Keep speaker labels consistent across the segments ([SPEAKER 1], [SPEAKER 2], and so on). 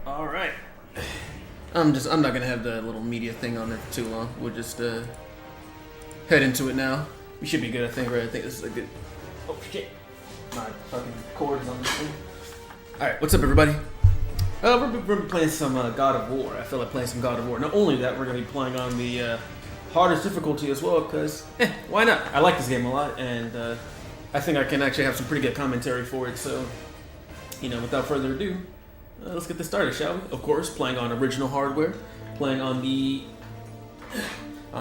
[SPEAKER 1] All right. I'm not gonna have the little media thing on there for too long. We'll just head into it now. We should be good, I think. Right? I think this is a good. Oh shit! My fucking cord is on this thing. All right, what's up, everybody? We're playing some God of War. I feel like playing some God of War. Not only that, we're gonna be playing on the hardest difficulty as well, because why not? I like this game a lot, and I think I can actually have some pretty good commentary for it. So, you know, without further ado. Let's get this started, shall we? Of course, playing on original hardware, playing on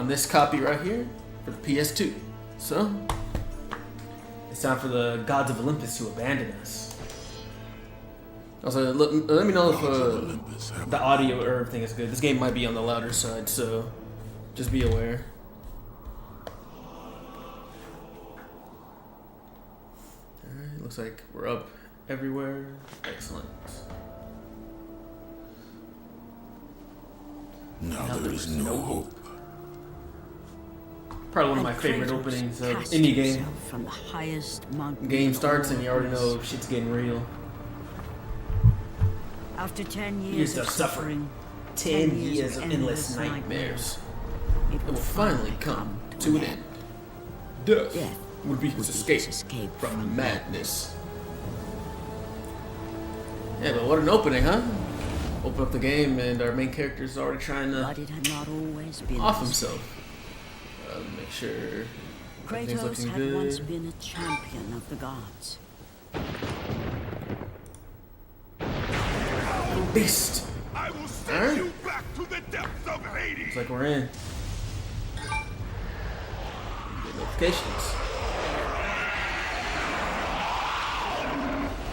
[SPEAKER 1] this copy right here for the PS2. So, it's time for the gods of Olympus to abandon us. Also, let me know if the audio or everything is good. This game might be on the louder side, so just be aware. Alright, looks like we're up everywhere. Excellent.
[SPEAKER 2] Now there is no hope.
[SPEAKER 1] Probably one of my favorite openings of any game.
[SPEAKER 3] From the highest mountain
[SPEAKER 1] Game starts and you already know shit's getting real.
[SPEAKER 3] After 10 years of suffering,
[SPEAKER 1] 10 years of endless nightmares. It will finally come to an end. Death would be his escape from madness. Yeah, but what an opening, huh? Open up the game and our main character is already trying to off himself. Make sure everything's
[SPEAKER 3] Kratos
[SPEAKER 1] looking
[SPEAKER 3] had
[SPEAKER 1] good.
[SPEAKER 3] once been a champion of the gods.
[SPEAKER 1] Beast!
[SPEAKER 2] I will send you back to the depths of
[SPEAKER 1] Looks
[SPEAKER 2] Hades.
[SPEAKER 1] like we're in. Get notifications.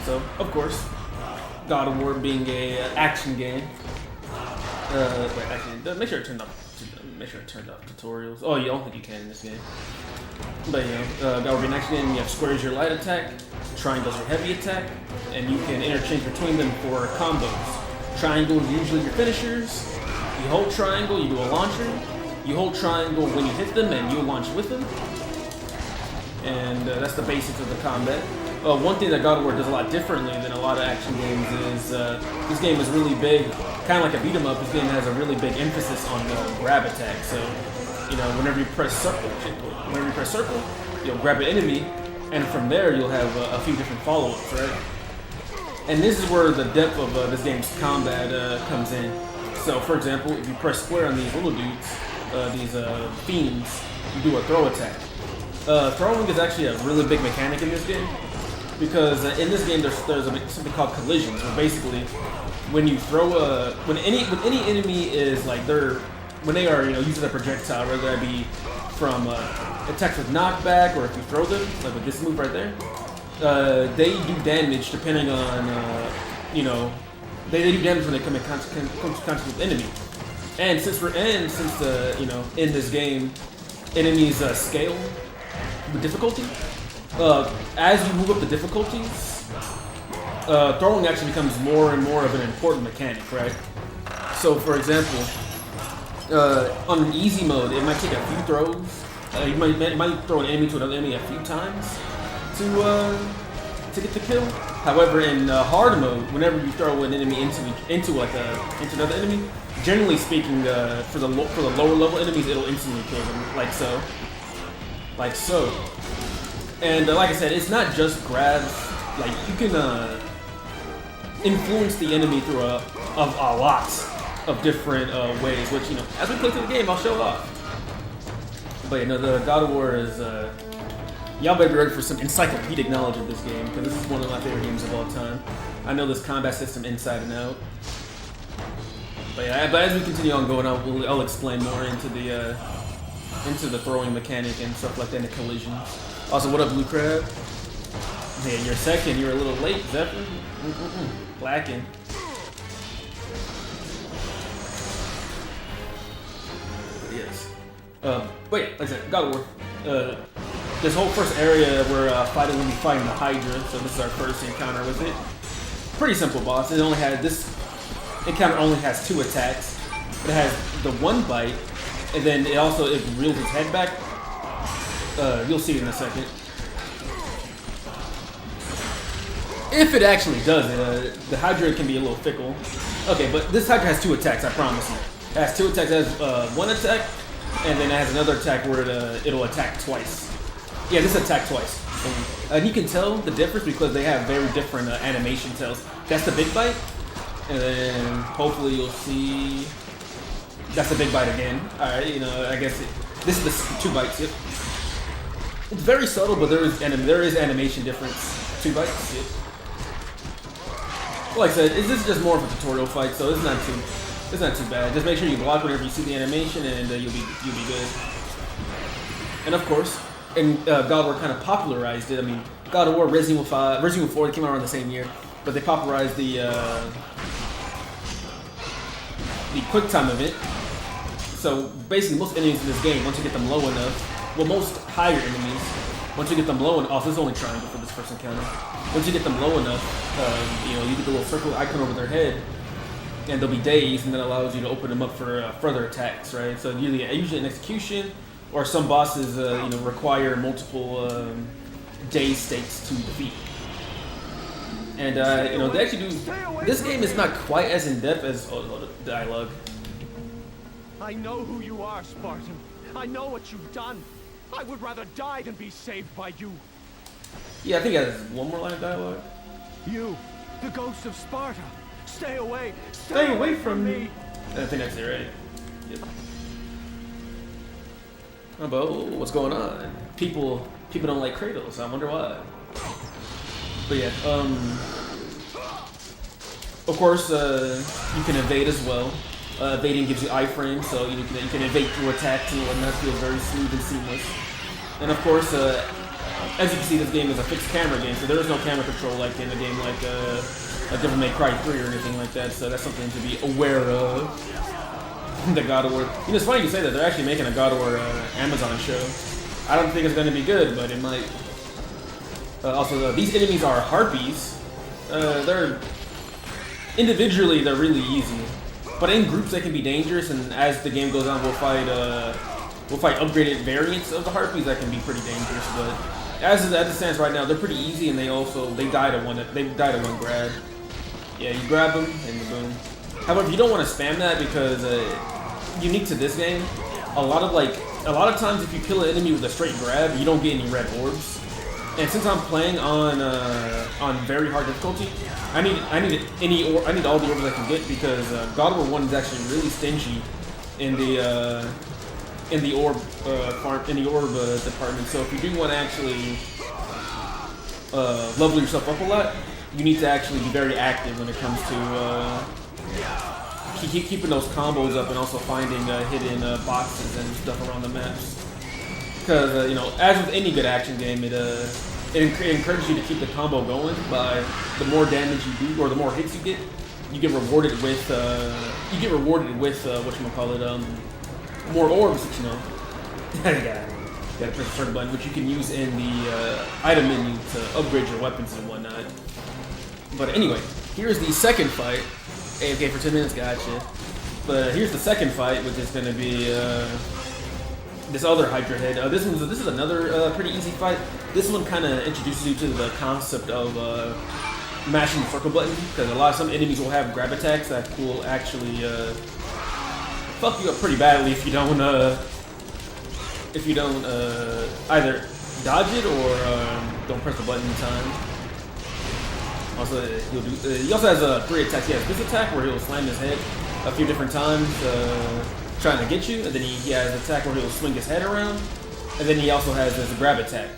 [SPEAKER 1] So, of course, God of War being a action game. Wait, actually, make sure it turned off. Make sure it turned off tutorials. Oh, you don't think you can in this game. But you know, God of War being an action game. You have square is your light attack, triangles your heavy attack, and you can interchange between them for combos. Triangle is usually your finishers. You hold triangle, you do a launcher. You hold triangle when you hit them, and you launch with them. And that's the basics of the combat. One thing that God of War does a lot differently than a lot of action games is this game is really big, kind of like a beat 'em up. This game has a really big emphasis on the grab attack. So, you know, whenever you press circle, you'll grab an enemy, and from there you'll have a few different follow-ups, right? And this is where the depth of this game's combat comes in. So, for example, if you press square on these little dudes, these fiends, you do a throw attack. Throwing is actually a really big mechanic in this game. Because in this game, there's something called collisions, where basically, when you throw when any enemy is like when they are using a projectile, whether that be from attacks with knockback or if you throw them, like with this move right there, they do damage depending on they do damage when they come in contact with the enemy. And since in this game, enemies scale the difficulty. As you move up the difficulties, throwing actually becomes more and more of an important mechanic, right? So, for example, on an easy mode, it might take a few throws. You might throw an enemy to another enemy a few times to get the kill. However, in hard mode, whenever you throw an enemy into another enemy, generally speaking, for the lower level enemies, it'll instantly kill them, like so. And like I said, it's not just grabs. Like, you can influence the enemy through a lot of different ways, which, as we play through the game, I'll show off. But the God of War is, y'all better be ready for some encyclopedic knowledge of this game, because this is one of my favorite games of all time. I know this combat system inside and out. But yeah, but as we continue on going, I'll explain more into the throwing mechanic and stuff like that, and the collisions. Also, what up, Blue Crab? Yeah, you're second. You're a little late, Zephyr. Blacking. Yes. But yeah, like I said, God of War. This whole first area we'll be fighting the Hydra, so this is our first encounter with it. Pretty simple boss. This encounter only has 2 attacks. It has the 1 bite, and then it reels its head back. You'll see it in a second. If it actually does it, the Hydra can be a little fickle. Okay, but this Hydra has 2 attacks, I promise you. It has 2 attacks. It has 1 attack, and then it has another attack where it'll attack twice. Yeah, this attack twice. And you can tell the difference because they have very different animation tells. That's the big bite, and then hopefully you'll see. That's the big bite again. Alright, you know, I guess this is the 2 bites. Yep. It's very subtle, but there is animation difference. 2 bites. Yep. Like I said, this is just more of a tutorial fight, so it's not too bad. Just make sure you block whenever you see the animation, and you'll be good. And of course, God of War kind of popularized it. I mean, God of War, Resident Evil 5, Resident Evil 4 they came out around the same year, but they popularized the quick time event. So basically, most enemies in this game, once you get them low enough, well, most higher enemies, once you get them low enough, this is only triangle for this first encounter. Once you get them low enough, you know, you get the little circle icon over their head, and they'll be dazed, and that allows you to open them up for further attacks, right? So usually an execution, or some bosses, you know, require multiple daze states to defeat. And you know, they actually do. This game is not quite as in depth as dialogue.
[SPEAKER 4] I know who you are, Spartan. I know what you've done. I would rather die than be saved by you.
[SPEAKER 1] Yeah, I think it has 1 more line of dialogue.
[SPEAKER 4] You, the ghost of Sparta. Stay away.
[SPEAKER 1] Stay away from me. I think that's it, right? Yep. Oh, but what's going on? People don't like Kratos. I wonder why. But yeah, of course, you can evade as well. Evading gives you iframes, so you can evade through attacks and whatnot. Feels very smooth and seamless. And of course, as you can see, this game is a fixed camera game, so there is no camera control like in a game like Devil May Cry 3 or anything like that. So that's something to be aware of. The God of War. You know, it's funny you say that. They're actually making a God of War Amazon show. I don't think it's going to be good, but it might. Also, these enemies are harpies. They're individually they're really easy, but in groups they can be dangerous. And as the game goes on, we'll fight upgraded variants of the harpies that can be pretty dangerous. But as it stands right now, they're pretty easy, and they die to one grab. Yeah, you grab them and boom. However, you don't want to spam that because unique to this game, a lot of times if you kill an enemy with a straight grab, you don't get any red orbs. And since I'm playing on very hard difficulty, I need all the orbs I can get because God of War 1 is actually really stingy in the orb department. So if you do want to actually level yourself up a lot, you need to actually be very active when it comes to keeping those combos up and also finding hidden boxes and stuff around the maps. Because you know, as with any good action game, it encourages you to keep the combo going by the more damage you do or the more hits you get rewarded with whatchamacallit, more orbs, you know. gotta press the circle button, which you can use in the item menu to upgrade your weapons and whatnot. But anyway, here's the second fight. AFK for 10 minutes, gotcha. But here's the second fight, which is gonna be this other Hydra head. This is another pretty easy fight. This one kind of introduces you to the concept of mashing the circle button, because some enemies will have grab attacks that will actually fuck you up pretty badly if you don't either dodge it or don't press the button in time. Also, he also has 3 attacks. He has this attack where he'll slam his head a few different times, trying to get you, and then he has an attack where he'll swing his head around, and then he also has this grab attack.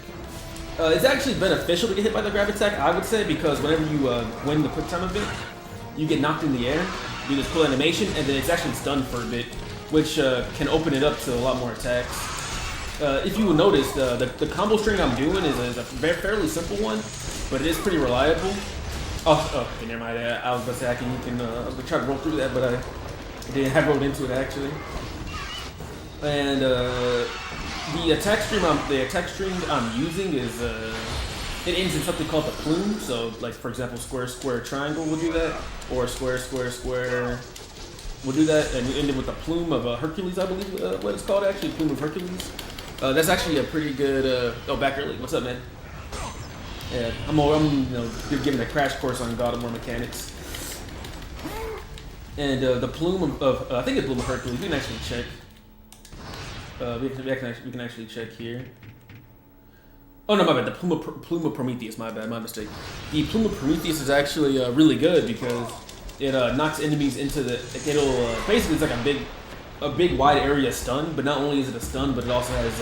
[SPEAKER 1] It's actually beneficial to get hit by the grab attack, I would say, because whenever you win the quick time event, you get knocked in the air, do this cool animation, and then it's actually stunned for a bit, which can open it up to a lot more attacks. If you will notice, the combo string I'm doing is a fairly simple one, but it is pretty reliable. Okay, never mind. I was gonna say I was gonna try to roll through that, but I didn't have rolled into it actually. And the attack string I'm using is it ends in something called the plume. So, like for example, square, square, triangle will do that, or square, square, square will do that, and you end it with the plume of Hercules, I believe what it's called actually, plume of Hercules. That's actually a pretty good. Back early. What's up, man? Yeah, I'm giving a crash course on God of War mechanics. And the plume of I think it's plume of Hercules. We can actually check. We can actually check here. Oh no, my bad. The plume of Prometheus. My bad. My mistake. The plume of Prometheus is actually really good because it knocks enemies into the. It'll basically it's like a big wide area stun. But not only is it a stun, but it also has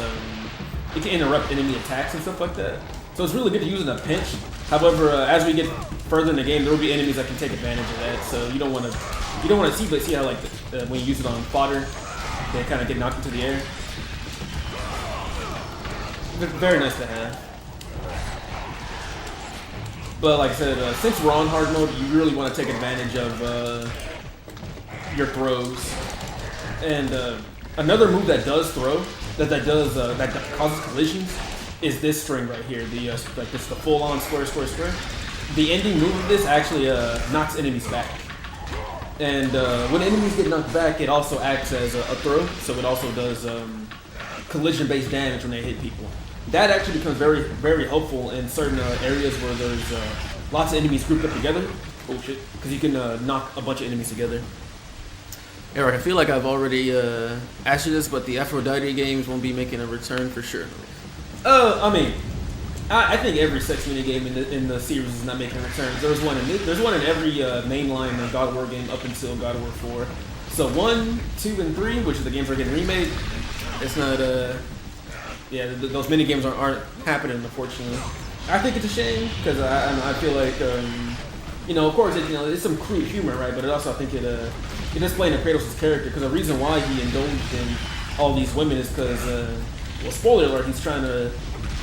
[SPEAKER 1] it can interrupt enemy attacks and stuff like that. So it's really good to use in a pinch. However, as we get further in the game, there will be enemies that can take advantage of that. So you don't want to see how like when you use it on fodder, they kind of get knocked into the air. Very nice to have. But like I said, since we're on hard mode, you really want to take advantage of your throws. And another move that does throw, that causes collisions, is this string right here. The like this the full-on square. The ending move of this actually knocks enemies back. And when enemies get knocked back, it also acts as a throw. So it also does collision-based damage when they hit people. That actually becomes very, very helpful in certain areas where there's lots of enemies grouped up together. Oh shit! Because you can knock a bunch of enemies together. Eric, I feel like I've already asked you this, but the Aphrodite games won't be making a return for sure. I mean, I think every sex mini game in the series is not making returns. There's one in every mainline God of War game up until God of War 4. So 1, 2, and 3, which are the games that are getting remade, it's not yeah, those mini games aren't happening, unfortunately. I think it's a shame because I feel like of course it's some crude humor, right? But it also I think it is playing to Kratos' character because the reason why he indulged in all these women is because well, spoiler alert, he's trying to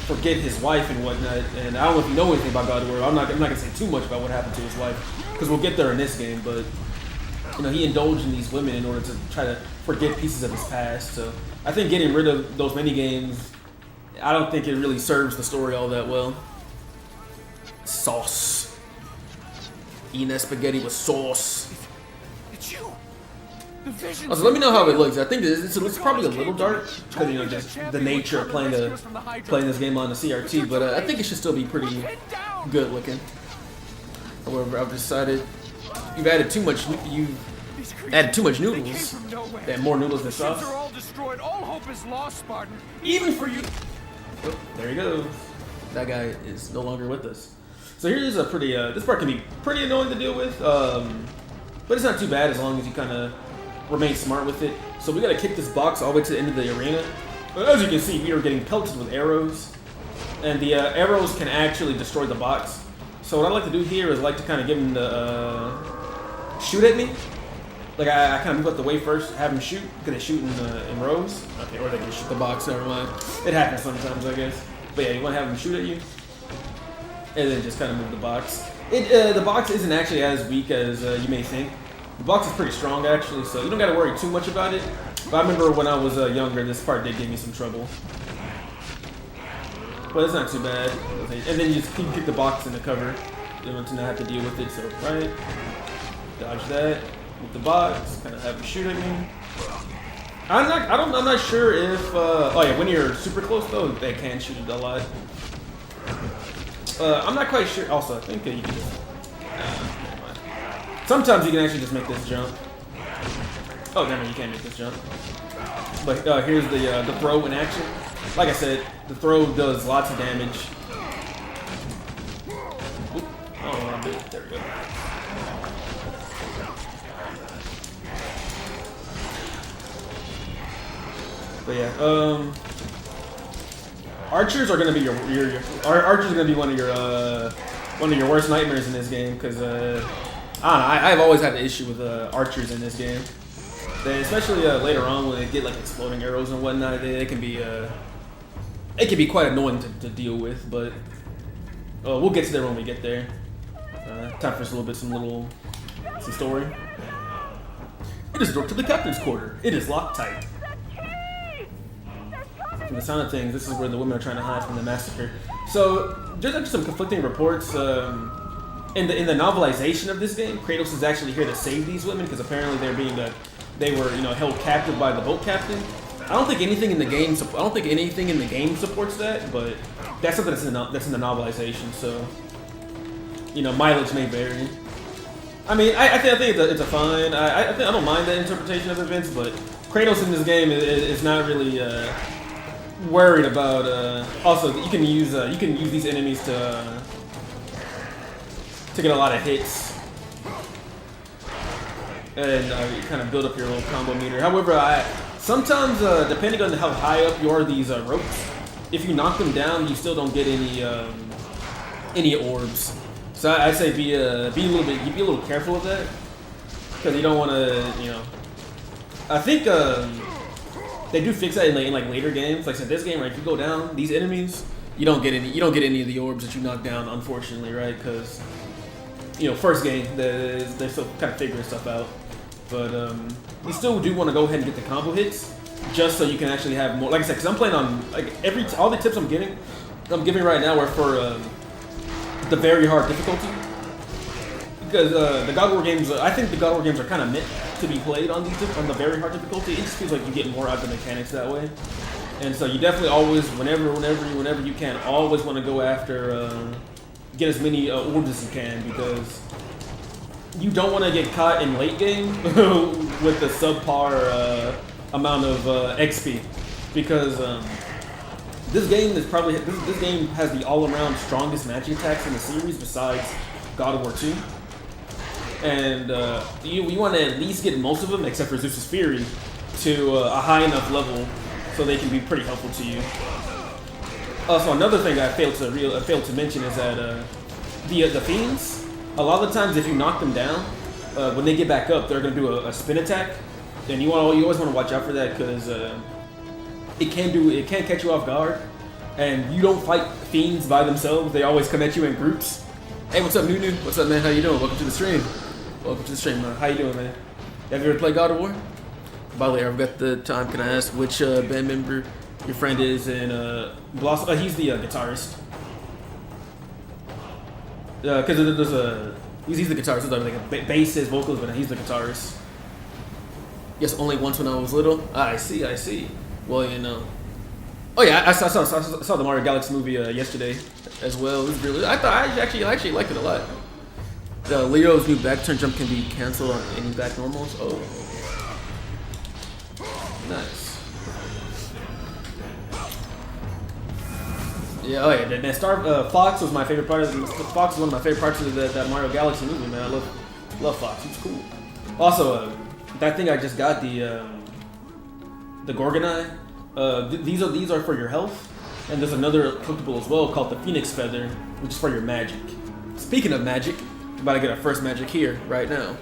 [SPEAKER 1] forget his wife and whatnot. And I don't know if you know anything about God of War. I'm not gonna say too much about what happened to his wife because we'll get there in this game. But he indulged in these women in order to try to forget pieces of his past. So I think getting rid of those mini games, I don't think it really serves the story all that well. Sauce. Eating that spaghetti with sauce.
[SPEAKER 4] It's you. The vision.
[SPEAKER 1] Also, let me know how it looks. I think it's probably a little dark because just the nature of playing this game on the CRT. But I think it should still be pretty good looking. However, I've decided you've added too much. You've added too much noodles. They have more noodles than sauce.
[SPEAKER 4] Are all destroyed. All hope is lost, Spartan.
[SPEAKER 1] Even for you. Oh, there he goes. That guy is no longer with us. So here's a pretty. This part can be pretty annoying to deal with, but it's not too bad as long as you kind of remain smart with it. So we gotta kick this box all the way to the end of the arena. As you can see, we are getting pelted with arrows, and the arrows can actually destroy the box. So what I like to do here is I like to kind of give him the shoot at me. Like I kind of move out the way first, have him shoot because they shoot in rows. Okay, or they can shoot the box. Never mind. It happens sometimes, I guess. But yeah, you want to have him shoot at you, and then just kind of move the box. The box isn't actually as weak as you may think. The box is pretty strong actually, so you don't got to worry too much about it. But I remember when I was younger, this part did give me some trouble. But it's not too bad. And then you just keep the box in the cover, to not have to deal with it. So right, dodge that. With the box, kind of have him shoot at me. I'm not sure if. Oh yeah, when you're super close though, they can shoot it a lot. I'm not quite sure. Also, I think you can just. Never mind. Sometimes you can actually just make this jump. Oh, never mind, you can't make this jump. But here's the throw in action. Like I said, the throw does lots of damage. Oop. Oh, there we go. But yeah, archers are gonna be archers are gonna be one of your worst nightmares in this game because I don't know, I've always had an issue with archers in this game. Especially later on when they get like exploding arrows and whatnot, it can be quite annoying to deal with. But we'll get to there when we get there. Time for some story. It is door to the captain's quarter. It is locked tight. From the sound of things, this is where the women are trying to hide from the massacre. So there's actually some conflicting reports. In the novelization of this game, Kratos is actually here to save these women because apparently they were held captive by the boat captain. I don't think anything in the game. I don't think anything in the game supports that, but that's something that's in the novelization. So, you know, mileage may vary. I mean, I think it's a fine. I don't mind that interpretation of events, but Kratos in this game is not really worried about. Also, you can use these enemies to get a lot of hits and kind of build up your little combo meter. However, sometimes depending on how high up you are these ropes, if you knock them down, you still don't get any orbs. So I say be a little careful of that, because you don't want to, you know. I think they do fix that in like later games. Like I said, this game, right? If you go down these enemies, you don't get any of the orbs that you knock down, unfortunately, right? Because, you know, first game they're still kind of figuring stuff out. But you still do want to go ahead and get the combo hits, just so you can actually have more. Like I said, because I'm playing on like all the tips I'm giving right now are for the very hard difficulty, because the God of War games, I think the God of War games are kind of meant to be played on the very hard difficulty. It just feels like you get more out of the mechanics that way, and so you definitely always, whenever you can, always want to go after get as many orbs as you can, because you don't want to get caught in late game with the subpar amount of XP, because this game has the all-around strongest magic attacks in the series besides God of War 2. And you want to at least get most of them, except for Zeus's Fury, to a high enough level so they can be pretty helpful to you. Also, another thing I failed to mention is that the fiends, a lot of the times if you knock them down, when they get back up, they're going to do a spin attack, and you always want to watch out for that, because it can catch you off guard, and you don't fight fiends by themselves. They always come at you in groups. Hey, what's up, Nunu? What's up, man? How you doing? Welcome to the stream. Welcome to the stream, man. How you doing, man? Have you ever played God of War? By the way, I've got the time. Can I ask which band member your friend is in Blossom? He's the guitarist. Because he's the guitarist. There's like a bassist, vocals, but he's the guitarist. Yes, only once when I was little. I see. Well, you know. Oh yeah, I saw the Mario Galaxy movie yesterday as well. It was really. I actually liked it a lot. Leo's new back turn jump can be canceled on any back normals. Oh, nice. Yeah. Oh yeah. That Fox was my favorite part. Fox was one of my favorite parts of that Mario Galaxy movie. Man, I love Fox. He's cool. Also, that thing I just got, the Gorgonite. These are for your health, and there's another collectible as well called the Phoenix Feather, which is for your magic. Speaking of magic, we're about to get our first magic here right now.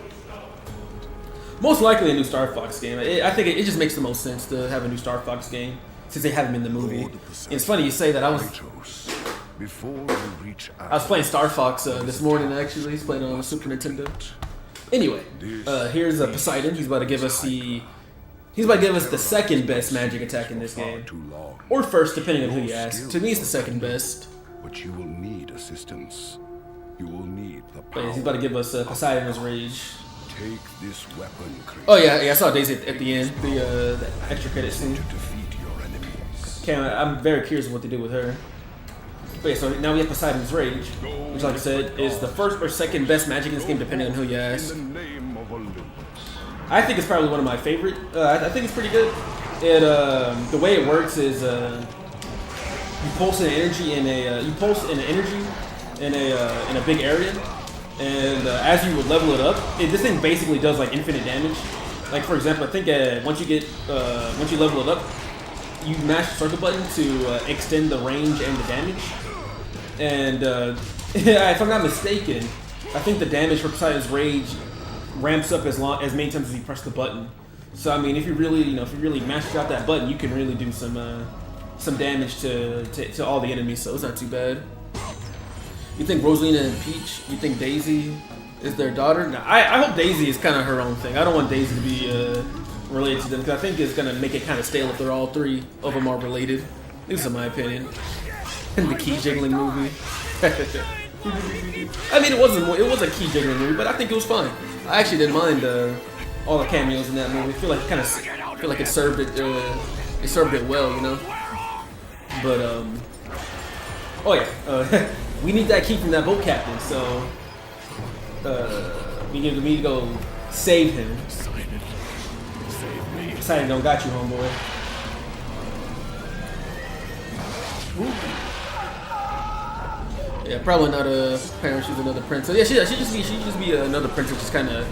[SPEAKER 1] Most likely a new Star Fox game. I think it just makes the most sense to have a new Star Fox game since they have him in the movie. And it's funny you say that. I was playing Star Fox this morning actually. He's playing on the Super Nintendo. Anyway, here's Poseidon. He's about to give us the second best magic attack in this game, or first, depending on who you ask. To me, it's the second best.
[SPEAKER 2] But you will need assistance. You will need the power.
[SPEAKER 1] But he's about to give us Poseidon's Rage.
[SPEAKER 2] Take this weapon, Kratos.
[SPEAKER 1] Oh yeah, I saw Daisy at the end, the extra credit scene.
[SPEAKER 2] To defeat your enemies.
[SPEAKER 1] I'm very curious what to do with her. But yeah, so now we have Poseidon's Rage, which, like I said, is the first or second best magic in this game, depending on who you ask.
[SPEAKER 2] In the name of Olympus.
[SPEAKER 1] I think it's probably one of my favorite. I think it's pretty good. The way it works is you pulse an energy in a big area, and as you would level it up, this thing basically does like infinite damage. Like for example, I think once you level it up, you mash the circle button to extend the range and the damage. And if I'm not mistaken, I think the damage for Poseidon's Rage ramps up as many times as you press the button. So I mean, if you really mash out that button, you can really do some damage to all the enemies. So it's not too bad. You think Rosalina and Peach? You think Daisy is their daughter? No, I hope Daisy is kind of her own thing. I don't want Daisy to be related to them, because I think it's gonna make it kind of stale if they're all three of them are related. This is my opinion. And the key jiggling movie. I mean, it was a key jiggling movie, but I think it was fine. I actually didn't mind all the cameos in that movie. I feel like it served They served it well, you know. But oh yeah, we need that key from that boat captain. So we need to go save him. Excited, don't got you, homeboy. Ooh. Yeah, probably not a parent. She's another princess. Yeah, she just be another princess, just kind of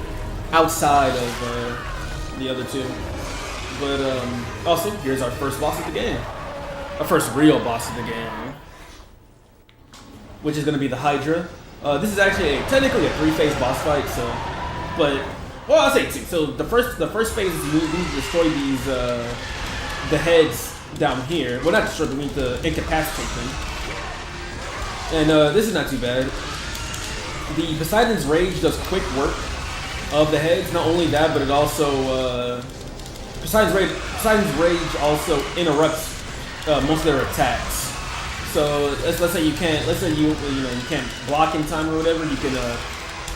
[SPEAKER 1] outside of the other two. But also, here's our first boss of the game. Our first real boss of the game, which is going to be the Hydra. This is actually technically a 3-phase boss fight. So, but well, I'll say 2. So the first phase is we need to destroy these the heads down here. Well, not destroy, but we need to incapacitate them. And this is not too bad. The Poseidon's Rage does quick work of the heads. Not only that, but it also Poseidon's Rage also interrupts most of their attacks. So let's say you can't, you can't block in time or whatever. You can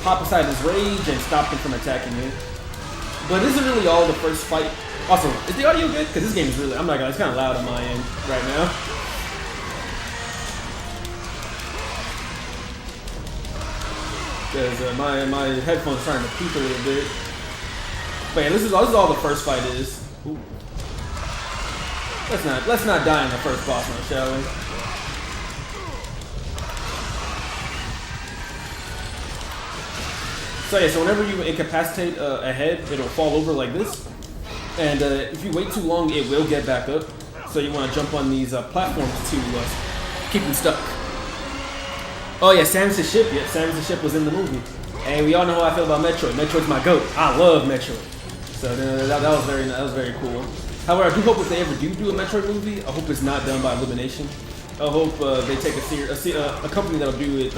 [SPEAKER 1] pop Poseidon's Rage and stop them from attacking you. But this is really all the first fight. Also, is the audio good? Because this game is really, I'm not gonna, it's kind of loud on my end right now. Because my headphones trying to peak a little bit. But yeah, this is all the first fight is. Ooh. Let's not die in the first boss now, shall we? So yeah, so whenever you incapacitate a head, it'll fall over like this. And if you wait too long, it will get back up. So you want to jump on these platforms to keep them stuck. Oh yeah, Samus' ship. Yeah, Samus' ship was in the movie. And we all know how I feel about Metroid. Metroid's my goat. I love Metroid. So that was very cool. However, I do hope if they ever do a Metroid movie, I hope it's not done by Illumination. I hope they take a company that'll do it,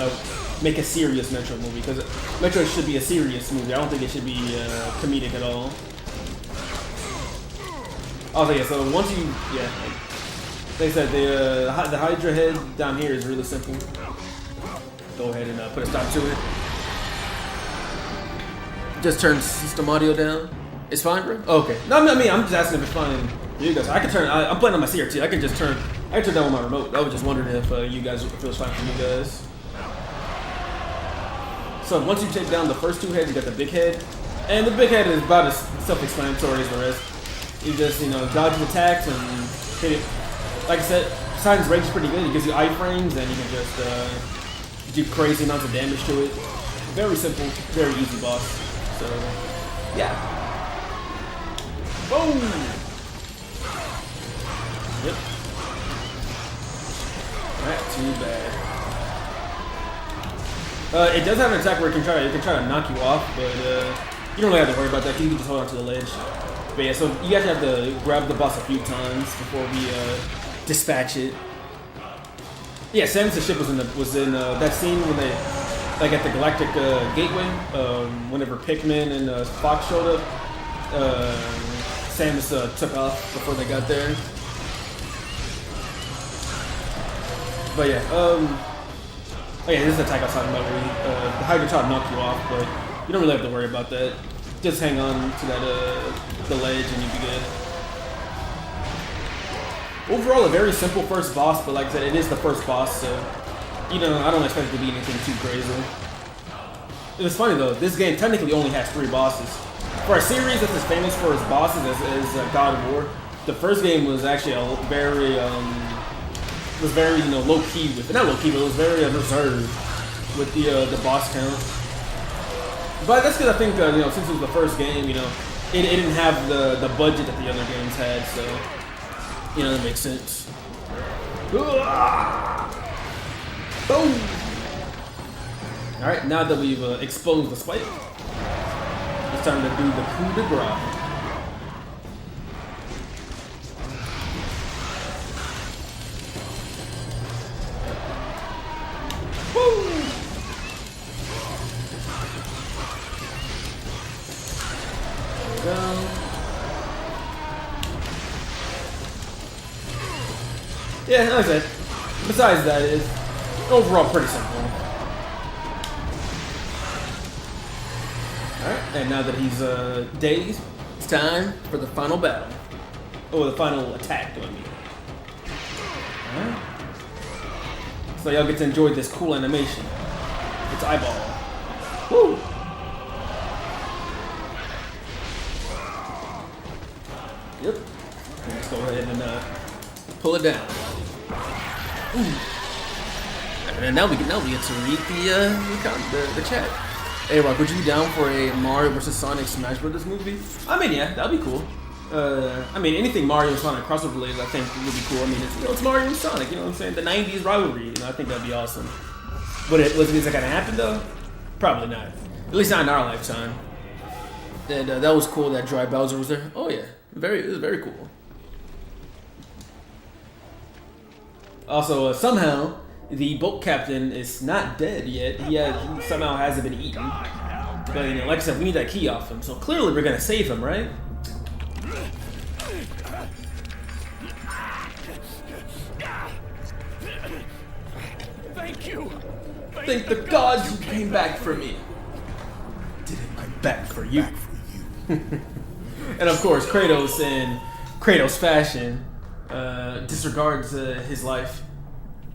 [SPEAKER 1] make a serious Metroid movie, because Metroid should be a serious movie. I don't think it should be comedic at all. Oh yeah, so once you, yeah, like I said, the Hydra head down here is really simple. Go ahead and put a stop to it. Just turn system audio down. It's fine, bro? Oh, okay. No, I mean, I'm just asking if it's fine. You guys, I can turn. I'm playing on my CRT. I can turn down with my remote. I was just wondering if you guys, if it was fine for you guys. So once you take down the first 2 heads, you got the big head, and the big head is about as self-explanatory as the rest. You just, dodge the attacks and hit it. Like I said, Poseidon's Rage is pretty good. It gives you iframes, and you can just do crazy amounts of damage to it. Very simple, very easy boss. So, yeah. Boom! Yep. Not too bad. It does have an attack where it can try to knock you off, but you don't really have to worry about that. You can just hold on to the ledge. But yeah, so you guys have to grab the boss a few times before we dispatch it. Yeah, Samus' ship was in that scene when they, like at the Galactic Gateway, whenever Pikmin and Fox showed up. Samus took off before they got there. But yeah, oh yeah, this is the attack I was talking about where the Hydra try to knock you off, but you don't really have to worry about that. Just hang on to that the ledge and you'll be good. Overall, a very simple first boss, but like I said, it is the first boss, so I don't expect it to be anything too crazy. It was funny though, this game technically only has 3 bosses. For a series that's as famous for its bosses as God of War, the first game was actually a very low key with it. Not low key, but it was very reserved with the boss count. But that's because I think since it was the first game, it didn't have the budget that the other games had, so that makes sense. Boom! All right, now that we've exposed the spike, it's time to do the coup de grace. Woo! There we go. Yeah, like I said, besides that, it's overall pretty simple. Alright, and now that he's dazed, it's time for the final battle. Oh, the final attack, I mean. Alright. So y'all get to enjoy this cool animation. It's eyeball. Woo! Yep. Let's go ahead and pull it down. Ooh. And now we get to read the chat. Hey Rock, would you be down for a Mario vs Sonic Smash Brothers movie? I mean, yeah, that'd be cool. I mean, anything Mario and Sonic crossover related, I think would be cool. I mean, it's Mario and Sonic, you know what I'm saying? The '90s rivalry, you know, I think that'd be awesome. Is that gonna happen though? Probably not. At least not in our lifetime. And that was cool that Dry Bowser was there. Oh yeah, it was very cool. Also, somehow the boat captain is not dead yet. He somehow hasn't been eaten. But you know, like I said, we need that key off him. So clearly we're gonna save him, right?
[SPEAKER 4] Thank you.
[SPEAKER 1] Thank the gods you came back for me. Didn't come back for you. And of course, Kratos in Kratos fashion disregards his life.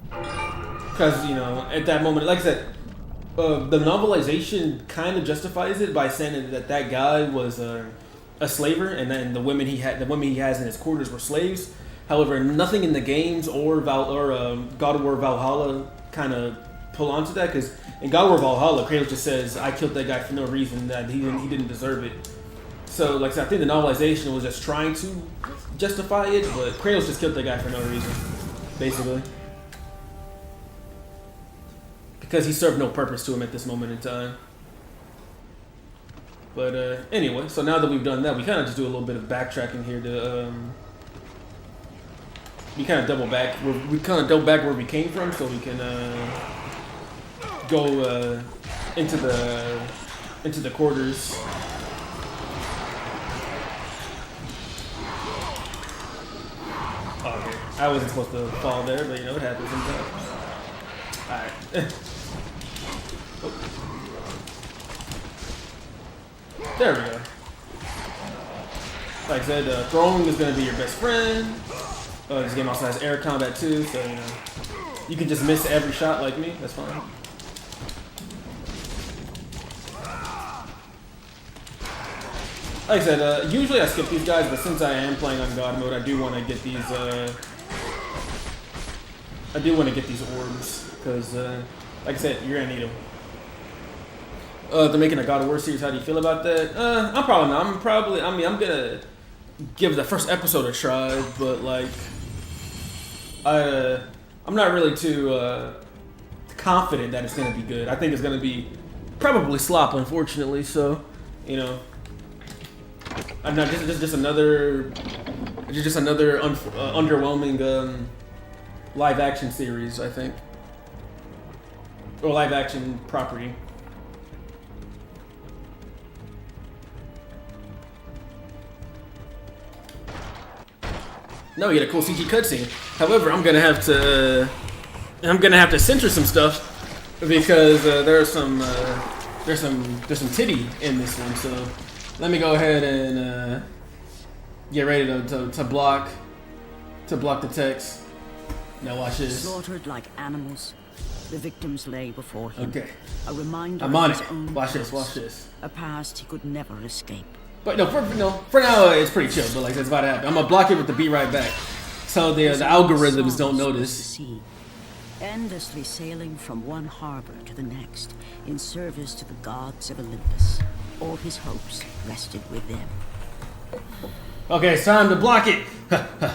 [SPEAKER 1] Because, you know, at that moment, like I said, the novelization kind of justifies it by saying that guy was a slaver, and then the women he has in his quarters were slaves. However, nothing in the games or God of War Valhalla kind of pull onto that, because in God of War Valhalla, Kratos just says, "I killed that guy for no reason, that he didn't deserve it." So, like I said, I think the novelization was just trying to justify it, but Kratos just killed that guy for no reason, basically. Because he served no purpose to him at this moment in time. But anyway, so now that we've done that, we kind of just do a little bit of backtracking here to we kind of double back where we came from, so we can go into the quarters. Okay, I wasn't supposed to fall there, but you know it happens sometimes. All right. Oh. There we go. Like I said, throwing is going to be your best friend. This game also has air combat too, so you know you can just miss every shot like me. That's fine. Like I said, usually I skip these guys, but since I am playing on God mode, I do want to get these. I do want to get these orbs because, like I said, you're gonna need them. They're making a God of War series. How do you feel about that? I'm probably not. I'm gonna give the first episode a try, but like, I'm not really too confident that it's gonna be good. I think it's gonna be probably slop, unfortunately. So, you know, I'm not just another underwhelming live action series, I think, or live action property. No, we get a cool CG cutscene. However, I'm gonna have to censor some stuff because there's some titty in this one. So let me go ahead and get ready to block the text. Now watch this.
[SPEAKER 3] Slaughtered like animals, the victims lay before him.
[SPEAKER 1] Okay.
[SPEAKER 3] A reminder
[SPEAKER 1] I'm on
[SPEAKER 3] of his
[SPEAKER 1] it.
[SPEAKER 3] own
[SPEAKER 1] Watch
[SPEAKER 3] past,
[SPEAKER 1] this.
[SPEAKER 3] A past he could never escape.
[SPEAKER 1] But for now it's pretty chill. But like that's about to happen. I'm gonna block it with the "Be Right Back," so the algorithms don't notice.
[SPEAKER 3] Sea, endlessly sailing from one harbor to the next, in service to the gods of Olympus. All his hopes rested with them.
[SPEAKER 1] Okay, it's time to block it.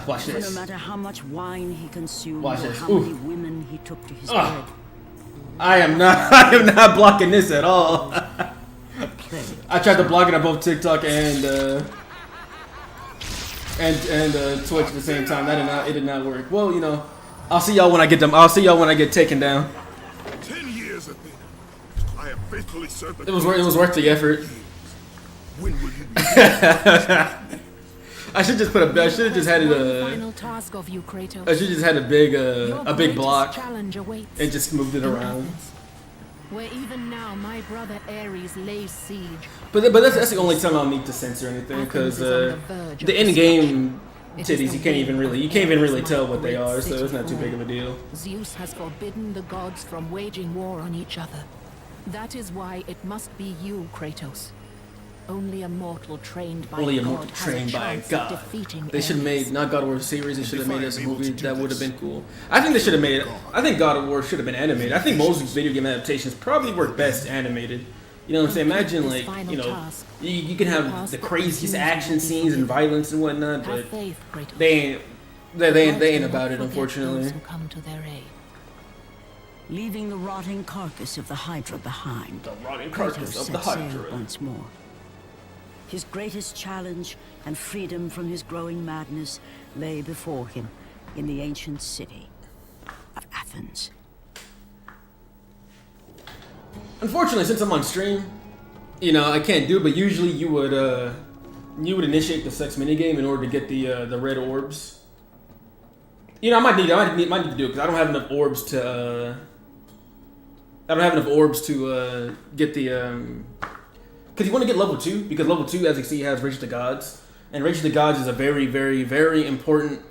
[SPEAKER 1] Watch
[SPEAKER 3] No
[SPEAKER 1] this.
[SPEAKER 3] matter how much wine he consumed,
[SPEAKER 1] Watch
[SPEAKER 3] or
[SPEAKER 1] this.
[SPEAKER 3] how
[SPEAKER 1] Ooh.
[SPEAKER 3] many women he took to his bed,
[SPEAKER 1] I am not blocking this at all.
[SPEAKER 3] plague.
[SPEAKER 1] I tried to block it on both TikTok and Twitch at the same time. It did not work. Well, you know, I'll see y'all when I get them. I'll see y'all when I get taken down.
[SPEAKER 2] 10 years, Athena. I have faithfully served the
[SPEAKER 1] It was worth the effort.
[SPEAKER 2] When will you be?
[SPEAKER 1] I should just had it
[SPEAKER 5] Final task of you, Kratos.
[SPEAKER 1] I should just had a big
[SPEAKER 5] Your
[SPEAKER 1] big
[SPEAKER 5] greatest
[SPEAKER 1] block
[SPEAKER 5] challenge awaits
[SPEAKER 1] and just moved it
[SPEAKER 5] in
[SPEAKER 1] around.
[SPEAKER 5] Athens, where even now my brother Ares lays siege.
[SPEAKER 1] But that's the only time I'll need to censor anything because
[SPEAKER 5] Athens is on the verge of
[SPEAKER 1] the end game
[SPEAKER 5] It is
[SPEAKER 1] titties.
[SPEAKER 5] the
[SPEAKER 1] You can't even
[SPEAKER 5] will
[SPEAKER 1] really
[SPEAKER 5] of
[SPEAKER 1] tell
[SPEAKER 5] my
[SPEAKER 1] what they
[SPEAKER 5] great
[SPEAKER 1] are, so
[SPEAKER 5] city
[SPEAKER 1] it's not too
[SPEAKER 5] fall.
[SPEAKER 1] big of a deal.
[SPEAKER 5] Zeus has forbidden the gods from waging war on each other. That is why it must be you, Kratos. Only a mortal trained by
[SPEAKER 1] Only a
[SPEAKER 5] God
[SPEAKER 1] mortal
[SPEAKER 5] has
[SPEAKER 1] trained by
[SPEAKER 5] chance of
[SPEAKER 1] God.
[SPEAKER 5] defeating
[SPEAKER 1] They should have
[SPEAKER 5] Ares.
[SPEAKER 1] made not God of War series. They should have
[SPEAKER 2] If
[SPEAKER 1] made
[SPEAKER 2] I
[SPEAKER 1] us a
[SPEAKER 2] am able
[SPEAKER 1] movie
[SPEAKER 2] to do
[SPEAKER 1] that would have
[SPEAKER 2] this.
[SPEAKER 1] been cool. I think they should have made it. I think God of War should have been animated. I think most video game adaptations probably work best animated. You know what I'm saying? Imagine
[SPEAKER 5] This
[SPEAKER 1] like
[SPEAKER 5] final
[SPEAKER 1] you know
[SPEAKER 5] task.
[SPEAKER 1] you can have the craziest action scenes and violence and whatnot,
[SPEAKER 5] Have
[SPEAKER 1] but
[SPEAKER 5] faith, Kratos.
[SPEAKER 1] they ain't
[SPEAKER 5] The
[SPEAKER 1] they
[SPEAKER 5] gods
[SPEAKER 1] ain't
[SPEAKER 5] will
[SPEAKER 1] about
[SPEAKER 5] not
[SPEAKER 1] it,
[SPEAKER 5] forget
[SPEAKER 1] unfortunately.
[SPEAKER 5] those who come to their aid.
[SPEAKER 3] Leaving the rotting carcass of the Hydra behind,
[SPEAKER 1] The rotting
[SPEAKER 3] Kratos
[SPEAKER 1] carcass of the
[SPEAKER 3] set sail
[SPEAKER 1] Hydra.
[SPEAKER 3] once more. His greatest challenge and freedom from his growing madness lay before him in the ancient city of Athens.
[SPEAKER 1] Unfortunately, since I'm on stream, you know I can't do it. But usually you would initiate the sex minigame in order to get the red orbs. You know, I might need to do it because I don't have enough orbs to. I don't have enough orbs to get the. Because you want to get level 2, because level 2, as you see, has Rage of the Gods, and Rage of the Gods is a very, very, very important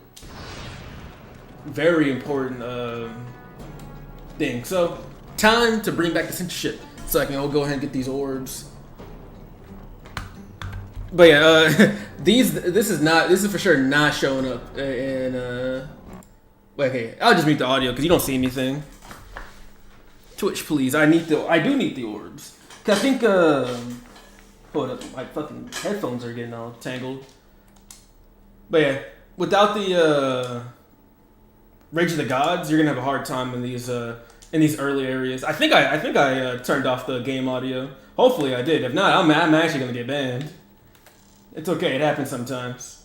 [SPEAKER 1] thing. So, time to bring back the censorship, so I can go ahead and get these orbs. But yeah, this is for sure not showing up in. Okay, I'll just mute the audio because you don't see anything. Twitch, please. I do need the orbs. Cause I think hold up, my fucking headphones are getting all tangled. But yeah, without the Rage of the Gods, you're gonna have a hard time in these early areas. I think I turned off the game audio. Hopefully I did. If not, I'm actually gonna get banned. It's okay. It happens sometimes.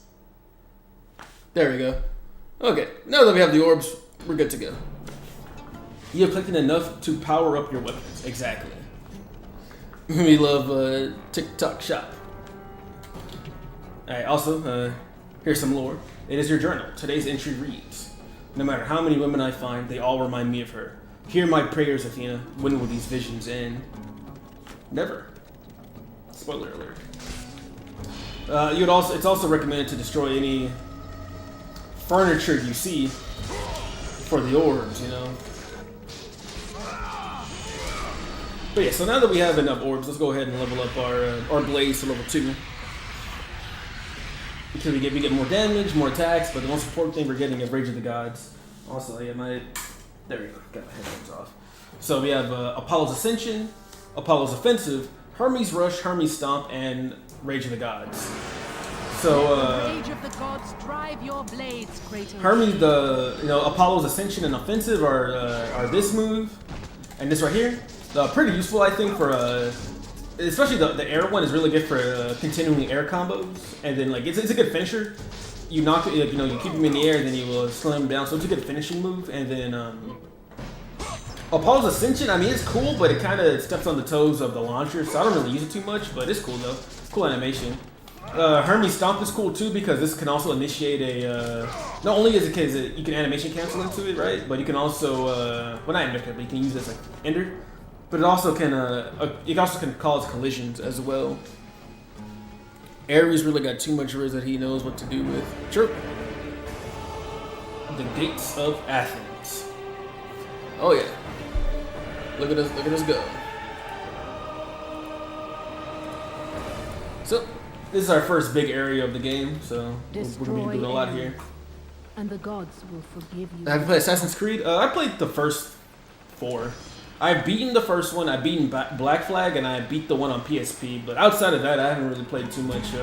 [SPEAKER 1] There we go. Okay, now that we have the orbs, we're good to go. You have collected enough to power up your weapons. Exactly. We love TikTok shop. Alright, also, here's some lore. It is your journal. Today's entry reads, no matter how many women I find, they all remind me of her. Hear my prayers, Athena. When will these visions end? Never. Spoiler alert. It's also recommended to destroy any furniture you see for the orbs, you know. But yeah, so now that we have enough orbs, let's go ahead and level up our blades to level 2. Because we get more damage, more attacks, but the most important thing we're getting is Rage of the Gods. Also, yeah, there we go, got my headphones off. So we have Apollo's Ascension, Apollo's Offensive, Hermes Rush, Hermes Stomp, and Rage of the Gods. So
[SPEAKER 5] Rage of the gods, drive your blades, Kratos.
[SPEAKER 1] Hermes, Apollo's Ascension and Offensive are this move, and this right here. Pretty useful, I think, for especially the air one is really good for continuing air combos, and then like it's a good finisher. You knock it, you keep him in the air, then you will slow him down. So it's a good finishing move. And then Apollo's Ascension, I mean, it's cool, but it kind of steps on the toes of the launcher, so I don't really use it too much. But it's cool though. It's cool animation. Hermes Stomp is cool too because this can also initiate a. Not only is it because you can animation cancel into it, right? But you can also well, not ender, but you can use it as like ender. But it also can cause collisions as well. Ares really got too much riz that he knows what to do with. Chirp. The gates of Athens. Oh yeah. Look at us go. So this is our first big area of the game, so we're gonna be doing a lot here.
[SPEAKER 5] And the gods will forgive you.
[SPEAKER 1] Have you played Assassin's Creed? I played the first 4. I've beaten the first one, I've beaten Black Flag, and I beat the one on PSP. But outside of that, I haven't really played too much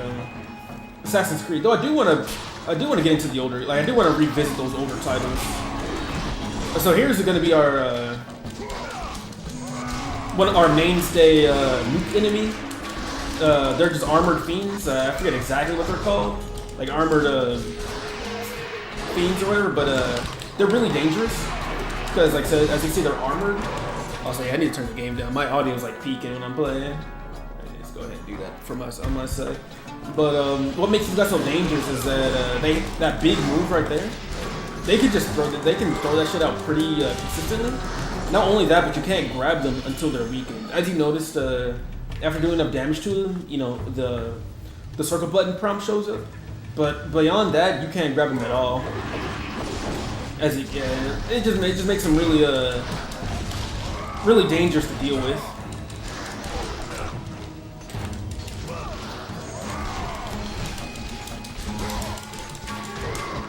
[SPEAKER 1] Assassin's Creed. Though I do want to get into the older, like I do want to revisit those older titles. So here's going to be our one of our mainstay nuke enemy. They're just armored fiends. I forget exactly what they're called, like armored fiends or whatever. But they're really dangerous because, like, so, as you see, they're armored. Also, yeah, I need to turn the game down. My audio is like peaking when I'm playing. Let's go ahead and do that for on my side. But what makes these guys so dangerous is that that big move right there. They can just throw that shit out pretty consistently. Not only that, but you can't grab them until they're weakened. As you noticed, after doing enough damage to them, the circle button prompt shows up. But beyond that, you can't grab him at all. As he can, it just makes him really really dangerous to deal with.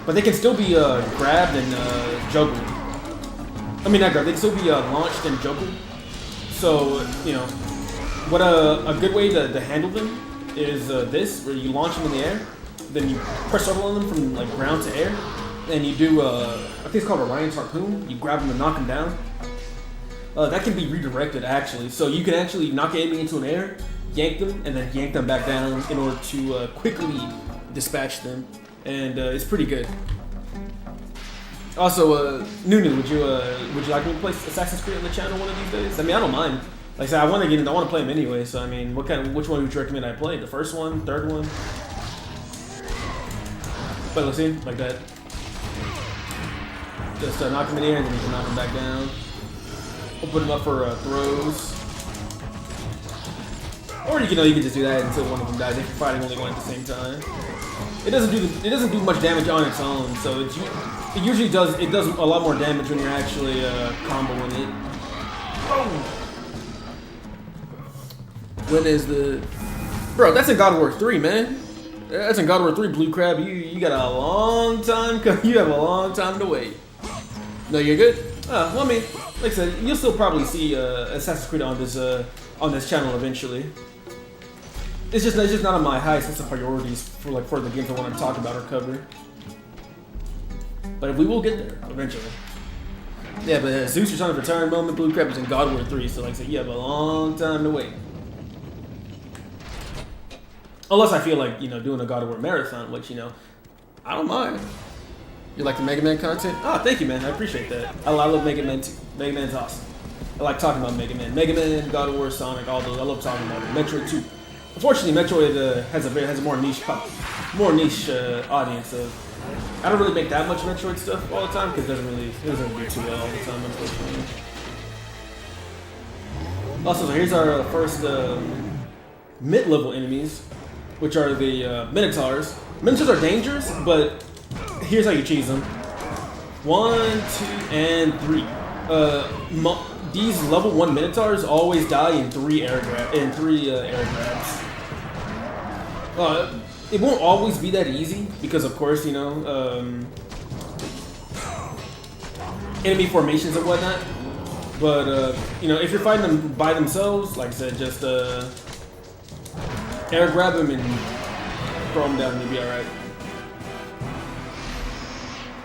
[SPEAKER 1] But they can still be grabbed and juggled. I mean, not grabbed. They can still be launched and juggled. So you know, what a good way to handle them is this, where you launch them in the air, then you press circle on them from like ground to air, and you do I think it's called a Ryan's harpoon. You grab them and knock them down. That can be redirected actually, so you can actually knock an enemy into an air, yank them, and then yank them back down in order to quickly dispatch them, and it's pretty good. Also, Nunu, would you like me to play Assassin's Creed on the channel one of these days? I mean, I don't mind. Like I said, I want to play them anyway. So I mean, which one would you recommend I play? The first one, third one? But let's see, like that. Just knock him in the air, and then you can knock him back down. We'll put him up for throws. Or you can just do that until one of them dies if you're fighting only one at the same time. It doesn't do much damage on its own, so it usually does a lot more damage when you're actually comboing it. Oh. When is the bro? That's in God of War 3, man. That's in God of War 3, Blue Crab. You got a long time. You have a long time to wait. No, you're good. Well, I mean, like I said, you'll still probably see Assassin's Creed on this channel eventually. It's just not on my highest list of priorities for the games I want to talk about or cover. But we will get there eventually. Yeah, but Zeus Return of Return moment, Blue Crab is in God of War 3, so like I said, you have a long time to wait. Unless I feel like, doing a God of War marathon, which, I don't mind. You like the Mega Man content? Oh, thank you, man. I appreciate that. I love Mega Man too. Mega Man's awesome. I like talking about Mega Man. Mega Man, God of War, Sonic, all those. I love talking about it. Metroid too. Unfortunately, Metroid has a more niche audience. I don't really make that much Metroid stuff all the time because it doesn't do too well all the time, unfortunately. Also, so here's our first mid-level enemies, which are the Minotaurs. Minotaurs are dangerous, but here's how you cheese them. 1, 2, and 3. These level 1 Minotaurs always die in 3 air grabs. It won't always be that easy because, of course, enemy formations and whatnot. But if you're fighting them by themselves, like I said, just air grab them and throw them down, and you'll be all right.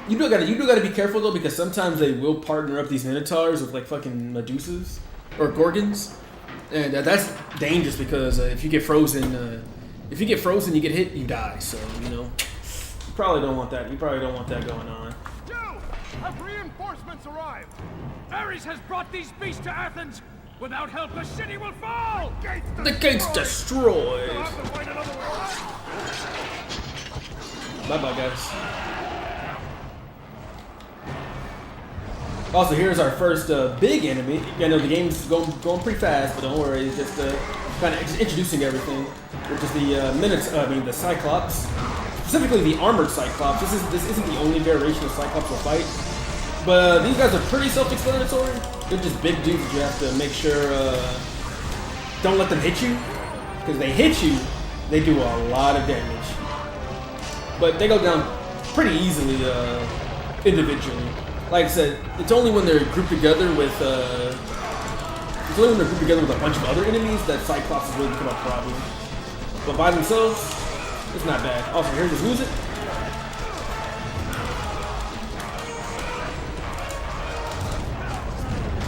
[SPEAKER 1] You do gotta be careful though, because sometimes they will partner up these Minotaurs with like fucking Medusas or Gorgons, and that's dangerous because if you get frozen, you get hit, you die. So you probably don't want that. You probably don't want that going on.
[SPEAKER 4] You have reinforcements arrived. Ares has brought these beasts to Athens. Without help, the city will fall.
[SPEAKER 1] The gate's destroyed. Bye bye, guys. Also, here's our first big enemy. I know the game's going pretty fast, but don't worry. It's just kind of introducing everything, which is the Cyclops, specifically the armored Cyclops. This isn't the only variation of Cyclops we'll fight, but these guys are pretty self-explanatory. They're just big dudes that you have to make sure don't let them hit you, because they hit you, they do a lot of damage. But they go down pretty easily individually. Like I said, it's only when they're grouped together with a bunch of other enemies that Cyclops has really become a problem. But by themselves, it's not bad. Also, here's his music.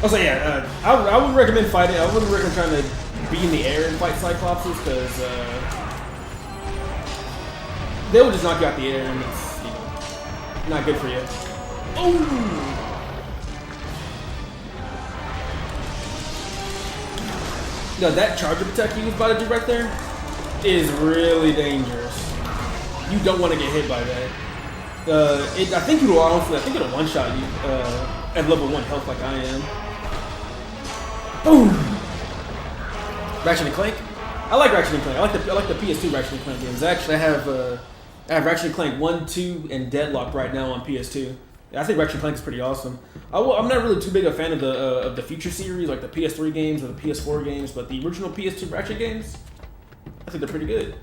[SPEAKER 1] Also, yeah, I wouldn't recommend fighting. I wouldn't recommend trying to be in the air and fight Cyclopses because they will just knock you out the air, and it's not good for you. Oh! Now that charge up attack he was about to do right there is really dangerous. You don't want to get hit by that. I think it'll one-shot you at level 1 health like I am. Boom! Ratchet and Clank. I like Ratchet and Clank. I like the PS2 Ratchet and Clank games. Actually, I I have Ratchet and Clank 1, 2, and Deadlock right now on PS2. I think Ratchet and Clank is pretty awesome. I'm not really too big a fan of the Future series, like the PS3 games or the PS4 games, but the original PS2 Ratchet games, I think they're pretty good.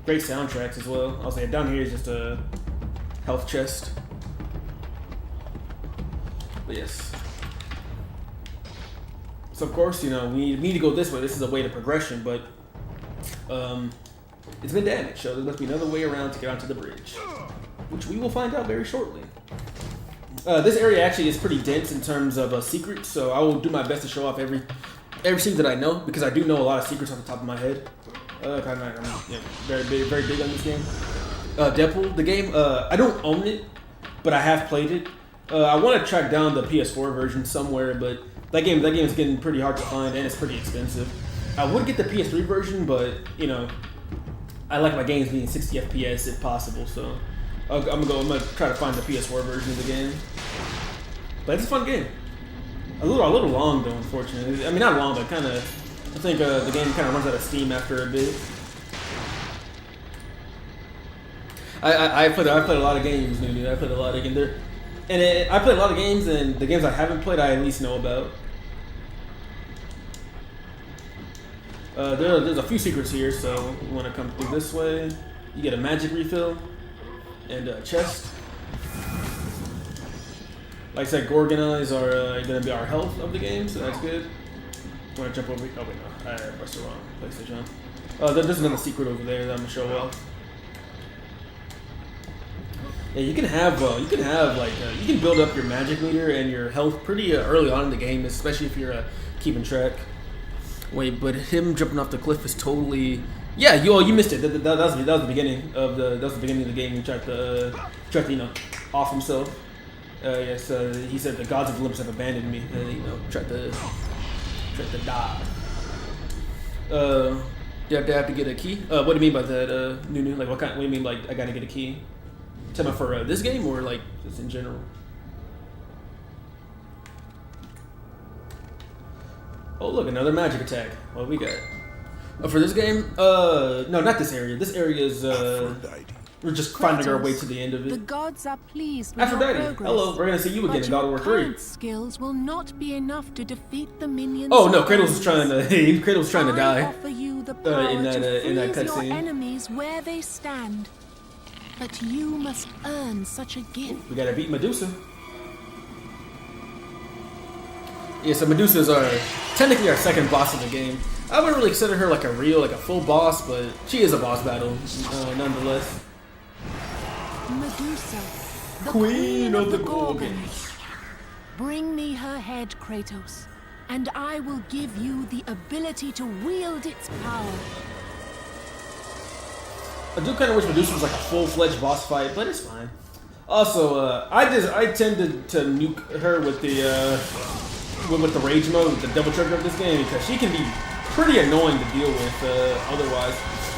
[SPEAKER 1] Great soundtracks as well. I'll say down here is just a health chest. But yes. So of course, you know, we need to go this way. This is a way to progression, but it's been damaged, so there must be another way around to get onto the bridge, which we will find out very shortly. This area actually is pretty dense in terms of secrets, so I will do my best to show off every secret that I know, because I do know a lot of secrets off the top of my head. I'm very big on this game. Deadpool, the game, I don't own it, but I have played it. I want to track down the PS4 version somewhere, but that game is getting pretty hard to find, and it's pretty expensive. I would get the PS3 version, but you know, I like my games being 60 FPS if possible, so I'm gonna try to find the PS4 version of the game. But it's a fun game. A little long though, unfortunately. I mean, not long, but kind of. I think the game kind of runs out of steam after a bit. I played a lot of games, dude. I played a lot of games there, and I played a lot of games, and the games I haven't played, I at least know about. There's a few secrets here, so you want to come through this way. You get a magic refill and a chest. Like I said, Gorgonize are going to be our health of the game, so that's good. You want to jump over? Oh wait, no, I pressed the wrong place to jump. There's another secret over there that I'm gonna show off. Yeah, you can build up your magic meter and your health pretty early on in the game, especially if you're keeping track. Wait, but him jumping off the cliff is totally. Yeah, you missed it. That was the beginning of the game. He tried to off himself. Yes, he said the gods of Olympus have abandoned me. Tried to die. You have to get a key. What do you mean by that, Nunu? Like, what do you mean? Like, I gotta get a key? Tell me for this game or like just in general? Oh, look, another magic attack. What we got? For this game? No, not this area. This area is we're just finding our way to the end of it.
[SPEAKER 5] The gods are pleased with
[SPEAKER 1] Aphrodite,
[SPEAKER 5] our progress.
[SPEAKER 1] hello. We're gonna see you again in God of War 3.
[SPEAKER 5] Your skills will not be enough to defeat the minions.
[SPEAKER 1] Oh no, Kratos was trying to die.
[SPEAKER 5] I offer you the power
[SPEAKER 1] in that
[SPEAKER 5] to freeze your
[SPEAKER 1] cutscene.
[SPEAKER 5] enemies where they stand. But you must earn such a gift.
[SPEAKER 1] We gotta beat Medusa. Yeah, so Medusa is technically our second boss in the game. I wouldn't really consider her like a full boss, but she is a boss battle, nonetheless.
[SPEAKER 5] Medusa, the
[SPEAKER 1] Queen of the Gorgons.
[SPEAKER 5] Bring me her head, Kratos, and I will give you the ability to wield its power.
[SPEAKER 1] I do kind of wish Medusa was like a full-fledged boss fight, but it's fine. Also, I tended to nuke her with the rage mode, with the double trigger of this game, because she can be pretty annoying to deal with. Otherwise,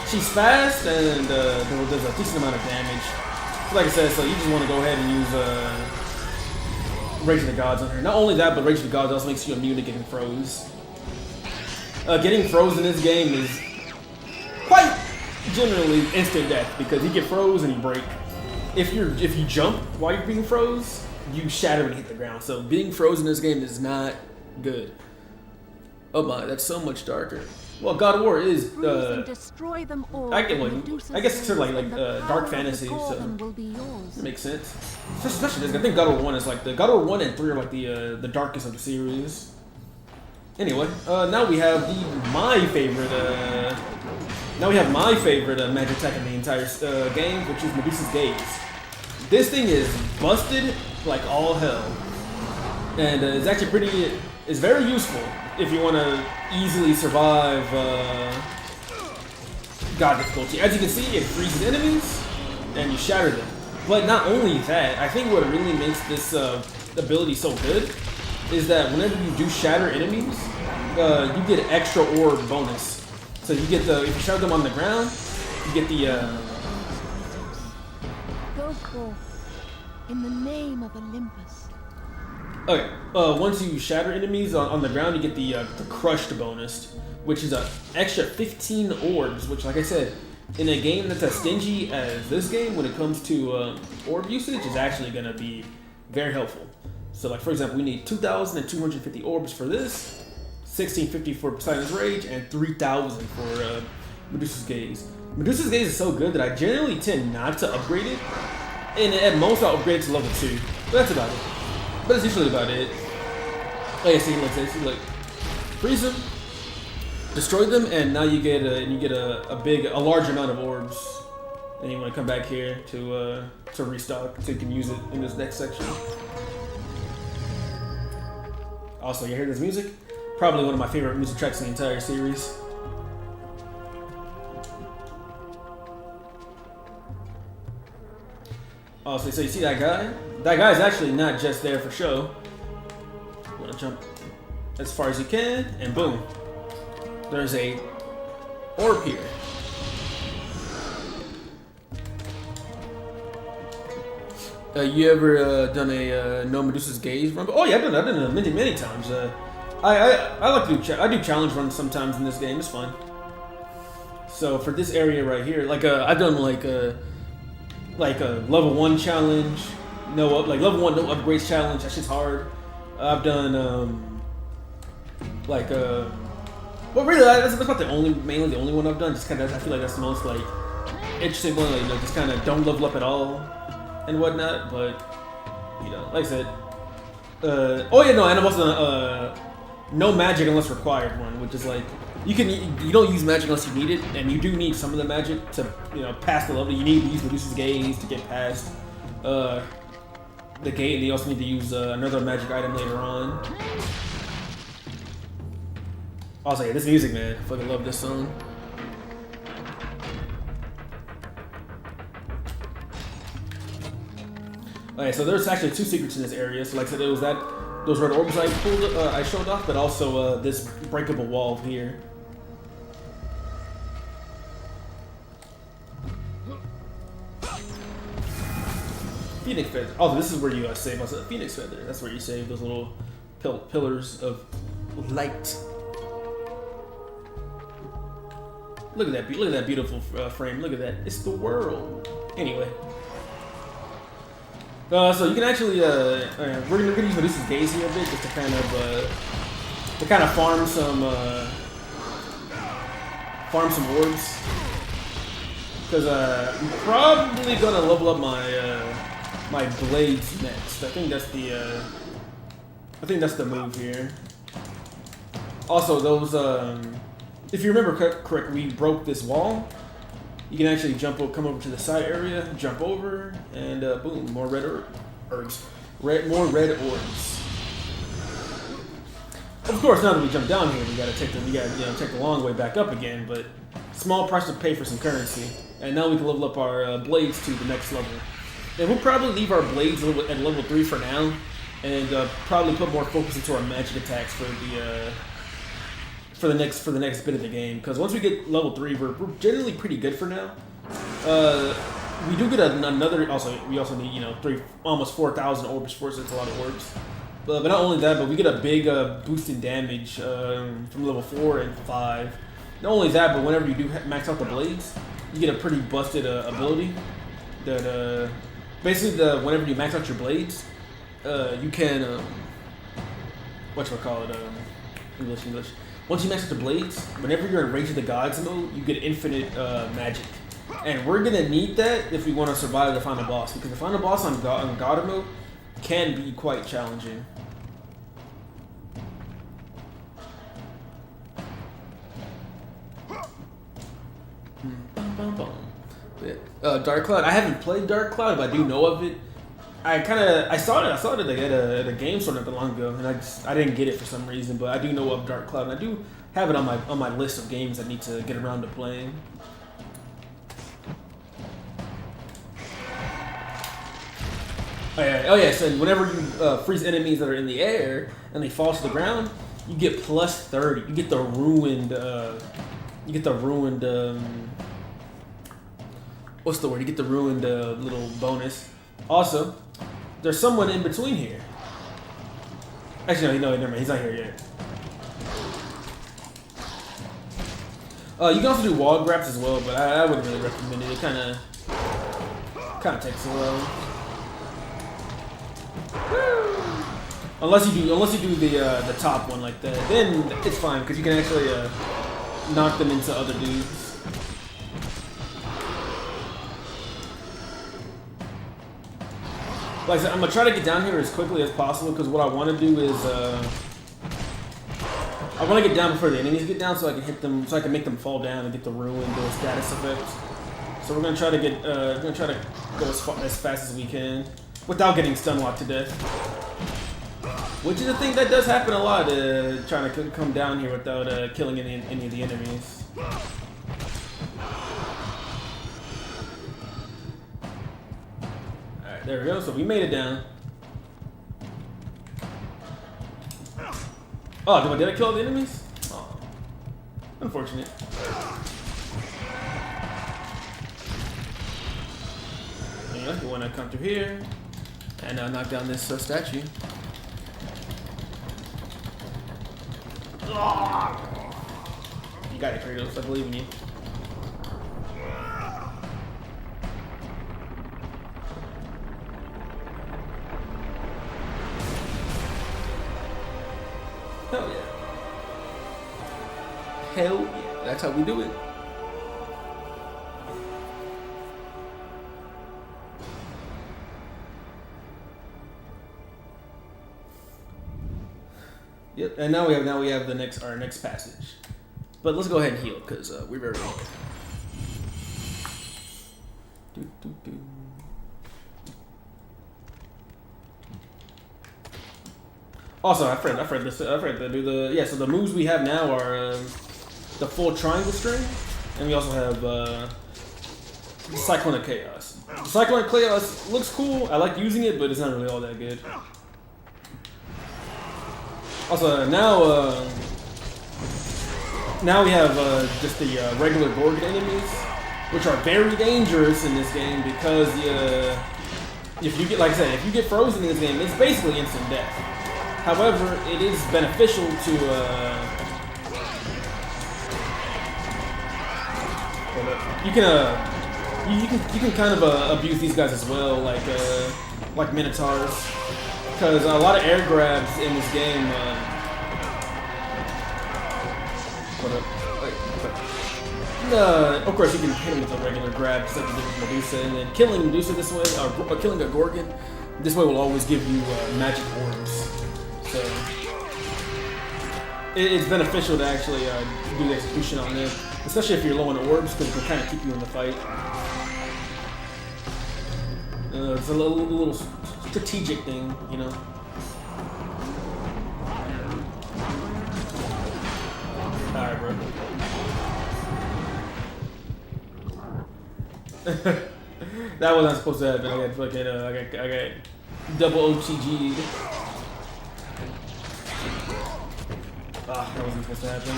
[SPEAKER 1] she's fast and there's a decent amount of damage. So like I said, so you just want to go ahead and use Rage of the Gods on her. Not only that, but Rage of the Gods also makes you immune to getting froze. Getting froze in this game is quite generally instant death because you get froze and you break. If you jump while you're being froze, you shatter and hit the ground. So being frozen in this game is not good. Oh my, that's so much darker. Well, God of War is
[SPEAKER 5] destroy them all.
[SPEAKER 1] I guess it's sort of like dark fantasy, so it makes sense. Especially this. I think God of War 1 is like God of War 1 and 3 are like the darkest of the series. Anyway, now we have my favorite magic attack in the entire game, which is Medusa's Gaze. This thing is busted like all hell, and it's actually it's very useful if you want to easily survive God difficulty. As you can see, it freezes enemies and you shatter them. But not only that, I think what really makes this ability so good is that whenever you do shatter enemies, you get an extra orb bonus. So you get if you shove them on the ground, you get the
[SPEAKER 5] Go forth in the name of Olympus.
[SPEAKER 1] Okay, once you shatter enemies on the ground, you get the crushed bonus, which is an extra 15 orbs, which, like I said, in a game that's as stingy as this game when it comes to orb usage is actually gonna be very helpful. So like for example, we need 2,250 orbs for this, 1,650 for Poseidon's Rage, and 3,000 for Medusa's Gaze. Medusa's Gaze is so good that I generally tend not to upgrade it, and at most I'll upgrade it to level 2. But that's about it. But that's usually about it. Oh yeah, see, let's see, like freeze them, destroy them, and now you get a large amount of orbs. And you want to come back here to restock so you can use it in this next section. Also, you hear this music? Probably one of my favorite music tracks in the entire series. Also, so you see that guy? That guy is actually not just there for show. You want to jump as far as you can, and boom. There's a orb here. You ever done a No Medusa's Gaze run? Oh yeah, I've done it many times. I like to do I do challenge runs sometimes in this game. It's fun. So for this area right here, like I've done like a level 1 challenge, level 1 no upgrades challenge. That shit's hard. I've done well really that's not mainly the only one I've done. Just kind of I feel like that's the most like interesting one. Like just kind of don't level up at all and whatnot, but like I said, oh yeah, no, and I've also done no magic unless required one, which is like you don't use magic unless you need it, and you do need some of the magic to pass the level. You need to use Medusa's Gaze to get past the gate, and you also need to use another magic item later on. Also, yeah, this music, man, I fucking love this song. Okay, so there's actually 2 secrets in this area. So like I said, it was those red orbs I showed off, but also this breakable wall here. Phoenix Feather. Oh, this is where you save also Phoenix Feather. That's where you save those little pillars of light. Look at that! Look at that beautiful frame. Look at that. It's the world. Anyway. So you can actually, we're gonna use Medusa's Gaze here a bit just to kind of farm some orbs, because I'm probably gonna level up my blades next. I think that's the move here. Also, those if you remember correct, we broke this wall. You can actually come over to the side area, jump over, and boom, more red orbs. More red orbs. Of course, now that we jump down here, we gotta take the long way back up again. But small price to pay for some currency, and now we can level up our blades to the next level. And we'll probably leave our blades at level 3 for now, and probably put more focus into our magic attacks for the next bit of the game, because once we get level 3, we're generally pretty good for now. We do get another. We also need almost 4,000 orbs for us. It's a lot of orbs. But not only that, but we get a big boost in damage from level 4 and 5. Not only that, but whenever you do max out the blades, you get a pretty busted ability that basically whenever you max out your blades, you can English. Once you max out the blades, whenever you're in Rage of the Gods mode, you get infinite magic. And we're going to need that if we want to survive the final boss, because the final boss on God mode can be quite challenging. Dark Cloud. I haven't played Dark Cloud, but I do know of it. I saw it like at a game store not that long ago, and I didn't get it for some reason. But I do know of Dark Cloud, and I do have it on my list of games I need to get around to playing. Oh yeah. So whenever you freeze enemies that are in the air and they fall to the ground, you get plus 30. You get the ruined. What's the word? You get the ruined little bonus. Also, there's someone in between here. Actually, no, never mind. He's not here yet. You can also do wall grabs as well, but I wouldn't really recommend it. It kind of takes a while. Unless you do the top one like that, then it's fine because you can actually knock them into other dudes. Like I said, I'm gonna try to get down here as quickly as possible because what I want to do is I want to get down before the enemies get down so I can hit them, so I can make them fall down and get the ruin and do a status effect. So we're gonna try to get go as fast as we can without getting stun locked to death. Which is a thing that does happen a lot, trying to come down here without killing any of the enemies. Alright, there we go. So we made it down. Oh, did I kill all the enemies? Oh, unfortunate. Yeah, you want to come through here and knock down this statue. You got it, Kratos. I believe in you. Hell yeah. Hell yeah. That's how we do it. Yep, and now we have our next passage. But let's go ahead and heal because we're very low. Also, I forgot to do so the moves we have now are the full triangle string, and we also have Cyclone of Chaos. Cyclone of Chaos looks cool. I like using it, but it's not really all that good. Also, now we have just the regular Gorgon enemies, which are very dangerous in this game because if you get, like I said, if you get frozen in this game, it's basically instant death. However, it is beneficial to you can kind of abuse these guys as well, like Minotaurs, because a lot of air grabs in this game. Of course, you can hit him with a regular grab, just like you did with Medusa, and then killing Medusa this way, or killing a Gorgon this way, will always give you magic orbs. So it's beneficial to actually do the execution on them, especially if you're low on orbs, because it can kind of keep you in the fight. It's a little strategic thing, you know. Alright, bro. That was not supposed to happen. I got fucking I got double OTG'd. Ah, that wasn't supposed to happen.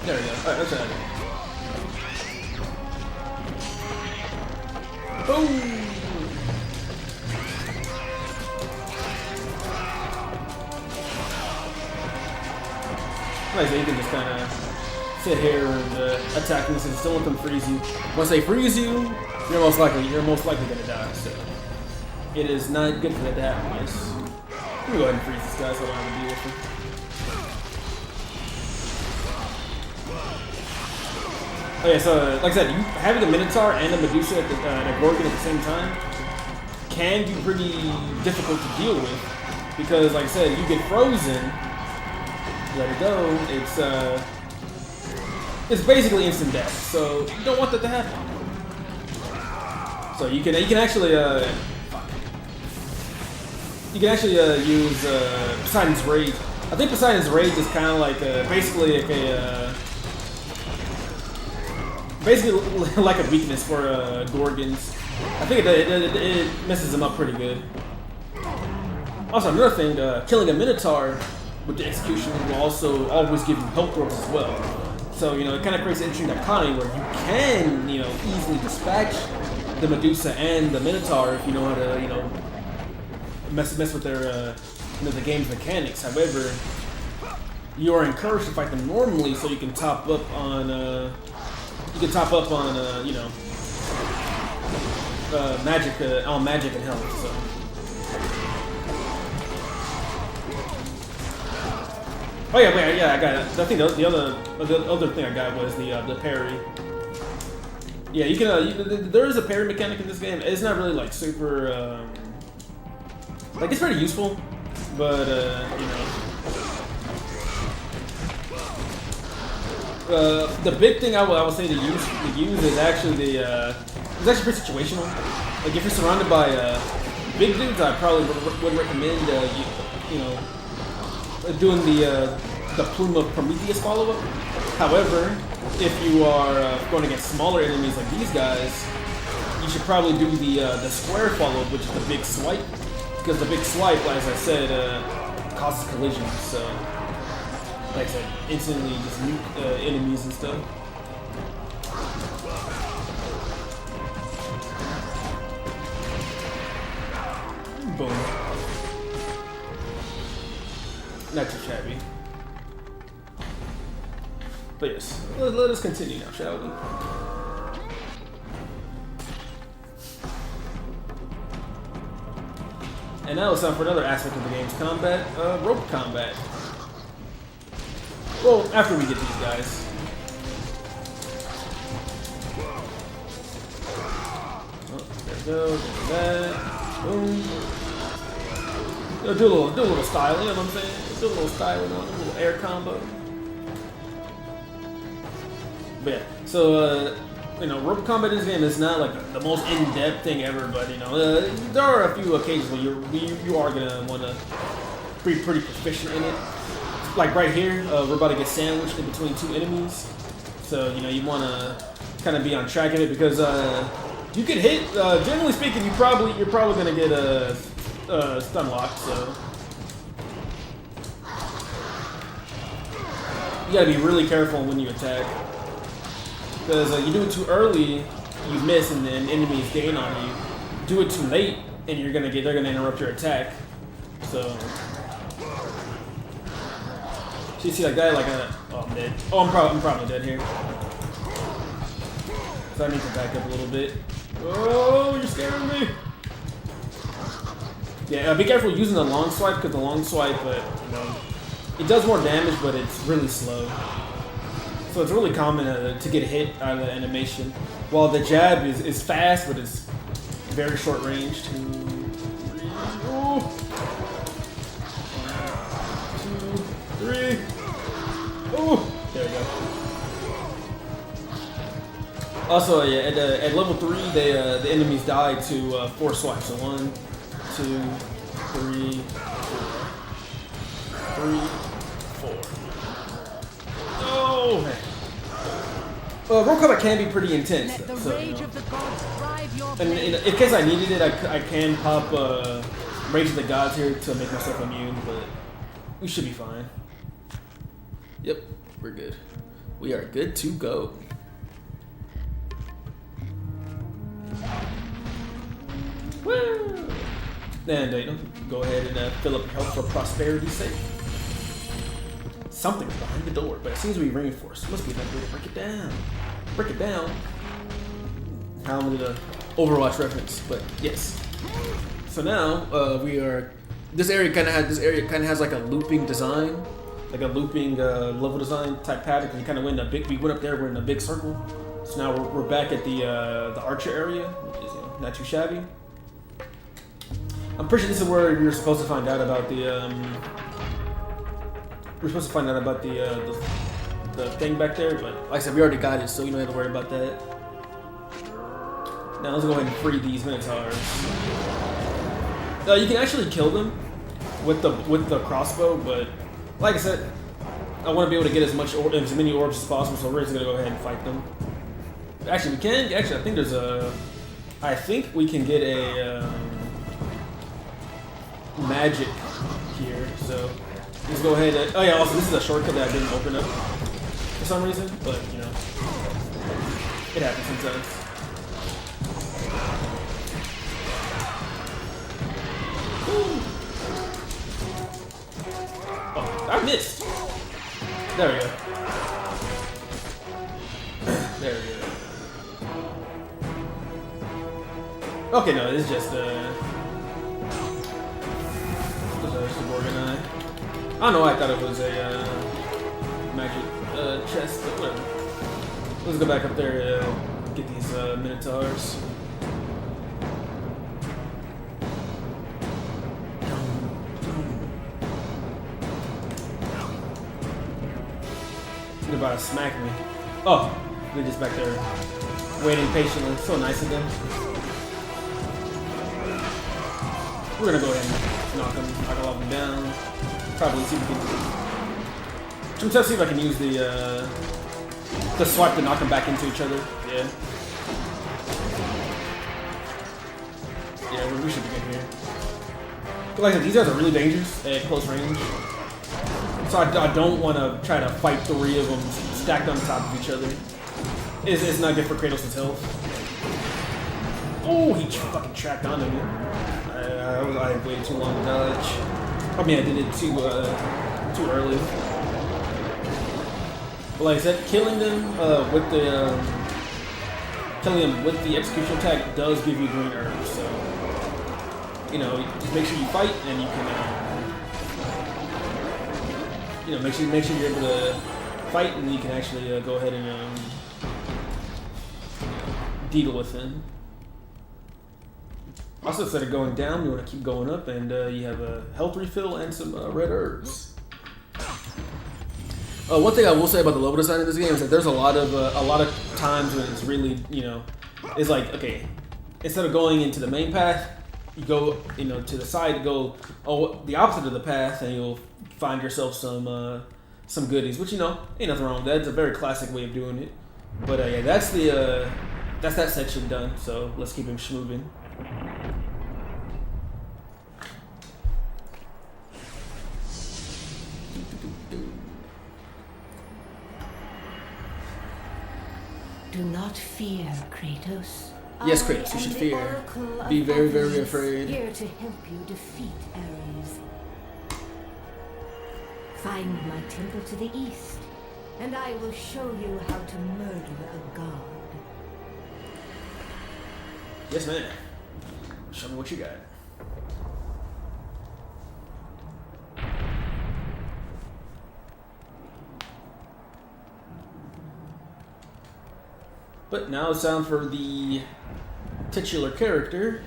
[SPEAKER 1] There we go. Alright, let's try it. Boom! Like, so you can just kind of sit here and attack them and still let them freeze you. Once they freeze you, you're most likely gonna die. So it is not good for that to happen. Yes. Let me go ahead and freeze this guy so I don't have to deal with him. Oh yeah, so like I said, having a Minotaur and a Medusa and a Gorgon at the same time can be pretty difficult to deal with because, like I said, you get frozen. Let it go. It's basically instant death, so you don't want that to happen. So you can actually use Poseidon's Rage. I think Poseidon's Rage is kind of like basically like a weakness for Gorgons. I think it messes them up pretty good. Also, another thing, killing a Minotaur with the execution will also always give you health orbs as well. So, you know, it kind of creates an interesting dichotomy where you can, you know, easily dispatch the Medusa and the Minotaur if you know how to, you know, mess with their, you know, the game's mechanics. However, you are encouraged to fight them normally so you can top up on, you know, magic and health. So. Oh yeah, wait, yeah, I got it. I think the other thing I got was the parry. Yeah, you can. There is a parry mechanic in this game. It's not really like super. Like it's pretty useful, but you know. The big thing I would say to use is actually it's actually pretty situational. Like if you're surrounded by big dudes, I probably would recommend you know. Doing the Plume of Prometheus follow-up. However, if you are going against smaller enemies like these guys, you should probably do the square follow-up, which is the big swipe, because the big swipe, as I said, causes collisions. So, like I said, instantly just nuke enemies and stuff. Boom. Not too shabby. But yes, let us continue now, shall we? And now it's time for another aspect of the game's combat, rope combat. Well, after we get these guys. Oh, there we go, there's that. Boom. Do a little styling, you know what I'm saying? Do a little styling on them, a little air combo. But yeah, so you know, rope combat in this game is not like the most in-depth thing ever, but you know, there are a few occasions where you are gonna want to be pretty proficient in it. Like right here, we're about to get sandwiched in between two enemies, so you know you want to kind of be on track of it because you get hit. Generally speaking, you're probably gonna get a stun lock, so you gotta be really careful when you attack. Because you do it too early, you miss, and then enemies gain on you. Do it too late, and they're gonna interrupt your attack. So you see that guy like oh I'm dead. Oh I'm probably dead here. So I need to back up a little bit. Oh, you're scaring me. Yeah, be careful using the long swipe because the long swipe, you know, it does more damage, but it's really slow. So it's really common to get hit out of the animation. While the jab is fast, but it's very short range. 2, 3, oh. 1, 2, 3. Oh, there we go. Also, yeah, at level 3, the enemies die to 4 swipes. So 1, 2, 3, 4. Oh! Roll combat can be pretty intense.
[SPEAKER 5] Let the
[SPEAKER 1] so,
[SPEAKER 5] rage
[SPEAKER 1] you know.
[SPEAKER 5] of the gods drive your
[SPEAKER 1] And in case I needed it, I can pop Rage of the Gods here to make myself immune, but we should be fine. Yep, we're good. We are good to go. Woo! And you know, go ahead and fill up your health for prosperity's sake. Something's behind the door, but it seems to be reinforced. Must be another way to break it down. Break it down. How many the Overwatch reference, but yes. So now we are. This area kind of has like a looping design, like a looping level design type pattern. We kind of went in a big. We went up there. We're in a big circle. So now we're back at the Archer area, which is, you know, not too shabby. I'm pretty sure this is where you're supposed to find out about the. We're supposed to find out about the thing back there, but like I said, we already got it, so you don't have to worry about that. Now let's go ahead and free these Minotaurs. You can actually kill them with the crossbow, but like I said, I want to be able to get as many orbs as possible, so we're just gonna go ahead and fight them. Actually, we can. Actually, I think there's a. I think we can get a magic here, so. Let's go ahead and, oh yeah, also this is a shortcut that I didn't open up. some reason, but you know, it happens sometimes. Ooh. Oh, I missed. There we go. There we go. Okay, no, it's just Eye. I don't know why I thought it was a magic chest, but whatever. Let's go back up there and get these minotaurs. They're about to smack me. Oh, they're just back there waiting patiently. So nice of them. We're gonna go ahead and knock a lot of them down. Probably see if we can. I'm trying to see if I can use the swipe to knock them back into each other. Yeah. Yeah, we should be good here. But like I said, these guys are really dangerous at close range. So I don't want to try to fight 3 of them stacked on top of each other. It's not good for Kratos' health. Oh, he fucking tracked onto me. I waited too long to dodge. I mean, I did it too early. But like I said, killing them with the execution attack does give you green herbs. So you know, just make sure you fight, and you can you know, make sure you're able to fight, and you can actually go ahead and deal with them. Also, instead of going down, you want to keep going up, and you have a health refill and some red herbs. One thing I will say about the level design in this game is that there's a lot of times when it's really, you know, it's like, okay, instead of going into the main path, you go, you know, to the side, go the opposite of the path, and you'll find yourself some goodies, which, you know, ain't nothing wrong with that. It's a very classic way of doing it. But yeah, that's that section done. So let's keep him schmoving.
[SPEAKER 6] Do not fear, Kratos.
[SPEAKER 1] Yes, Kratos, you should fear. Be very, very afraid.
[SPEAKER 6] Here to help you defeat Ares. Find my temple to the east, and I will show you how to murder a god.
[SPEAKER 1] Yes, ma'am. Show me what you got. But now it's time for the titular character.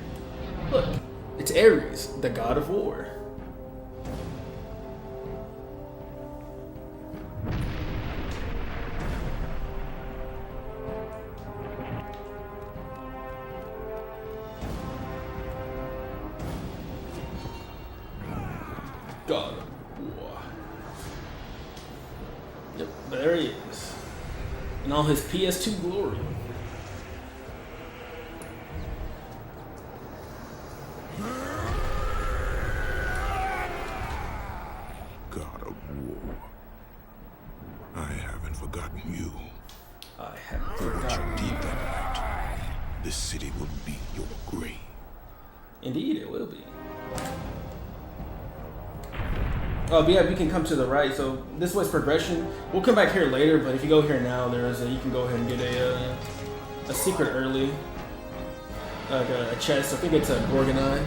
[SPEAKER 1] Look, it's Ares, the god of war. God of war. Yep, there he is. In all his PS2 glory.
[SPEAKER 2] God of war. I haven't forgotten you.
[SPEAKER 1] I haven't
[SPEAKER 2] For what you
[SPEAKER 1] forgotten.
[SPEAKER 2] did that night, this city will be your grave.
[SPEAKER 1] Indeed, it will be. Oh, but yeah, we can come to the right. So this was progression. We'll come back here later, but if you go here now, there's you can go ahead and get a secret early, like a chest. I think it's a Gorgon Eye.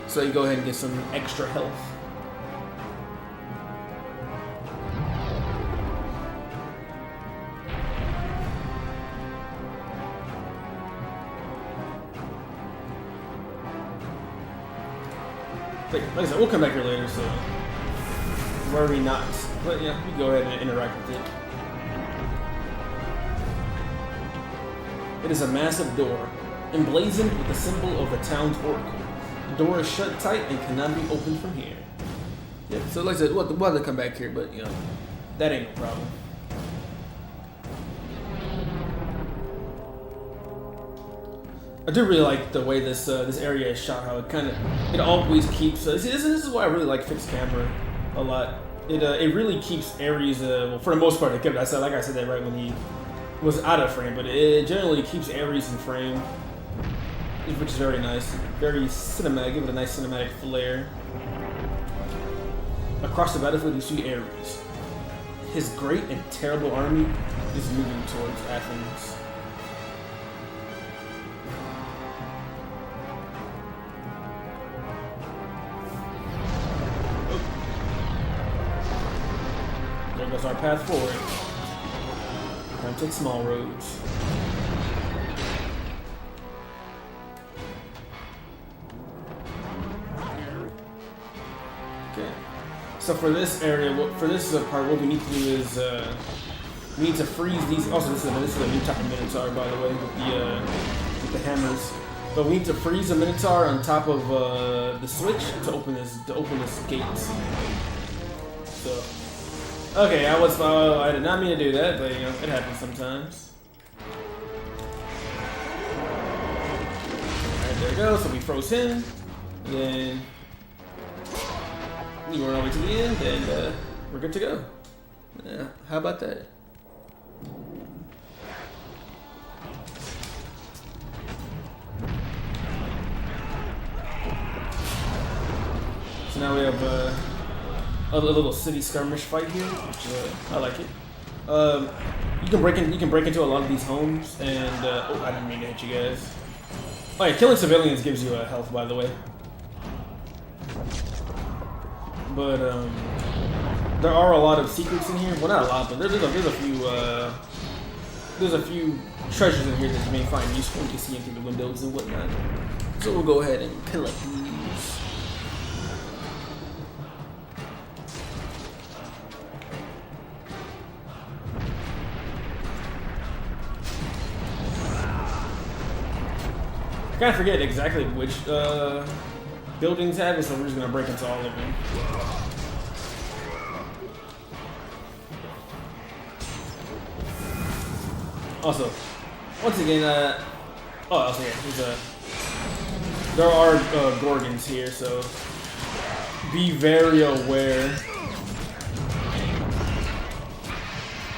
[SPEAKER 1] So you go ahead and get some extra health. Like I said, we'll come back here later, so worry not. But yeah, we can go ahead and interact with it. It is a massive door, emblazoned with the symbol of the town's oracle. The door is shut tight and cannot be opened from here. Yep, so like I said, we'll have to come back here, but you know, that ain't no problem. I do really like the way this area is shot. How it always keeps. See, this is why I really like fixed camera a lot. it really keeps Ares. Well, for the most part, it kept. Like I said that right when he was out of frame, but it generally keeps Ares in frame, which is very nice. Very cinematic. Give it a nice cinematic flair. Across the battlefield, you see Ares. His great and terrible army is moving towards Athens. There goes our path forward. Time to take small roads. Okay. So for this area, for this part, what we need to do is we need to freeze these. Also, this is a new type of Minotaur, by the way, with the hammers. But we need to freeze the Minotaur on top of the switch to open this gate. So, okay, I did not mean to do that, but you know it happens sometimes. Alright, there we go. So we froze him, and then we run all the way to the end, and we're good to go. Yeah, how about that? So now we have a little city skirmish fight here, which I like it. You can break into a lot of these homes, and oh, I didn't mean to hit you guys. Oh yeah, killing civilians gives you health, by the way. But there are a lot of secrets in here. Well, not a lot, but there's a few treasures in here that you may find useful. You can see into the windows and whatnot. So we'll go ahead and collect these. I kind of forget exactly which buildings have it, so we're just gonna break into all of them. Also, once again, also yeah, there are Gorgons here, so be very aware.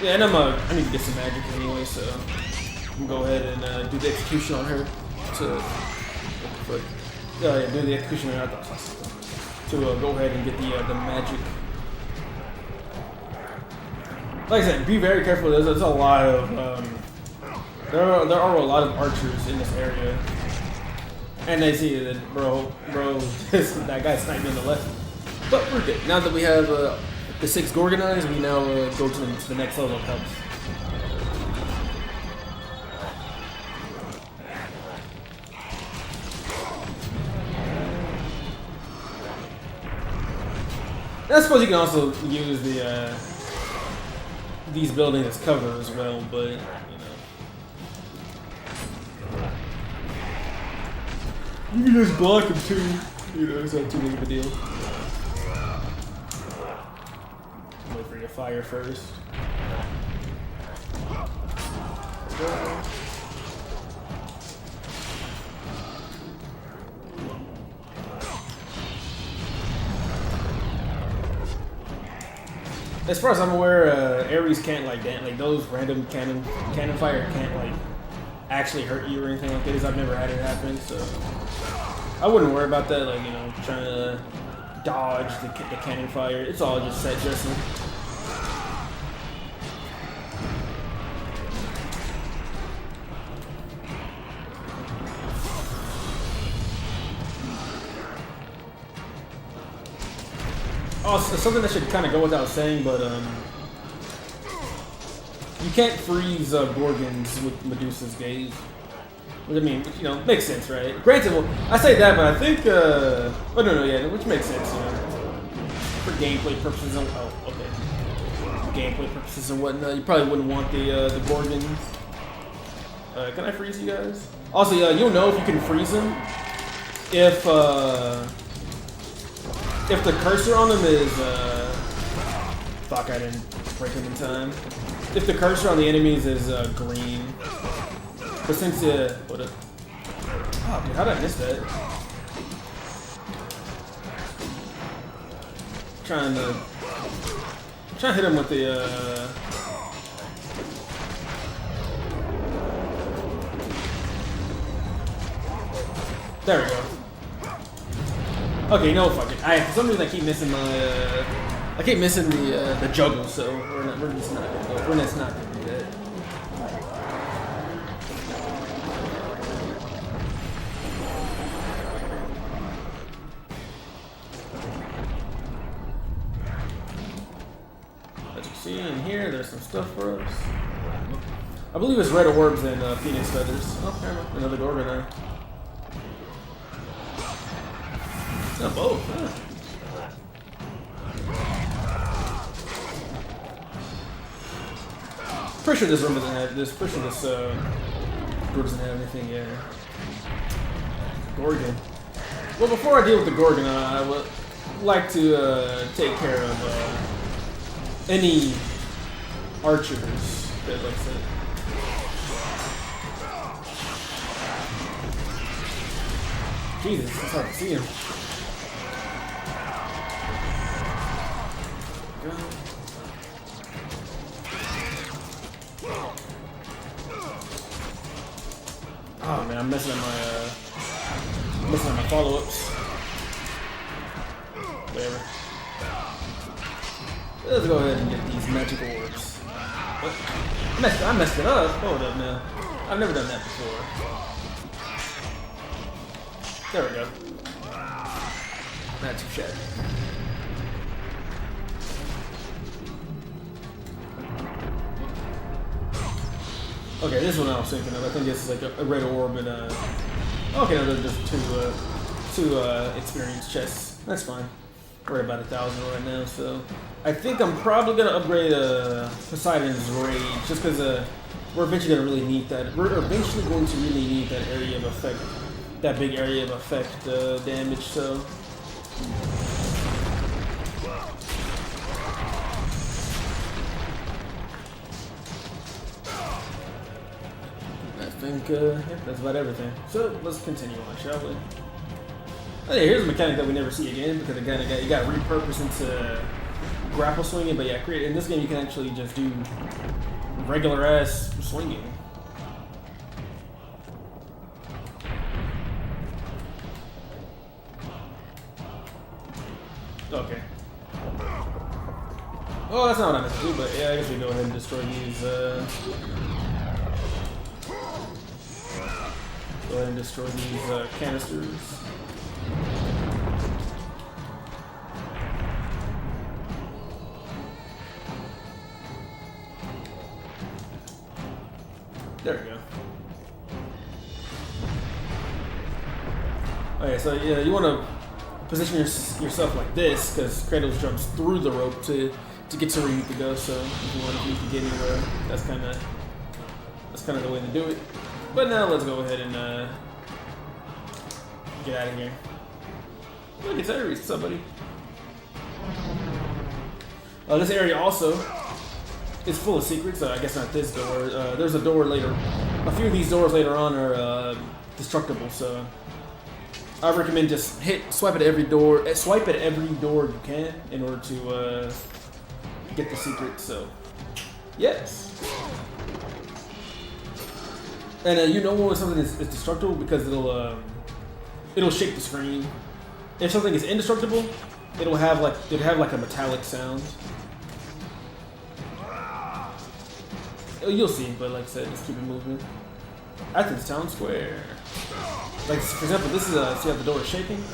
[SPEAKER 1] Yeah, and I need to get some magic anyway, so I'm gonna go ahead and do the execution on her do the execution on her to go ahead and get the magic. Like I said, be very careful. There's a lot of there are a lot of archers in this area, and they see that bro, that guy's sniping on the left. But we're good. Now that we have the 6 Gorgonized, we now go to the next level of health. And I suppose you can also use these buildings as cover as well, but you know, you can just block them too. You know, it's not too big of a deal. Wait for your fire first. As far as I'm aware, Ares can't like those random cannon fire can't like actually hurt you or anything like this. I've never had it happen, so I wouldn't worry about that. Like, you know, trying to dodge the cannon fire. It's all just set dressing. Oh, something that should kind of go without saying, but you can't freeze Gorgons with Medusa's gaze. Which, I mean, you know, makes sense, right? Granted, well, I say that, but I think, oh no, yeah, which makes sense, you know, for gameplay purposes and gameplay purposes and whatnot. You probably wouldn't want the Gorgons. Can I freeze you guys? Also, you'll know if you can freeze them if the cursor on them is, fuck, I didn't break them in time. If the cursor on the enemies is green, but since what? Oh, dude, how did I miss that? Trying to I'm trying to hit him with the there we go. Okay, no, fuck it. For some reason I keep missing my I keep missing the juggle, so we're just not gonna go. We're just not gonna do that. As you see in here, there's some stuff for us. I believe it's red orbs and phoenix feathers. Oh, there we go. Another Gorgon. Not both, huh? Pretty sure this room doesn't have this. Pretty sure this door doesn't have anything. Yeah. Gorgon. Well, before I deal with the Gorgon, I would like to take care of any archers. That, like I said. Jesus, it's hard to see him. Oh man, I'm messing up my follow-ups. Whatever. Let's go ahead and get these magic orbs. What? I messed it up. Hold up now. I've never done that before. There we go. Not too shabby. Okay, this one I was thinking of. I think it's like a red orb and okay, no, there's just two experience chests. That's fine. We're at about 1,000 right now, so I think I'm probably gonna upgrade Poseidon's Rage just because we're eventually gonna really need that. We're eventually going to really need that area of effect, that big area of effect damage. So. I think yeah, that's about everything. So let's continue on, shall we? Oh yeah, here's a mechanic that we never see again because again, you got repurposed into grapple swinging. But yeah, in this game you can actually just do regular ass swinging. Okay. Oh, that's not what I meant to do, but yeah, I guess we go ahead and destroy these. Go ahead and destroy these canisters. There we go. Okay, so yeah, you want to position yourself like this because Kratos jumps through the rope to get to where you need to go. So if you want to get anywhere, that's kind of the way to do it. But now let's go ahead and get out of here. Look, it's Ares. What's up, buddy? This area also is full of secrets. I guess not this door. There's a door later. A few of these doors later on are destructible. So I recommend just swipe at every door you can in order to get the secret. So yes. And you know when something is destructible because it'll shake the screen. If something is indestructible, it'll have like a metallic sound. You'll see, but like I said, just keep it moving. Athens Town Square. Like for example, this is see how the door is shaking.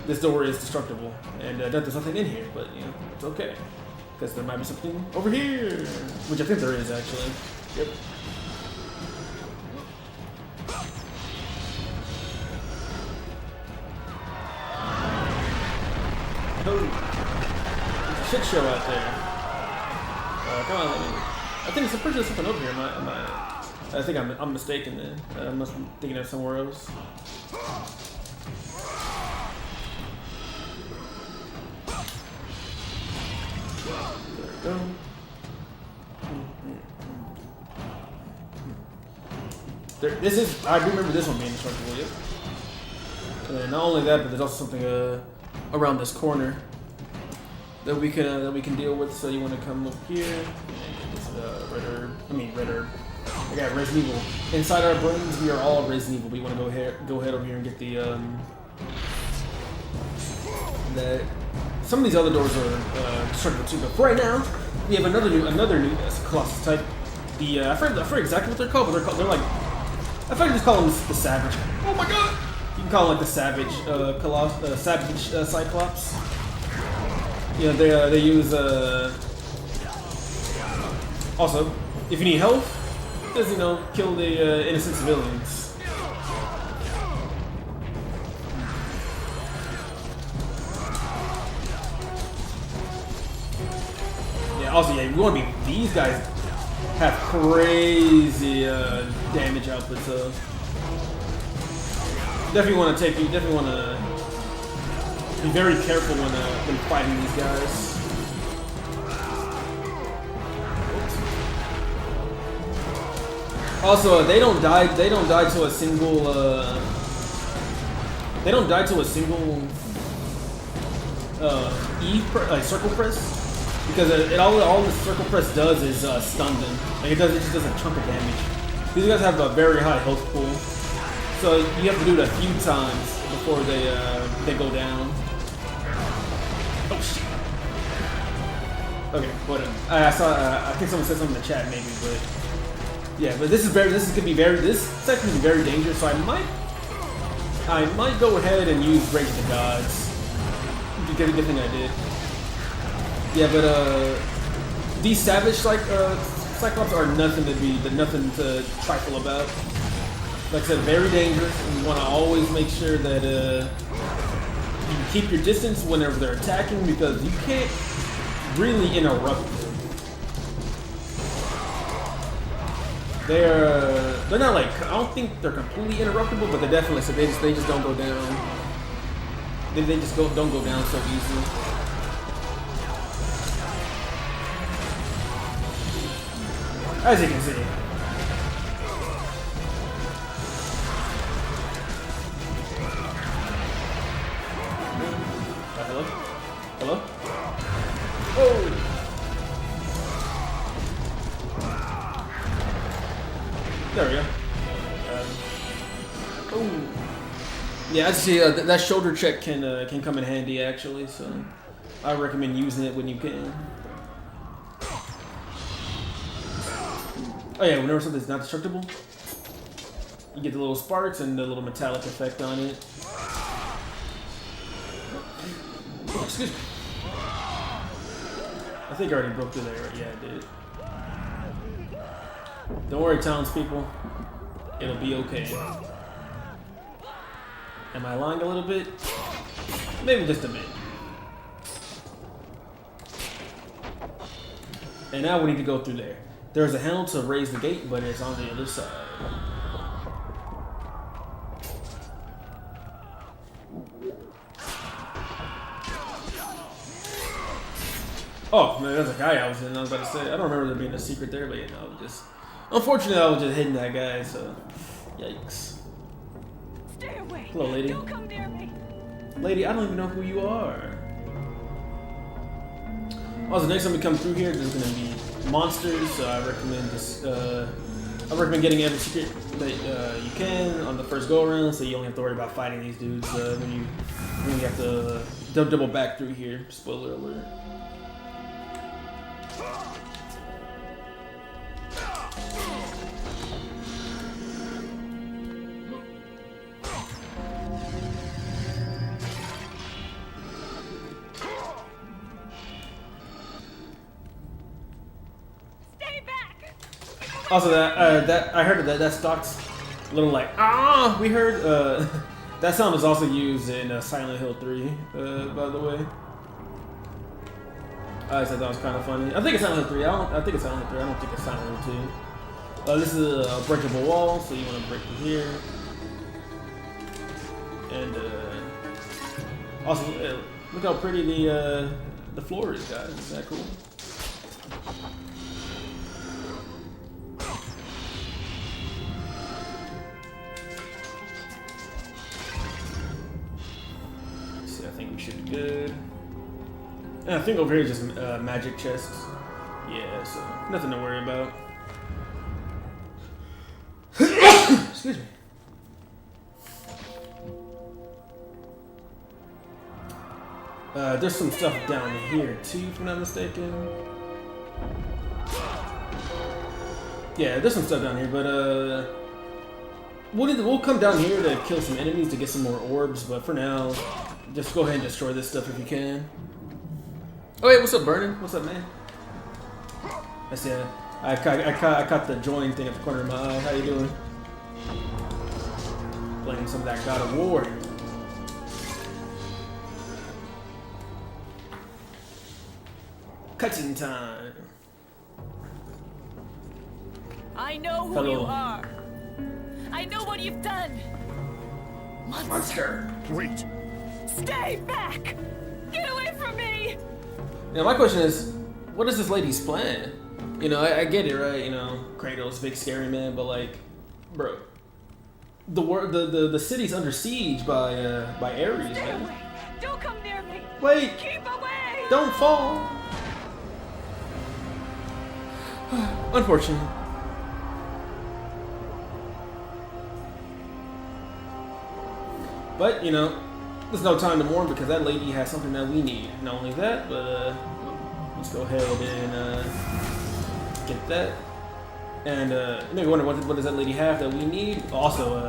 [SPEAKER 1] This door is destructible, and there's nothing in here, but you know it's okay because there might be something over here, which I think there is actually. Yep. Shit show out there. Come on, I think it's pretty sure there's something over here. I think I'm mistaken then. I must be thinking of somewhere else. There we go. I do remember this one being indestructible, yep. And then not only that, but there's also something around this corner that we can deal with. So you want to come over here and get this red herb. Red herb. I got Resident Evil. Inside our brains, we are all Resident Evil. We want to go ahead over here and get the that. Some of these other doors are destructible too, but for right now, we have another new Colossus type. The I forget exactly what they're called, but they're like, I think I just call them the Savage. Oh my god! You can call them like the Savage Cyclops. Yeah, they use also, if you need health, just kill the innocent civilians. Also, yeah, we want to be. These guys have crazy damage output, so definitely want to be very careful when fighting these guys. Also, they don't die to a single. They don't die to a single circle press. Because all the circle press does is stun them. Like it just does a chunk of damage. These guys have a very high health pool, so you have to do it a few times before they go down. Oh shit. Okay, whatever. I think someone said something in the chat maybe, but yeah. But this section can be very dangerous. So I might go ahead and use Rage of the Gods. Because a good thing I did. Yeah, but these Savage Cyclops are nothing to trifle about. Like I said, very dangerous, and you want to always make sure that you keep your distance whenever they're attacking, because you can't really interrupt them. They're not like, I don't think they're completely interruptible, but they're definitely, so they just don't go down. They just don't go down so easily. As you can see. Hello? Hello? Oh! There we go. Oh! Yeah, as you see, that shoulder check can come in handy actually, so I recommend using it when you can. Oh yeah, whenever something's not destructible, you get the little sparks and the little metallic effect on it. Oh, excuse me. I think I already broke through there, right? Yeah, I did. Don't worry, townspeople. It'll be okay. Am I lying a little bit? Maybe just a bit. And now we need to go through there. There's a handle to raise the gate, but it's on the other side. Oh, man, there's a guy I was in. I was about to say, I don't remember there being a secret there, but unfortunately, I was just hitting that guy, so yikes.
[SPEAKER 6] Stay away.
[SPEAKER 1] Hello, lady.
[SPEAKER 6] Don't come near me.
[SPEAKER 1] Lady, I don't even know who you are. Also, next time we come through here, there's gonna be monsters, so I recommend getting every secret that you can on the first go around, so you only have to worry about fighting these dudes when you have to double back through here. Spoiler alert. Also, that I heard that stock's a little like we heard that sound was also used in Silent Hill 3, by the way. I said that was kind of funny. I think it's Silent Hill 3. I think it's Silent Hill 3. I don't think it's Silent Hill 2. This is a breakable wall, so you want to break through here. And also, look how pretty the floor is, guys. Isn't that cool? I think we should be good. And I think over here is just magic chests. Yeah, so nothing to worry about. Excuse me. There's some stuff down here too, if I'm not mistaken. Yeah, there's some stuff down here, but we'll come down here to kill some enemies to get some more orbs. But for now, just go ahead and destroy this stuff if you can. Oh wait, what's up, Vernon? What's up, man? I see. I caught the join thing at the corner of my eye. How you doing? Playing some of that God of War. Cutscene time.
[SPEAKER 7] I know who
[SPEAKER 1] Hello.
[SPEAKER 7] you are. I know what you've done.
[SPEAKER 1] Monster.
[SPEAKER 2] Wait.
[SPEAKER 7] Stay back! Get away from me!
[SPEAKER 1] Now my question is, what is this lady's plan? You know, I get it, right? You know, Kratos, big scary man, but like, bro, the city's under siege by Ares,
[SPEAKER 7] Stay
[SPEAKER 1] man.
[SPEAKER 7] away! Don't come near me!
[SPEAKER 1] Wait,
[SPEAKER 7] Keep away!
[SPEAKER 1] don't fall. Unfortunate. But you know, there's no time to mourn because that lady has something that we need. Not only that, but let's go ahead and get that. And maybe wonder what does that lady have that we need? Also,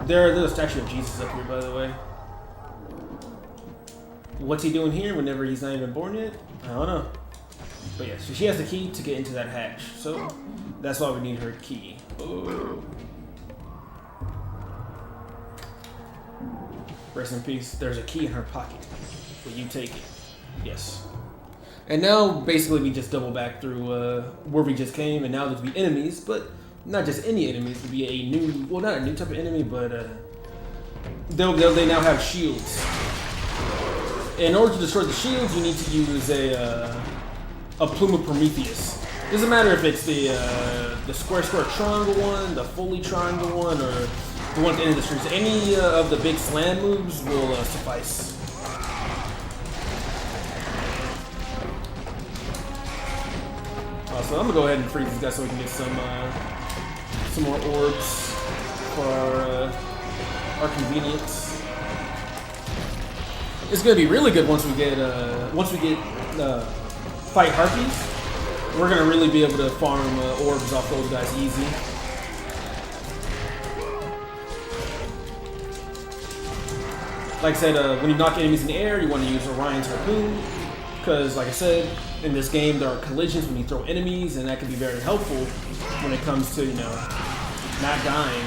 [SPEAKER 1] there's a statue of Jesus up here, by the way. What's he doing here whenever he's not even born yet? I don't know. But yeah, so she has the key to get into that hatch. So that's why we need her key. Oh. Rest in peace. There's a key in her pocket. Will you take it? Yes. And now, basically, we just double back through where we just came, and now there'll be enemies, but not just any enemies. There'll be a new, well, not a new type of enemy, but they now have shields. In order to destroy the shields, you need to use a plume of Prometheus. Doesn't matter if it's the square triangle one, the fully triangle one, or the one at the end of the streets. Any of the big slam moves will suffice. So I'm gonna go ahead and freeze these guys so we can get some more orbs for our convenience. It's gonna be really good once we get fight harpies. We're gonna really be able to farm orbs off those guys easy. Like I said, when you knock enemies in the air, you want to use Orion's harpoon, because like I said, in this game there are collisions when you throw enemies, and that can be very helpful when it comes to, you know, not dying.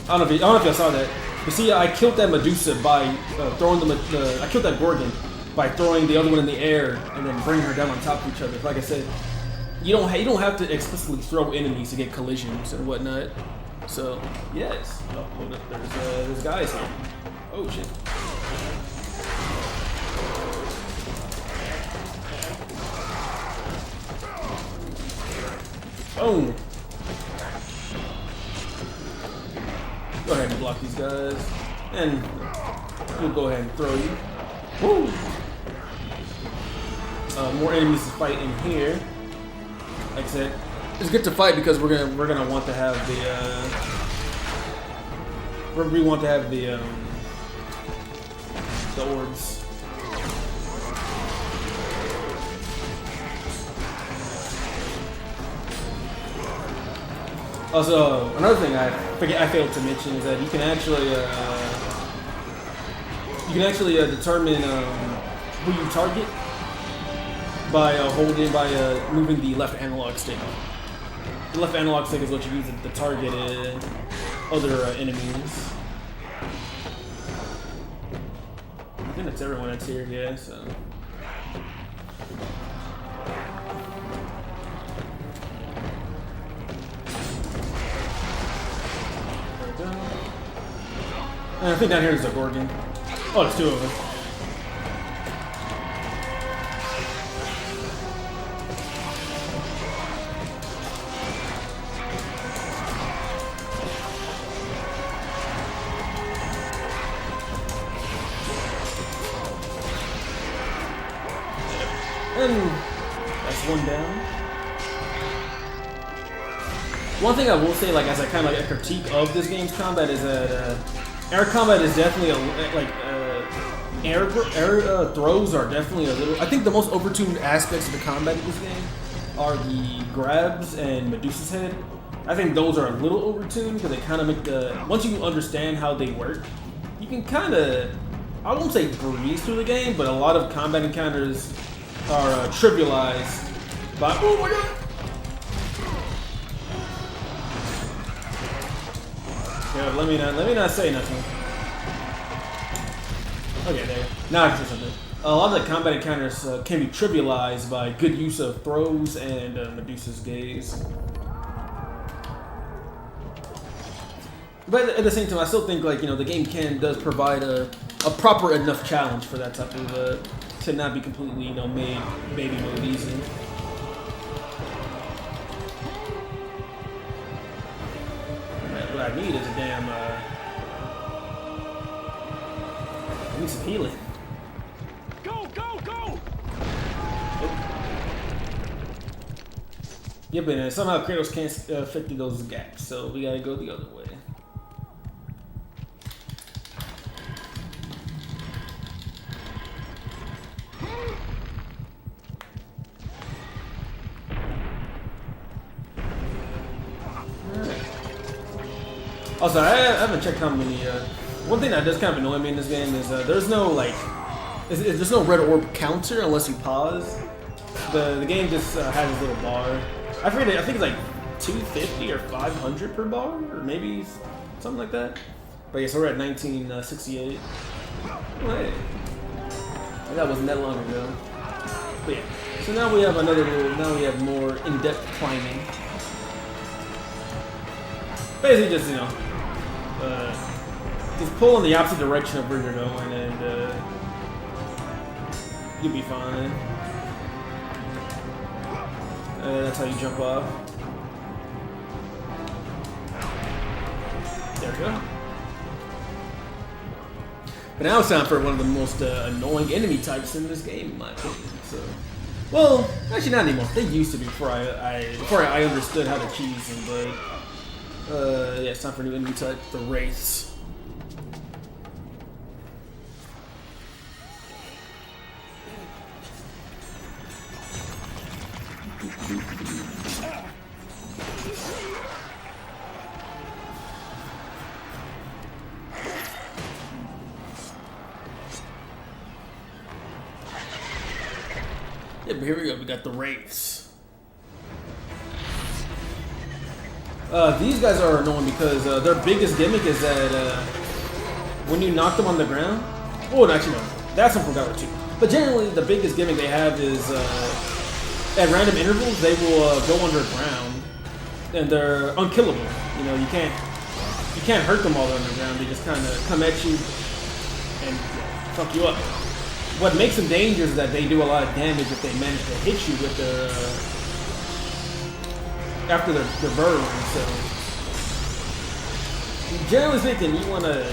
[SPEAKER 1] I don't know if y'all saw that. You see, I killed that Medusa by throwing I killed that Gorgon by throwing the other one in the air and then bringing her down on top of each other. Like I said, you don't have to explicitly throw enemies to get collisions and whatnot. So yes. Oh, hold up. There's guys here. Oh shit. Boom. Go ahead and block these guys, and we'll go ahead and throw you. Woo! More enemies to fight in here. Like I said, it's good to fight because we're gonna want to have the orbs. Also, another thing I failed to mention is that you can actually determine who you target by moving the left analog stick. The left analog stick is what you use to target other enemies. I think that's everyone that's here, yeah. So. And I think down here is a Gorgon. Oh, there's two of them. then that's one down. One thing I will say, like as a kind of like a critique of this game's combat, is that air combat is definitely air throws are definitely a little. I think the most overtuned aspects of the combat of this game are the grabs and Medusa's head. I think those are a little overtuned because they kind of make the. Once you understand how they work, you can kind of, I won't say breeze through the game, but a lot of combat encounters are trivialized by. Oh my god! Yeah, let me not say nothing. Okay, there. Now I can say something. A lot of the combat encounters can be trivialized by good use of throws and Medusa's gaze. But at the same time, I still think like the game does provide a proper enough challenge for that type of to not be completely made baby mode easy. What I need is a damn. I need some healing.
[SPEAKER 4] Go, go, go!
[SPEAKER 1] Yeah, but somehow Kratos can't fit through those gaps, so we gotta go the other way. Also, I haven't checked how many. One thing that does kind of annoy me in this game is there's no there's no red orb counter unless you pause. The game just has this little bar. I forget. I think it's like 250 or 500 per bar, or maybe something like that. But yeah, so we're at 1968. Oh, hey. That wasn't that long ago. But yeah. So now we have another little. Now we have more in-depth climbing. Basically, just just pull in the opposite direction of where you're going, and you'll be fine. That's how you jump off. There we go. But now it's time for one of the most annoying enemy types in this game, in my opinion. So, well, actually not anymore. They used to be before I understood how to cheese them, but. Yeah, it's time for a new enemy type, the Wraiths. Yeah, but here we go, we got the Wraiths. These guys are annoying because their biggest gimmick is that when you knock them on the ground, oh, actually no, that's one from God too. But generally, the biggest gimmick they have is at random intervals they will go underground, and they're unkillable. You can't hurt them while they're underground. They just kind of come at you and fuck you up. What makes them dangerous is that they do a lot of damage if they manage to hit you with their. After they're burrowing, so generally speaking, you want to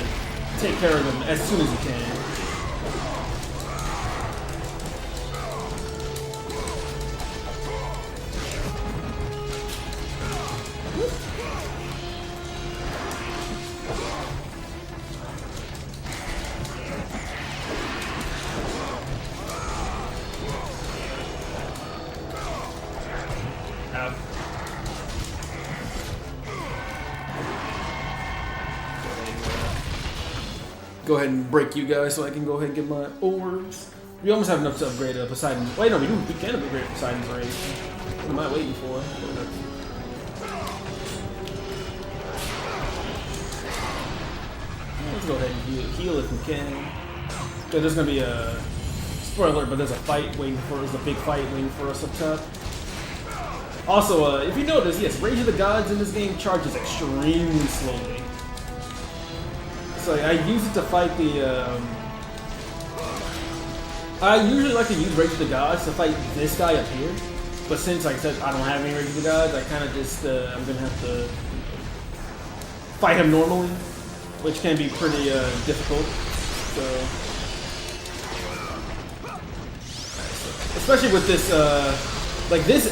[SPEAKER 1] take care of them as soon as you can. Go ahead and break you guys so I can go ahead and get my orbs. We almost have enough to upgrade Poseidon's. Wait, no, we can upgrade Poseidon's raid. What am I waiting for? Let's go ahead and heal if we can. There's gonna be a spoiler, but there's a fight waiting for us. There's a big fight waiting for us up top. Also, if you notice, yes, Rage of the Gods in this game charges extremely slowly. So I use it to fight the. I usually like to use Rage of the Gods to fight this guy up here, but since, like I said, I don't have any Rage of the Gods, I kind of just I'm gonna have to fight him normally, which can be pretty difficult. So especially with this, like this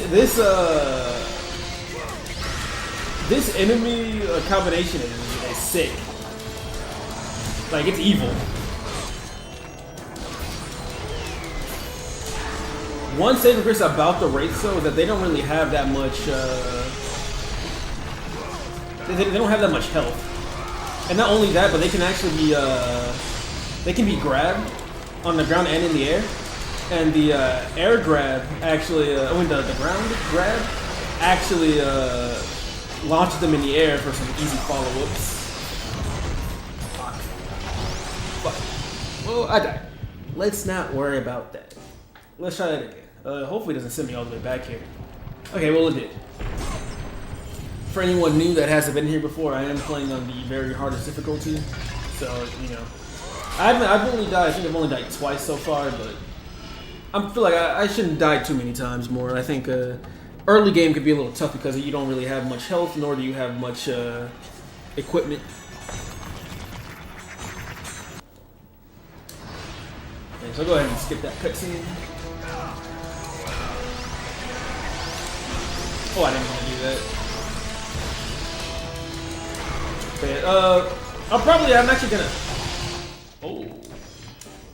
[SPEAKER 1] enemy combination is sick. Like, it's evil. One saving grace about the Wraiths though is that they don't really have that much. They don't have that much health, and not only that, but they can actually be grabbed on the ground and in the air. And the air grab actually, the ground grab actually launches them in the air for some easy follow-ups. Fuck. Well, I died. Let's not worry about that. Let's try that again. Hopefully it doesn't send me all the way back here. Okay, well it did. For anyone new that hasn't been here before, I am playing on the very hardest difficulty. So, you know, I've only died, I think I've only died twice so far, but I feel like I shouldn't die too many times more. I think early game could be a little tough because you don't really have much health, nor do you have much equipment. Okay, so go ahead and skip that cutscene. Oh, I didn't want to do that. Okay, I'm actually gonna. Oh.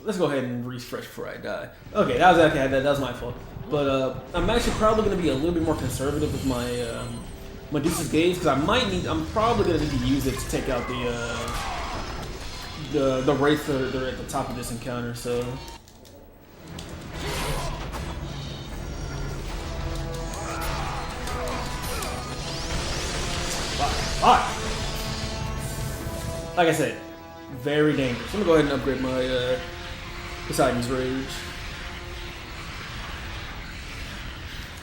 [SPEAKER 1] Let's go ahead and refresh before I die. Okay, that was my fault. But I'm actually probably going to be a little bit more conservative with my Medusa's Gaze because I'm probably going to need to use it to take out the Wraiths that are at the top of this encounter. So. Like I said, very dangerous. I'm gonna go ahead and upgrade my Poseidon's Rage.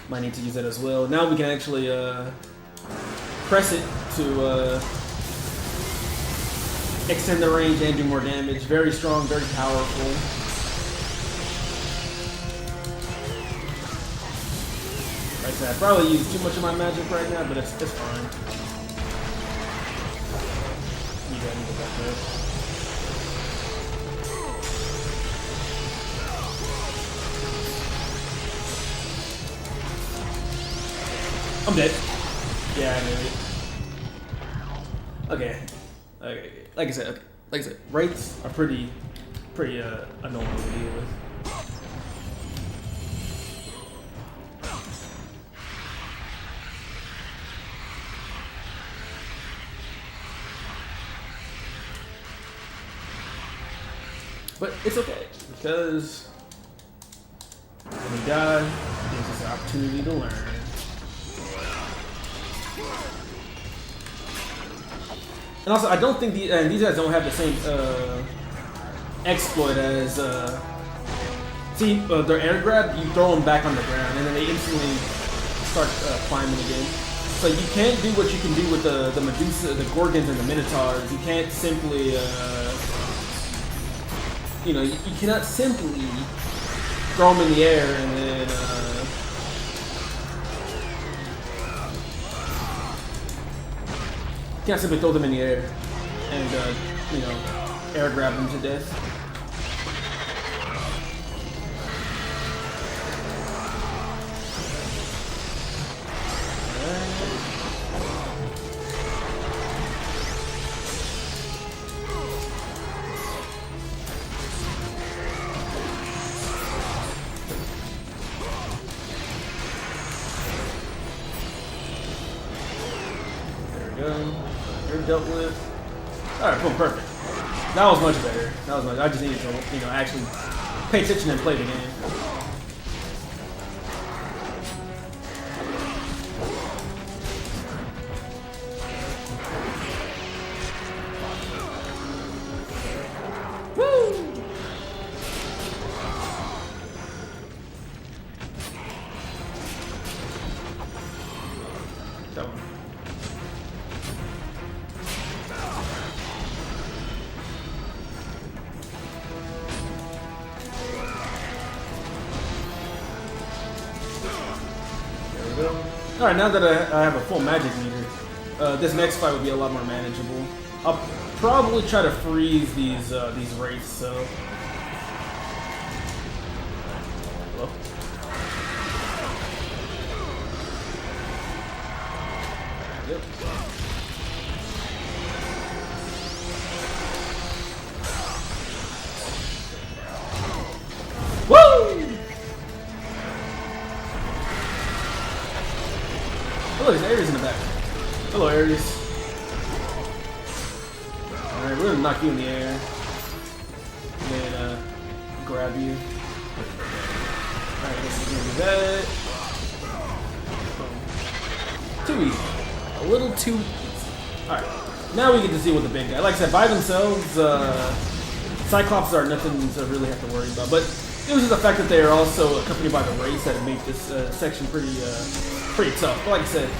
[SPEAKER 1] Might need to use that as well. Now we can actually press it to extend the range and do more damage. Very strong, very powerful. Like I said, I probably use too much of my magic right now, but it's fine. Need to go back there. I'm dead. Yeah, I knew it. Okay. Like I said, Wraiths are pretty annoying to deal with. But it's okay, because when we die, it gives us an opportunity to learn. And also, I don't think these guys don't have the same exploit as their air grab. You throw them back on the ground, and then they instantly start climbing again. So you can't do what you can do with the Medusa, the Gorgons, and the Minotaurs. You can't simply, you cannot simply throw them in the air and then. You can't simply throw them in the air and, air grab them to death. There we go. You're dealt with. Alright, boom, perfect. That was much better. I just needed to, actually pay attention and play the game. Woo! That one. Alright, now that I have a full magic meter, this next fight will be a lot more manageable. I'll probably try to freeze these wraiths, so... Hello? we're gonna knock you in the air. And then grab you. Alright, let's do that. Too easy. A little too easy. Alright, now we get to deal with the big guy. Like I said, by themselves, Cyclops are nothing to really have to worry about. But it was just the fact that they are also accompanied by the race that made this section pretty tough. But like I said,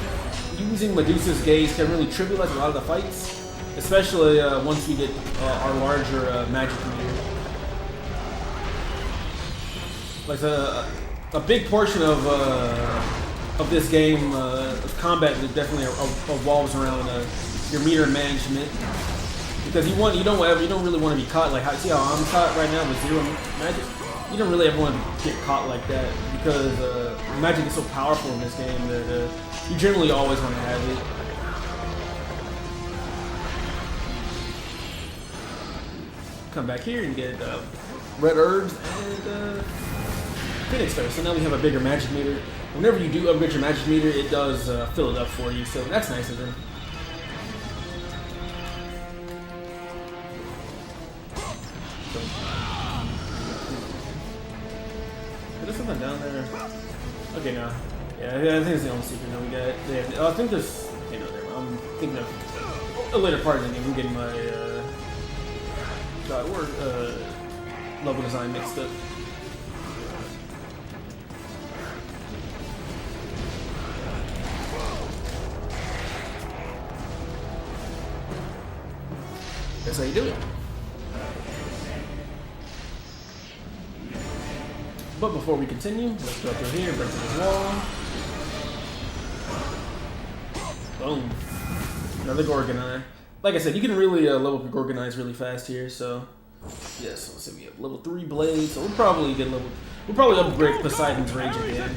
[SPEAKER 1] using Medusa's gaze can really trivialize a lot of the fights, especially once we get our larger magic meter. Like a big portion of this game of combat definitely revolves around your meter management, because you don't really want to be caught like see how I'm caught right now with 0 magic. You don't really ever want to get caught like that, because magic is so powerful in this game that you generally always want to have it. Come back here and get red herbs and Phoenix Feather. So now we have a bigger magic meter. Whenever you do upgrade your magic meter, it does fill it up for you, so that's nice of them. There's something down there. Okay, no. Yeah, I think it's the only secret that we got. Yeah, I think there's. Okay, no, I'm thinking of a later part of the game. I'm getting my level design mixed up. That's how you do it. But before we continue, let's go through here, break through this wall. Boom. Another Gorgonite. Like I said, you can really level up your Gorgonites really fast here, so yes, let's see, we have level 3 blades, so we'll probably upgrade Poseidon's Rage again.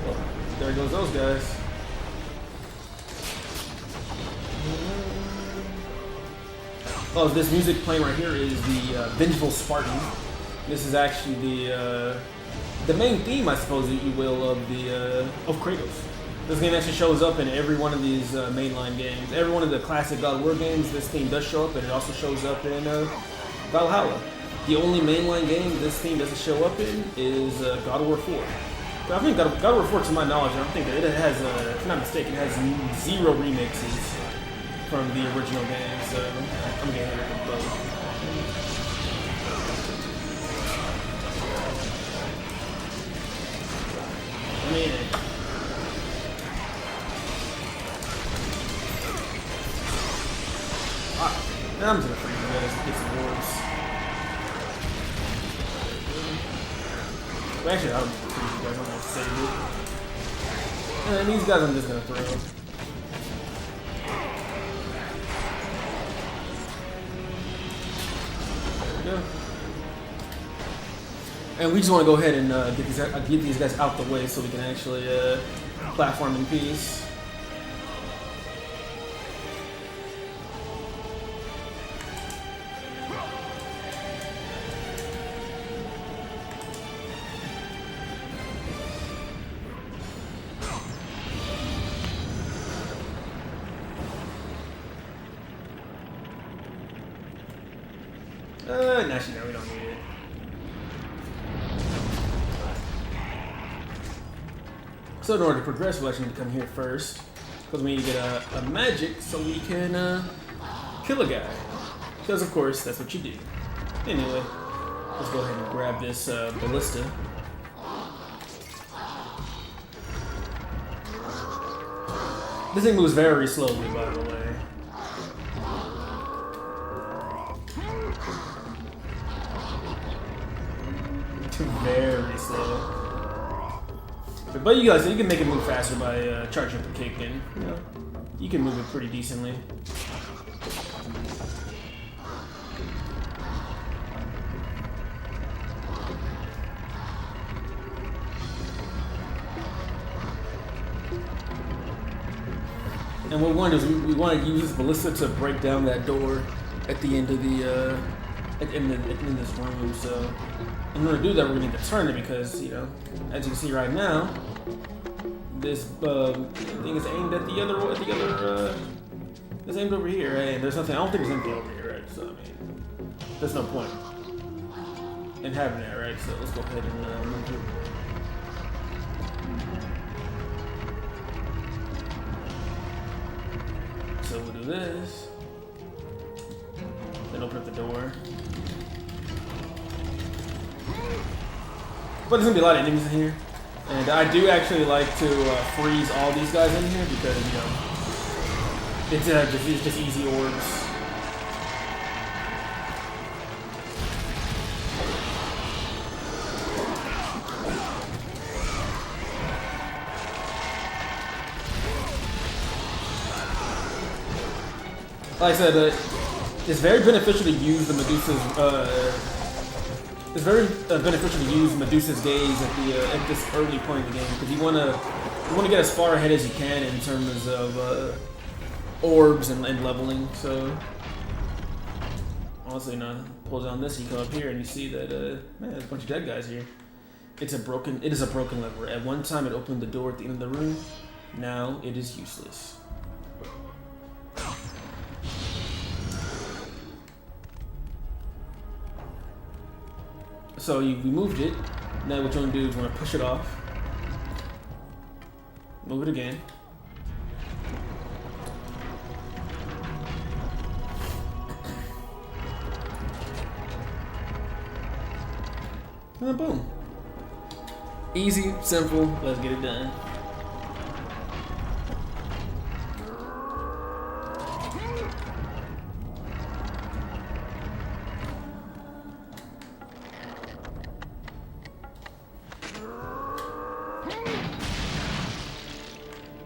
[SPEAKER 1] Well, there goes those guys. Oh, this music playing right here is the Vengeful Spartan. This is actually the main theme, I suppose, if you will, of Kratos. This game actually shows up in every one of these mainline games. Every one of the classic God of War games, this theme does show up, and it also shows up in Valhalla. The only mainline game this theme doesn't show up in is God of War 4. But I think God of War 4, to my knowledge, I don't think that it has, if I'm not mistaken, it has 0 remixes from the original game, so I'm getting rid of both. I mean, I'm just gonna freeze you guys, get some wars. Well, actually, I don't freeze you guys, I'm gonna save it. And these guys I'm just gonna throw. And we just want to go ahead and get these guys out the way so we can actually platform in peace. Actually, no, we don't need it. So in order to progress, we'll actually need to come here first, because we need to get a magic so we can kill a guy. Because of course, that's what you do. Anyway, let's go ahead and grab this ballista. This thing moves very slowly, by the way. Very slow. But you guys, you can make it move faster by charging up the kick, and you can move it pretty decently. And what we want is we want to use ballista to break down that door at the end of the at the end of this room. So in order to do that, we're gonna need to turn it because as you can see right now, this thing is aimed at the other. It's aimed over here, right? And there's nothing. I don't think there's anything over here, right? So I mean, there's no point in having that, right? So let's go ahead and move it. So we'll do this. Then open up the door. But there's gonna be a lot of enemies in here. And I do actually like to freeze all these guys in here because, you know, it's just easy orbs. Like I said, it's very beneficial to use the Medusa's. It's very beneficial to use Medusa's gaze at this early point in the game because you wanna get as far ahead as you can in terms of orbs and leveling. So honestly, you know, pulls on this, you come up here and you see that man, there's a bunch of dead guys here. It is a broken lever. At one time, it opened the door at the end of the room. Now it is useless. So we moved it. Now what you want to do is want to push it off. Move it again. And then boom. Easy, simple, let's get it done.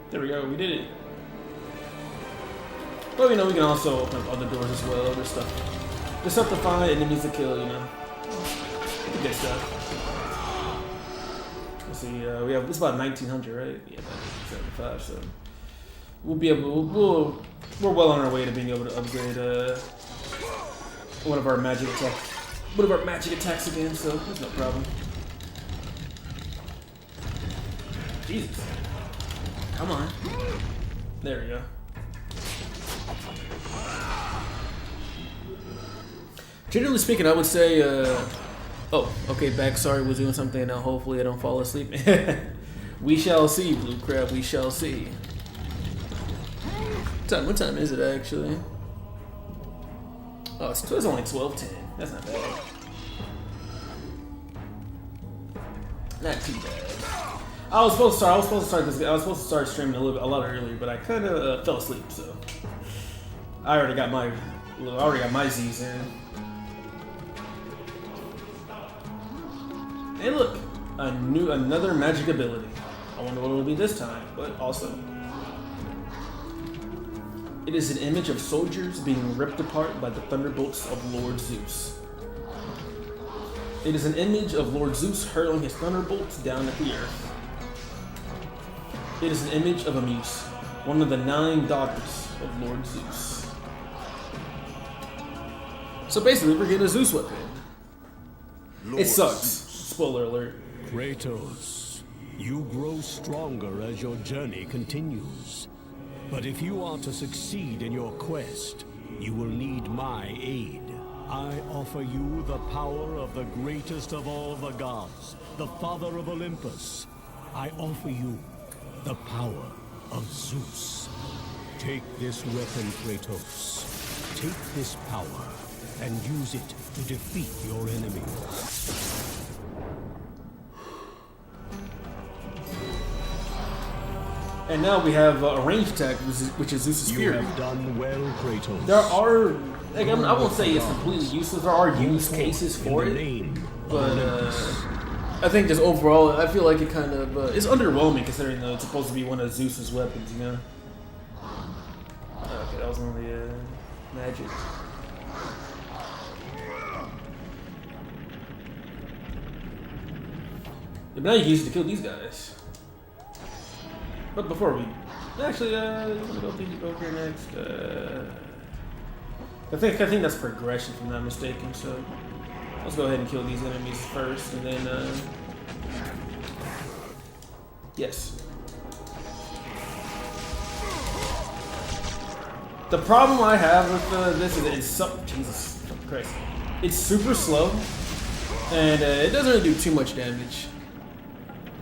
[SPEAKER 1] There we go, we did it. But you know, we can also open up other doors as well, other stuff. There's stuff to find, enemies to kill, you know. The good stuff. Let's see, we have, it's about 1900, right? Yeah, about 75, so. We'll be able, we're well on our way to being able to upgrade one of our magic attacks again, so there's no problem. Jesus. Come on. There we go. Generally speaking, I would say, oh, okay, back, sorry, was doing something, and now hopefully I don't fall asleep. We shall see, Blue Crab, we shall see. What time is it, actually? Oh, it's only 12:10. That's not bad. Not too bad. I was supposed to start streaming a lot earlier, but I kind of fell asleep. So I already got my Z's in. And look, another magic ability. I wonder what it'll be this time, but also it is an image of soldiers being ripped apart by the thunderbolts of Lord Zeus. It is an image of Lord Zeus hurling his thunderbolts down at the earth. It is an image of Amuse, one of the 9 daughters of Lord Zeus. So basically, we're getting a Zeus weapon.
[SPEAKER 2] Lord
[SPEAKER 1] It sucks.
[SPEAKER 2] Zeus.
[SPEAKER 1] Spoiler alert.
[SPEAKER 8] Kratos, you grow stronger as your journey continues. But if you are to succeed in your quest, you will need my aid. I offer you the power of the greatest of all the gods, the father of Olympus. I offer you the power of Zeus. Take this weapon, Kratos. Take this power and use it to defeat your enemies.
[SPEAKER 1] And now we have a ranged attack, which is Zeus's
[SPEAKER 8] You
[SPEAKER 1] Fury.
[SPEAKER 8] have done well, Kratos.
[SPEAKER 1] There are, like, I won't say it's completely useless. There are use cases for it, but I think just overall, I feel like it kind of it's underwhelming considering that it's supposed to be one of Zeus's weapons, you know. Okay, that was only magic. But now you can use it to kill these guys. But before we actually, I'm gonna go here next. I think that's progression, if I'm not mistaken. So let's go ahead and kill these enemies first, and then yes. The problem I have with this is it's so Jesus Christ. It's super slow, and it doesn't really do too much damage.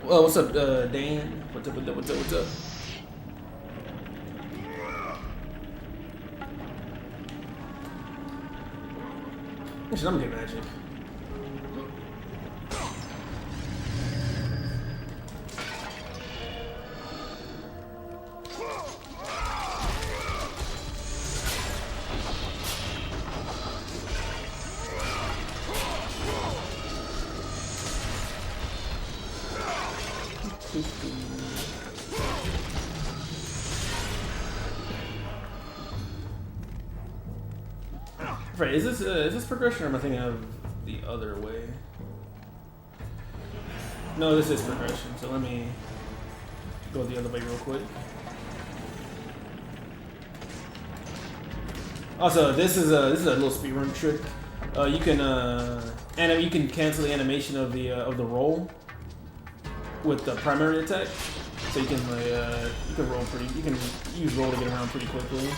[SPEAKER 1] Well, what's up, Dan? What's up? What's up? What's up? Actually, I'm gonna get magic. Right, is this progression, or am I thinking of the other way? No, this is progression. So let me go the other way real quick. Also, this is a little speedrun trick. You can cancel the animation of the roll with the primary attack. So you can you can use roll to get around pretty quickly.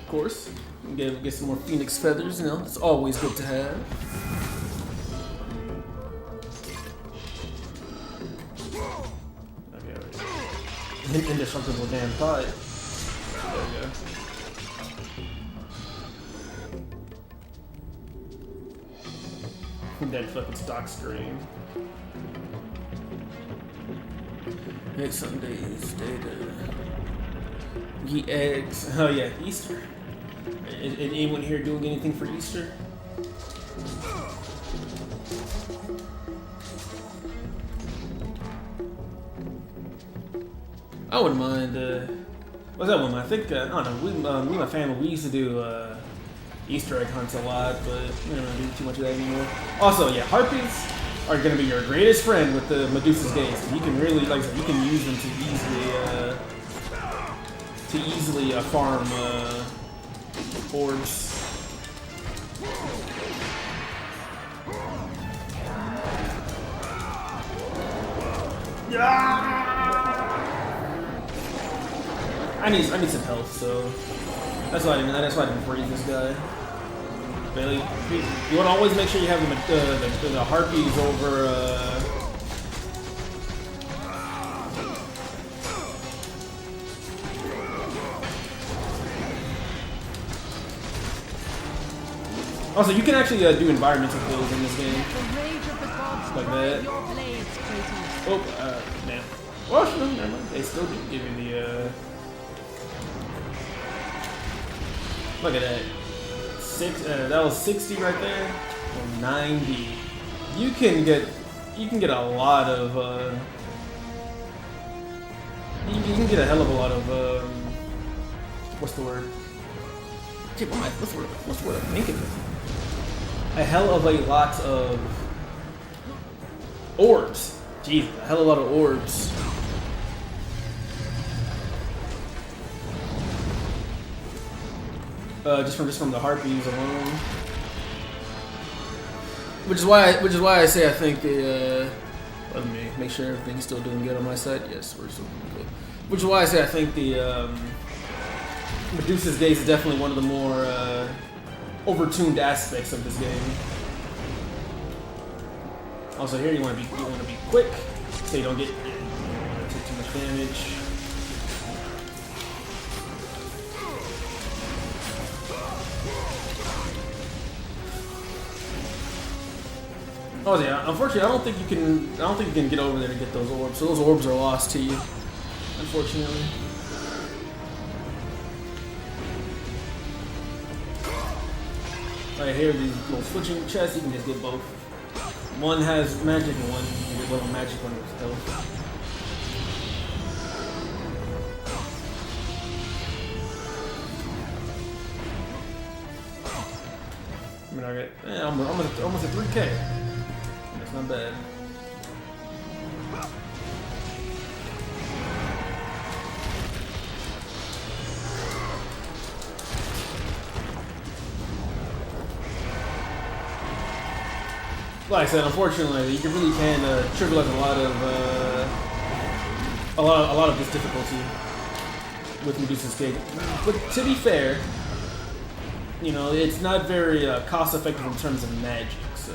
[SPEAKER 1] Of course, get some more phoenix feathers. You know, it's always good to have. Okay, indestructible damn pot. There we go. That fucking stock screen. Next Sunday's data. Eat eggs. Oh yeah, Easter. Is anyone here doing anything for Easter? I wouldn't mind. What's that one? I think I don't know. Me and my family, we used to do Easter egg hunts a lot, but we don't really do too much of that anymore. Also, yeah, harpies are going to be your greatest friend with the Medusa's gaze. You can really, like I said, you can use them to easily farm orbs. I need some health, so that's why I didn't freeze this guy. Bailey, you want to always make sure you have the harpies over. Also, you can actually do environmental kills in this game. Like that. Oh, man. Well, no, never mind. They still do give you the, Look at that. That was 60 right there. Or 90. You can get a lot of, you can get a hell of a lot of, what's the word? Shit, what's the word I'm thinking of? A hell of a lot of orbs. Jeez, a hell of a lot of orbs. Just from the harpies alone. Which is why I say I think the let me make sure everything's still doing good on my side. Yes, we're still doing good. Which is why I say I think the Medusa's gaze is definitely one of the more overtuned aspects of this game. Also, here you want to be quick, so you don't take too much damage. Oh yeah, unfortunately, I don't think you can get over there to get those orbs. So those orbs are lost to you, unfortunately. Right here, these little switching chests, you can just get both. One has magic and one you get little magic one with health. I mean, I'm almost at 3K. That's not bad. Like I said, unfortunately, you really can trivialize a lot of this difficulty with Medusa's Cake. But to be fair, you know, it's not very cost effective in terms of magic, so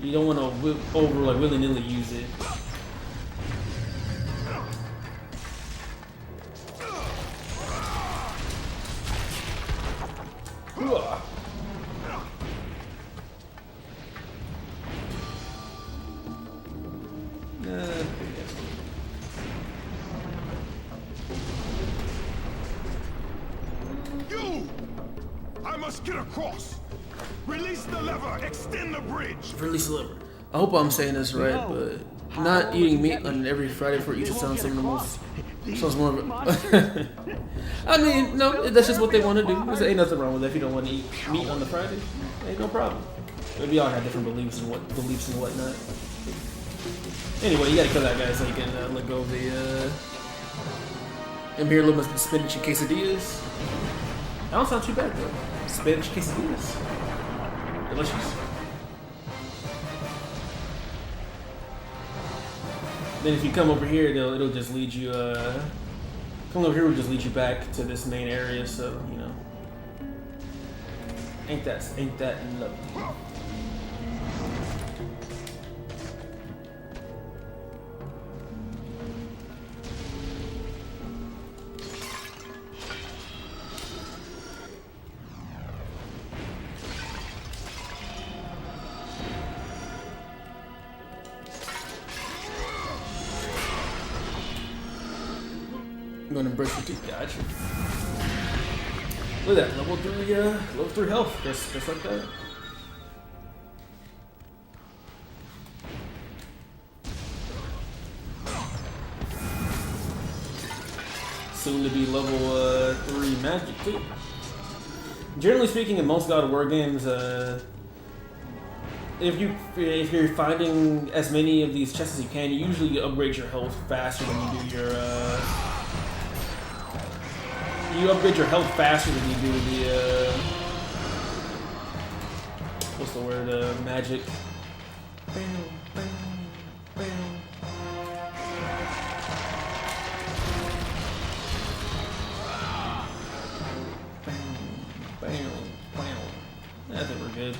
[SPEAKER 1] you don't want to willy-nilly use it.
[SPEAKER 2] You! I must get across. Release the lever. Extend the bridge.
[SPEAKER 1] Release the lever. I hope I'm saying this right, but not eating meat on every Friday for Easter sounds some of the most. Sounds more of a. I mean, no, that's just what they want to do. There ain't nothing wrong with that. If you don't want to eat meat on the Friday, ain't no problem. We all have different beliefs and whatnot. Anyway, you gotta kill that guy so you can let go of the. Imperial must be spinach and quesadillas. That don't sound too bad though. Spinach quesadillas. Delicious. Then if you come over here, it'll just lead you. Come over here will just lead you back to this main area. So you know, ain't that lovely? I'm gonna brush your teeth, gotcha. Look at that, level 3 health, just like that. Soon to be level 3 magic too. Generally speaking, in most God of War games, if you're finding as many of these chests as you can, you usually upgrade your health faster than you do your. You upgrade your health faster than you do the what's the word? Magic. I think we're good.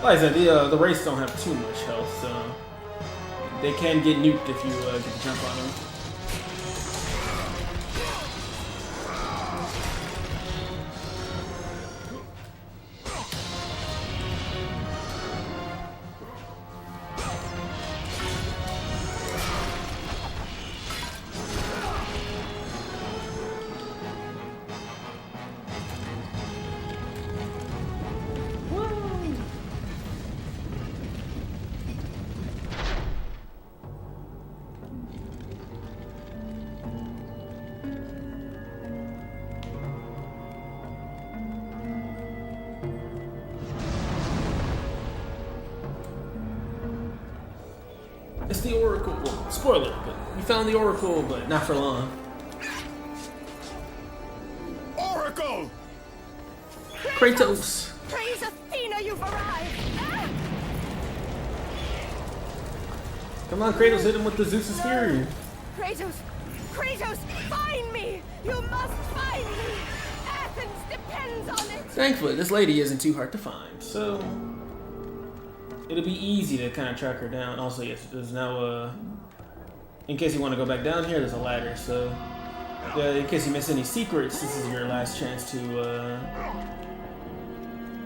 [SPEAKER 1] Like I said, the Wraiths don't have too much health, so they can get nuked if you get the jump on them. It's the Oracle. Well, spoiler, but we found the Oracle, but not for long.
[SPEAKER 2] Oracle!
[SPEAKER 1] Kratos!
[SPEAKER 7] Praise Athena, you've arrived! Ah!
[SPEAKER 1] Come on, Kratos, hit him with the Zeus's Fury.
[SPEAKER 7] Kratos! Kratos, find me! You must find me! Athens depends on it!
[SPEAKER 1] Thankfully, this lady isn't too hard to find, so it'll be easy to kind of track her down. Also, yes, there's now in case you want to go back down here, there's a ladder. So, in case you miss any secrets, this is your last chance to.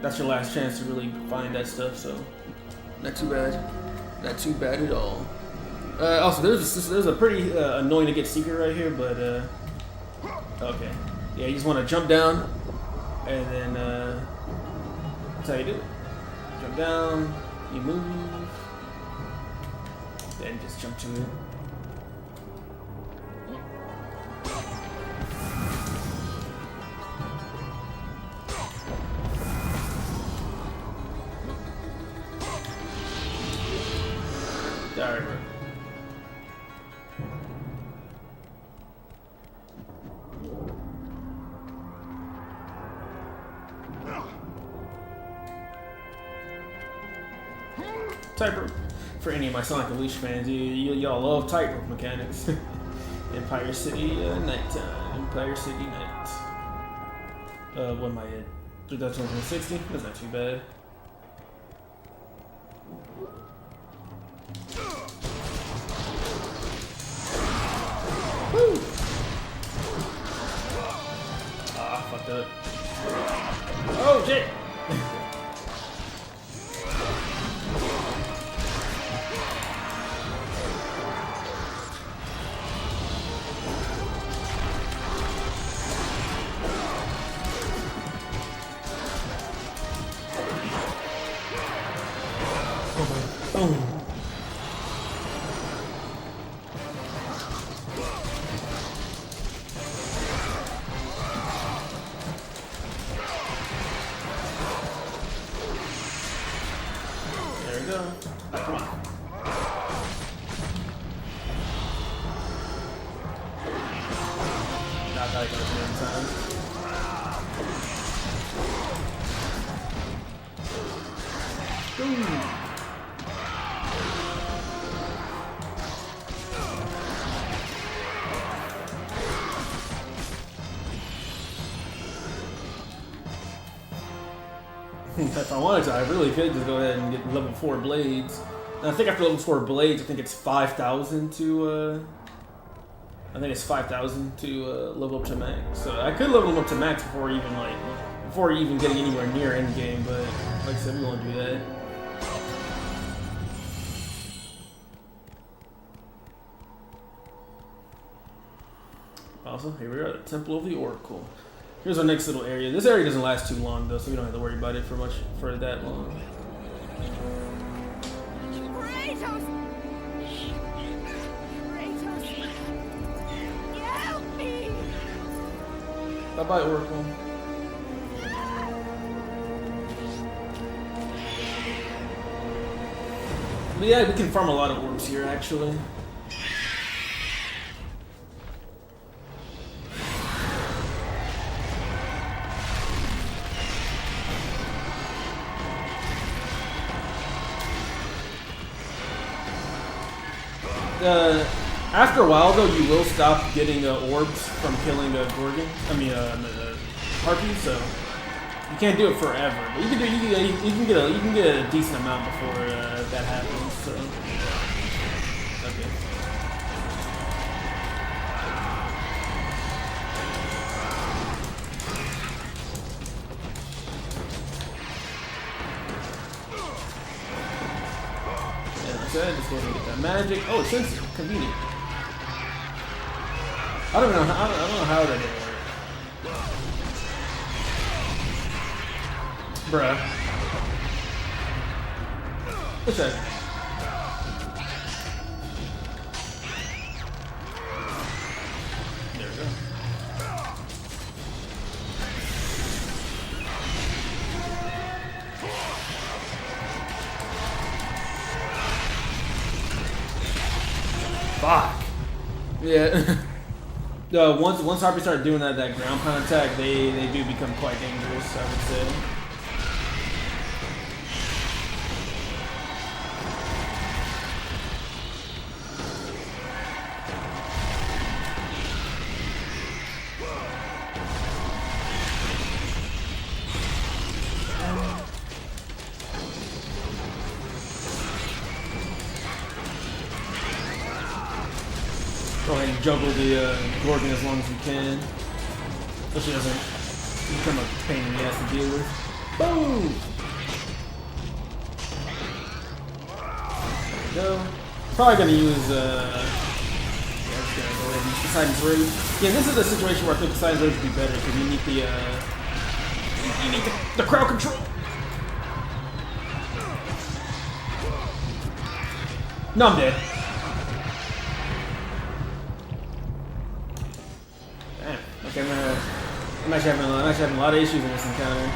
[SPEAKER 1] That's your last chance to really find that stuff. So, not too bad. Not too bad at all. Also, there's a pretty annoying to get secret right here, but okay. Yeah, you just want to jump down, and then that's how you do it. Jump down, you move, then just jump to it. Alright, bro. Tightrope. For any of my Sonic Unleashed fans, y'all love tightrope mechanics. Empire City nighttime. Empire City night. What am I at? 3,160? That's not too bad. Woo! Ah, fucked up. Oh, shit! There we go. Come on. Not that I got it in time. Boom. If I wanted to, I really could just go ahead and get level 4 blades. And I think after level 4 blades, I think it's 5,000 to, level up to max. So I could level them up to max before even getting anywhere near endgame, but like I said, we won't do that. Also, here we are at the Temple of the Oracle. Here's our next little area. This area doesn't last too long though, so we don't have to worry about it for that long.
[SPEAKER 7] Kratos! Kratos! Help me!
[SPEAKER 1] Bye bye, Oracle. But yeah, we can farm a lot of orbs here actually. After a while, though, you will stop getting orbs from killing a Gorgon. Harpy. So you can't do it forever, but you can get a decent amount before that happens. So okay. Just go ahead and get that magic. Oh, it's sensitive. Convenient. I don't know how that didn't work. Bruh. What's that? There we go. Fuck. Yeah. Once Harpy start doing that ground pound attack, they do become quite dangerous, I would say. Go ahead and juggle the Gorgon as long as you can. So she doesn't become a pain in the ass to deal with. Boom! There we go. Probably gonna use Poseidon's Rage. Yeah, this is a situation where I think Poseidon's Rage would be better because you need the crowd control. No, I'm dead. Okay, I'm actually having a lot of issues in this encounter.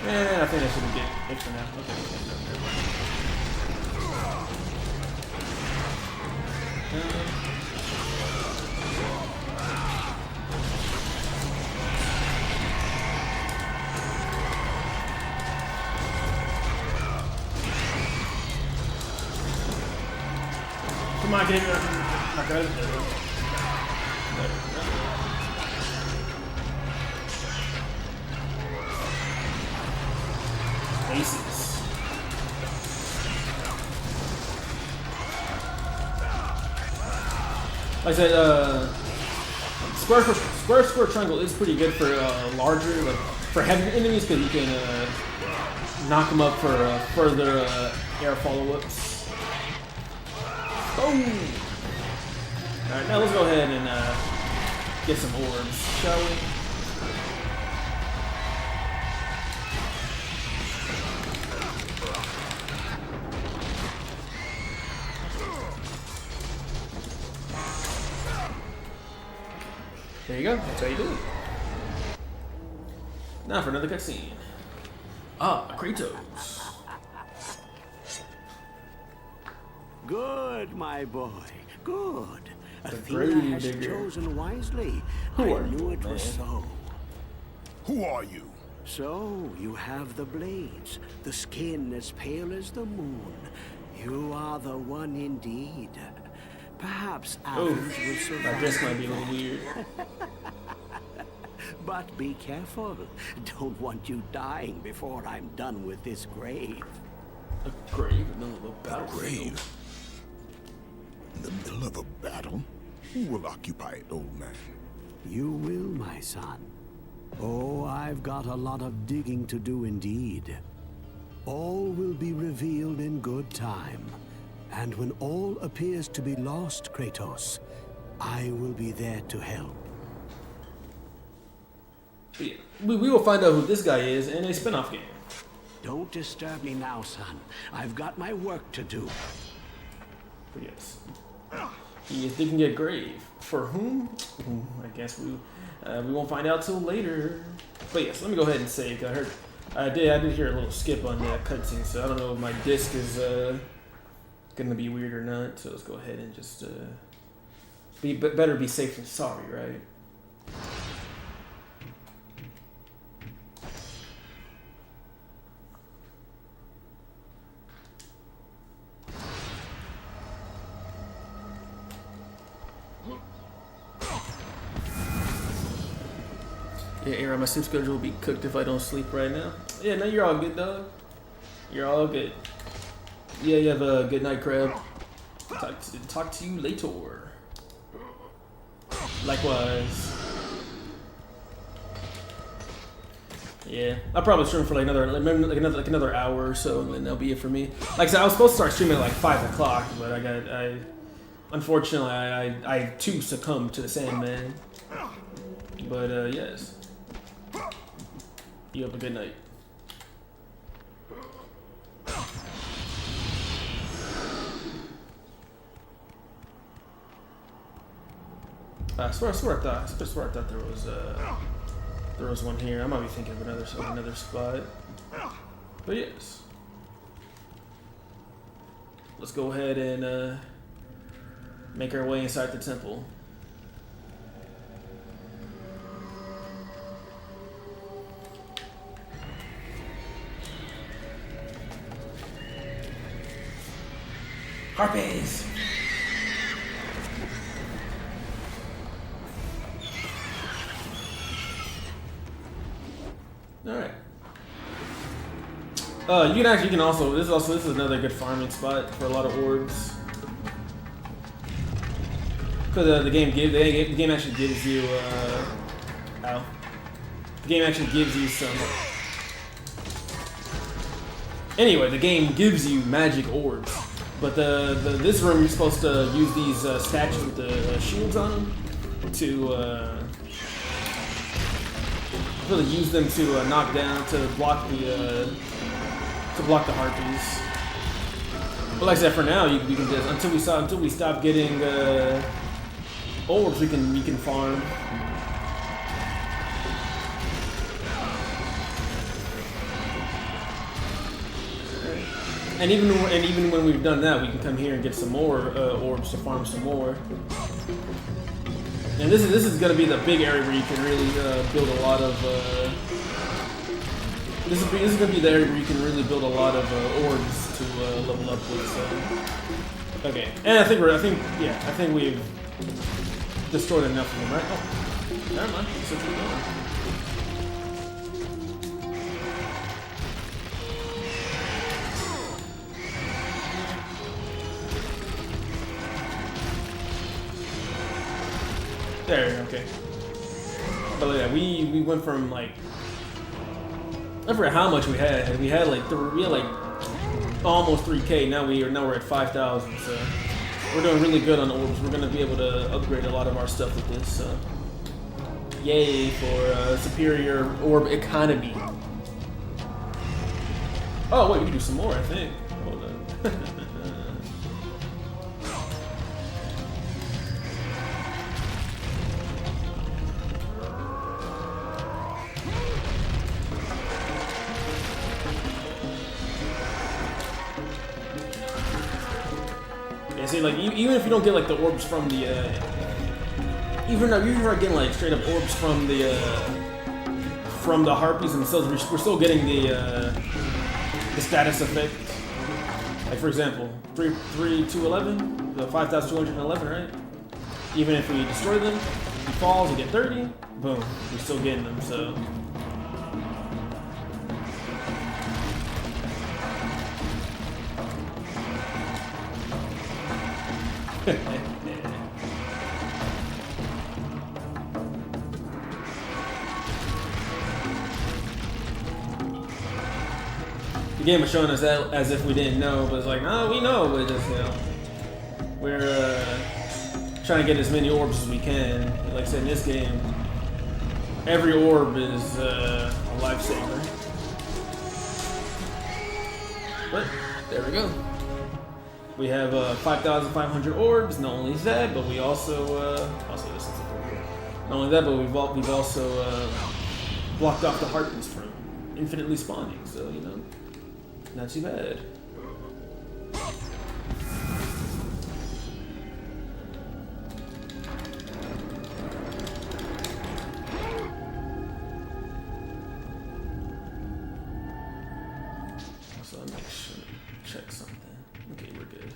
[SPEAKER 1] I think I should get it for now. Okay. Come on, get in there. Not gonna do it. Aces. Like I said, square triangle is pretty good for larger, like for heavy enemies, because you can knock them up for further air follow-ups. Boom! Alright, now let's go ahead and get some orbs, shall we? There you go, that's how you do it. Now for another cutscene. Ah, Kratos.
[SPEAKER 8] Good, my boy. Good.
[SPEAKER 1] The
[SPEAKER 8] Athena has
[SPEAKER 1] grave digger.
[SPEAKER 8] chosen wisely.
[SPEAKER 1] Who
[SPEAKER 8] I
[SPEAKER 1] are
[SPEAKER 8] knew
[SPEAKER 1] you,
[SPEAKER 8] it was
[SPEAKER 1] man?
[SPEAKER 8] so.
[SPEAKER 2] Who are you?
[SPEAKER 8] So, you have the blades, the skin as pale as the moon. You are the one indeed. Perhaps Athens will
[SPEAKER 1] Now
[SPEAKER 8] survive.
[SPEAKER 1] this might be a little weird.
[SPEAKER 8] But be careful. Don't want you dying before I'm done with this grave.
[SPEAKER 1] A grave in the middle of a battlefield.
[SPEAKER 2] Grave? In the middle of a battle? Who will occupy it, old man?
[SPEAKER 8] You will, my son. Oh, I've got a lot of digging to do indeed. All will be revealed in good time. And when all appears to be lost, Kratos, I will be there to help.
[SPEAKER 1] Yeah, we will find out who this guy is in a spin-off game.
[SPEAKER 8] Don't disturb me now, son. I've got my work to do.
[SPEAKER 1] But yes. He is digging a grave. For whom? I guess we won't find out till later. But yes, let me go ahead and save. I did hear a little skip on that cutscene, so I don't know if my disc is gonna be weird or not. So let's go ahead and just better be safe than sorry, right? Yeah, Aaron, my sleep schedule will be cooked if I don't sleep right now. Yeah, no, you're all good, dog. You're all good. Yeah, you have a good night, Crab. Talk to you later. Likewise. Yeah, I'll probably stream for like another hour or so, and then that'll be it for me. Like I said, I was supposed to start streaming at like 5 o'clock, but unfortunately, I too succumbed to the Sandman. But yes. You have a good night. I swear I thought there was one here. I might be thinking of another spot. But yes. Let's go ahead and make our way inside the temple. Harpies! Alright. You can also this is another good farming spot for a lot of orbs. Because the game actually gives you the game actually gives you some. Anyway, the game gives you magic orbs. But this room, you're supposed to use these statues with the shields on them to really use them to knock down, to block the harpies. But like I said, for now, we can just until we stop getting orbs, we can farm. And even when we've done that, we can come here and get some more orbs to farm some more. And this is going to be the big area where you can really build a lot of. This is going to be the area where you can really build a lot of orbs to level up with. Okay, and I think we've destroyed enough of them, right? Oh, never mind. So keep going. There, okay. But yeah, we went from like I forget how much we had. We had like almost 3K. Now we're at 5,000. So we're doing really good on orbs. We're gonna be able to upgrade a lot of our stuff with this. So yay for superior orb economy. Oh wait, we can do some more. I think. Hold on. See, like even if you don't get like the orbs from the, even if you're not getting like straight up orbs from the harpies themselves, we're still getting the status effect. Like for example, 3,211, the 5,211, right? Even if we destroy them, he falls, we get 30. Boom, we're still getting them. So. The game was showing us that as if we didn't know, but it's like, no, we know, but just, you know, we're trying to get as many orbs as we can. Like I said, in this game, every orb is a lifesaver. But there we go. We have 5,500 orbs. Not only that, but we also this is not only that, but we've also blocked off the harpies from infinitely spawning. So you know, not too bad. So let me check something. Okay, we're good.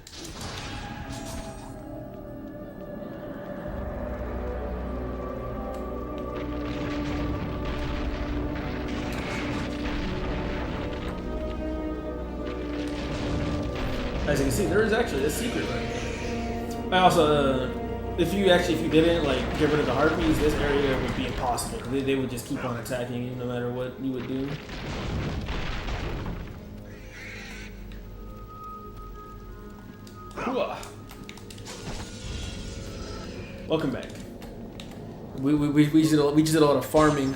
[SPEAKER 1] As you can see, there is actually a secret right here. I also, if you didn't like get rid of the harpies, this area would be impossible. They would just keep on attacking you no matter what you would do. Welcome back. We just did a lot of farming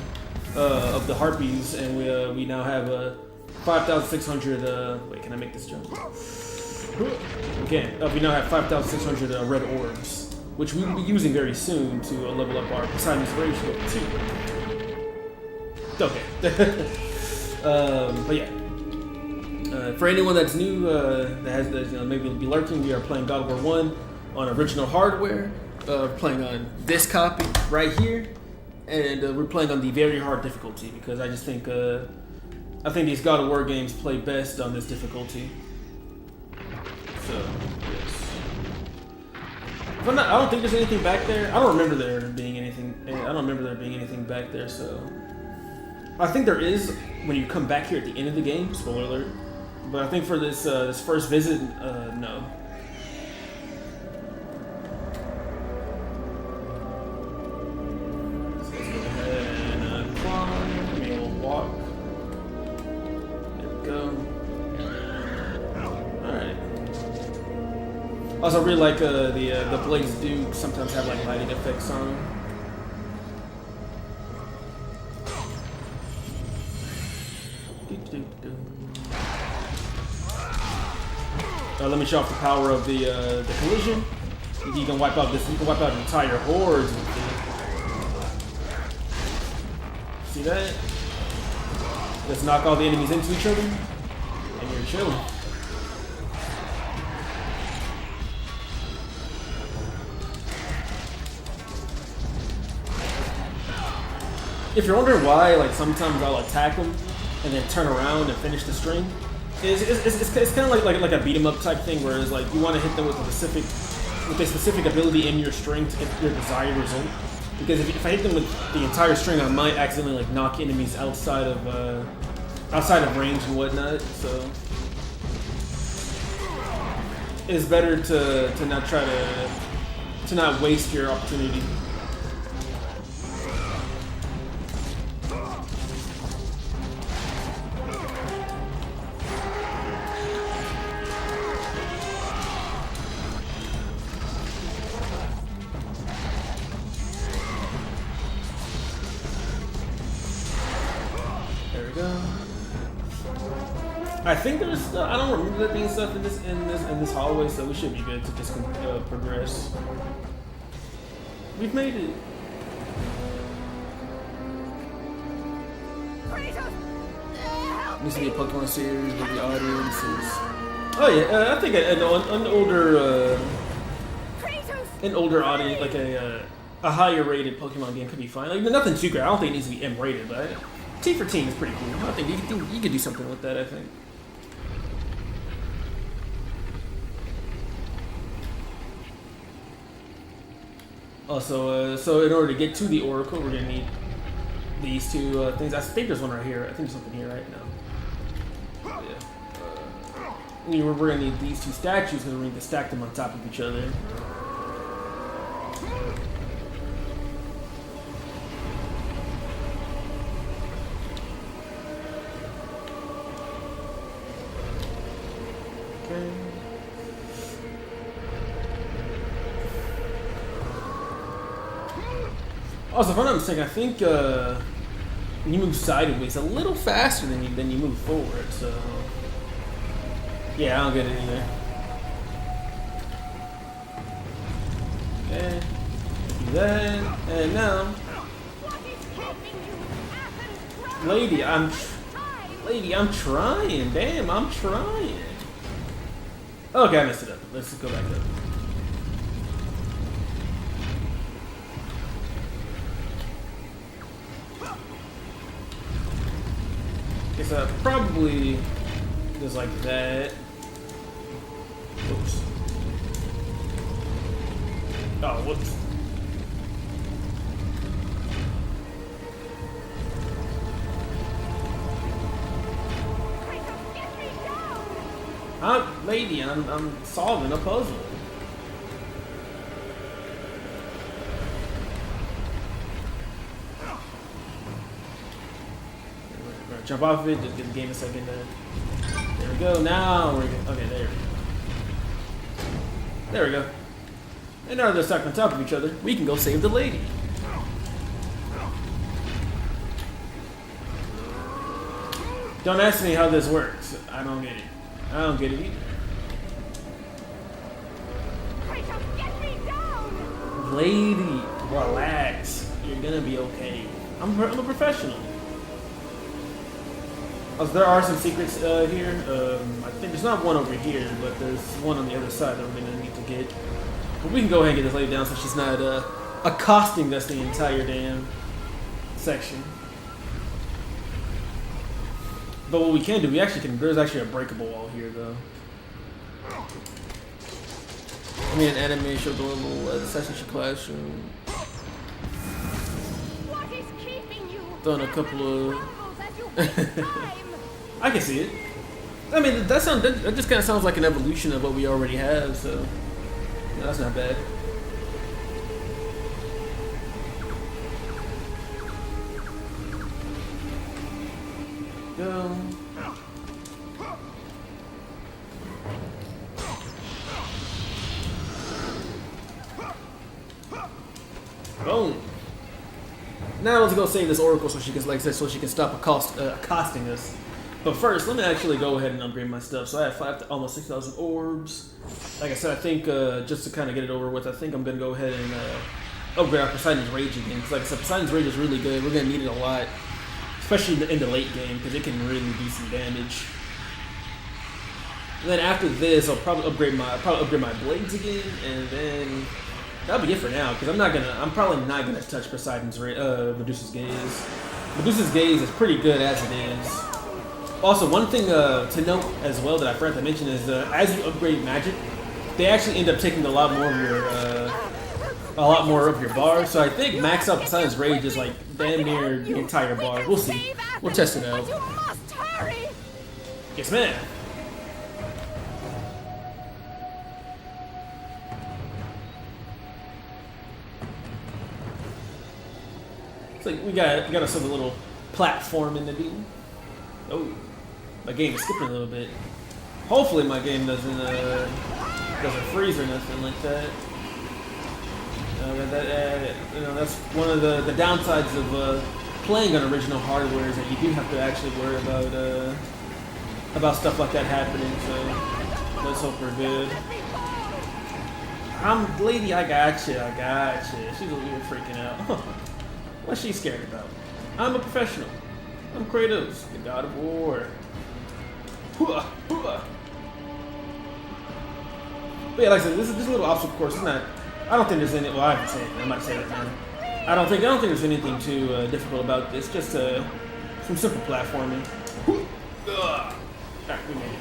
[SPEAKER 1] of the harpies, and we now have 5,600. Wait, can I make this jump? Okay, we now have 5,600 red orbs, which we will be using very soon to level up our Poseidon Inspiration level 2. Okay. But yeah. For anyone that's new, that has maybe be lurking, we are playing God of War 1 on original hardware. Playing on this copy right here, and we're playing on the very hard difficulty because I just think these God of War games play best on this difficulty. So yes. But I don't think there's anything back there. I don't remember there being anything back there. So I think there is when you come back here at the end of the game. Spoiler alert. But I think for this first visit, no. Also, I really like the blades do sometimes have like lighting effects on them. Let me show off the power of the collision. You can wipe out entire hordes with it. See that? Let's knock all the enemies into each other, and you're chilling. If you're wondering why, like sometimes I'll attack them and then turn around and finish the string, It's kind of like a beat 'em up type thing, whereas like you want to hit them with a specific ability in your string to get your desired result. Because if I hit them with the entire string, I might accidentally like knock enemies outside of range and whatnot. So it's better to not try to not waste your opportunity. I think there's. I don't remember there being stuff in this hallway, so we should be good to just progress. We've made it. Needs to be a Pokemon series with the audiences. Oh yeah, I think an older audience, like a higher rated Pokemon game could be fine. Like nothing too great. I don't think it needs to be M rated, but T for Teen is pretty cool. I think you could do something with that. I think. Also, so in order to get to the Oracle, we're gonna need these two things. I think there's one right here. I think there's something here right now. Yeah. We're gonna need these two statues because we're going to stack them on top of each other. Okay. Also, if I'm not mistaken, I think you move sideways a little faster than you move forward. So, yeah, I don't get it either. Okay, do that, and now, lady, I'm trying. Damn, I'm trying. Okay, I messed it up. Let's go back up. It's probably just like that. Whoops. Oh, whoops. Lady, I'm solving a puzzle. Jump off of it, just give the game a second. There we go. Now we're good. Okay, there we go. There we go. And now they're stuck on top of each other. We can go save the lady. Don't ask me how this works. I don't get it. I don't get it either. Lady, relax. You're gonna be okay. I'm a professional. There are some secrets here. I think there's not one over here, but there's one on the other side that we're gonna need to get. But we can go ahead and get this lady down so she's not accosting us the entire damn section. But what we can do, there's actually a breakable wall here though. I mean, an anime show the little session classroom.
[SPEAKER 7] What is keeping you?
[SPEAKER 1] Done a couple of. I can see it. I mean, that just kind of sounds like an evolution of what we already have, so no, that's not bad. Go. Boom. Now let's go save this Oracle so she can, like I said, so she can stop accosting us. But first, let me actually go ahead and upgrade my stuff. So I have almost 6,000 orbs. Like I said, I think just to kind of get it over with, I think I'm gonna go ahead and upgrade our Poseidon's Rage again. Because like I said, Poseidon's Rage is really good. We're gonna need it a lot, especially in the late game, because it can really do some damage. And then after this, I'll probably upgrade my blades again, and then that'll be it for now. Because I'm probably not gonna touch Poseidon's Medusa's Gaze. Medusa's Gaze is pretty good as it is. Also, one thing to note as well that I forgot to mention is as you upgrade magic, they actually end up taking a lot more of your bars. So I think max out Poseidon's Rage is like damn near the entire bar. We'll see. We'll test it out.
[SPEAKER 7] You must hurry!
[SPEAKER 1] Yes, ma'am. It's like we got ourselves a little platform in the beam. Oh, my game is skipping a little bit. Hopefully my game doesn't freeze or nothing like that. You know, that's one of the downsides of playing on original hardware is that you do have to actually worry about stuff like that happening. So let's hope we're good. Lady, I got you. She's over here freaking out. What's she scared about? I'm a professional. I'm Kratos, the god of war. Hooah, hooah. But yeah, like I said, this little obstacle course is not. I don't think there's any. Well, I haven't said anything. I might say that now. I don't think there's anything too difficult about this. Just some simple platforming. Alright, we made it.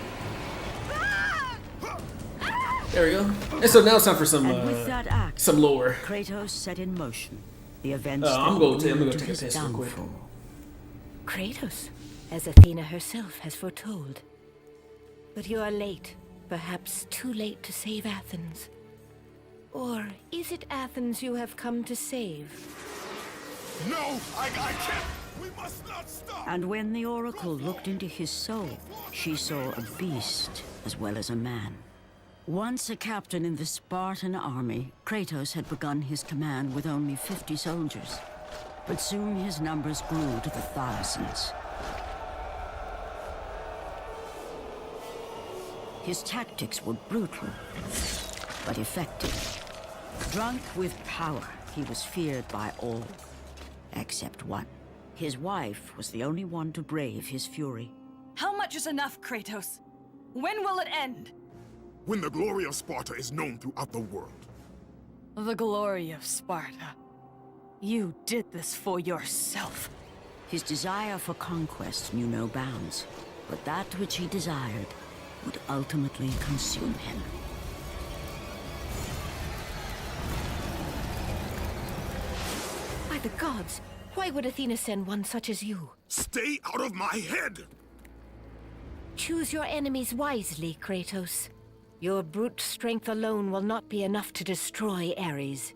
[SPEAKER 1] There we go. And so now it's time for some
[SPEAKER 3] And with that act,
[SPEAKER 1] some lore.
[SPEAKER 3] Kratos set in motion the events
[SPEAKER 1] I'm
[SPEAKER 3] that
[SPEAKER 1] gonna go
[SPEAKER 3] led to
[SPEAKER 1] take a
[SPEAKER 3] his
[SPEAKER 1] piss real quick.
[SPEAKER 3] downfall.
[SPEAKER 6] Kratos, as Athena herself has foretold. But you are late, perhaps too late to save Athens. Or is it Athens you have come to save?
[SPEAKER 2] No, I can't. We must not stop.
[SPEAKER 3] And when the oracle looked into his soul, she saw a beast as well as a man. Once a captain in the Spartan army, Kratos had begun his command with only 50 soldiers. But soon his numbers grew to the thousands. His tactics were brutal, but effective. Drunk with power, he was feared by all, except one. His wife was the only one to brave his fury.
[SPEAKER 9] How much is enough, Kratos? When will it end?
[SPEAKER 2] When the glory of Sparta is known throughout the world.
[SPEAKER 9] The glory of Sparta. You did this for yourself.
[SPEAKER 3] His desire for conquest knew no bounds, but that which he desired would ultimately consume him.
[SPEAKER 6] By the gods, why would Athena send one such as you?
[SPEAKER 2] Stay out of my head!
[SPEAKER 6] Choose your enemies wisely, Kratos. Your brute strength alone will not be enough to destroy Ares.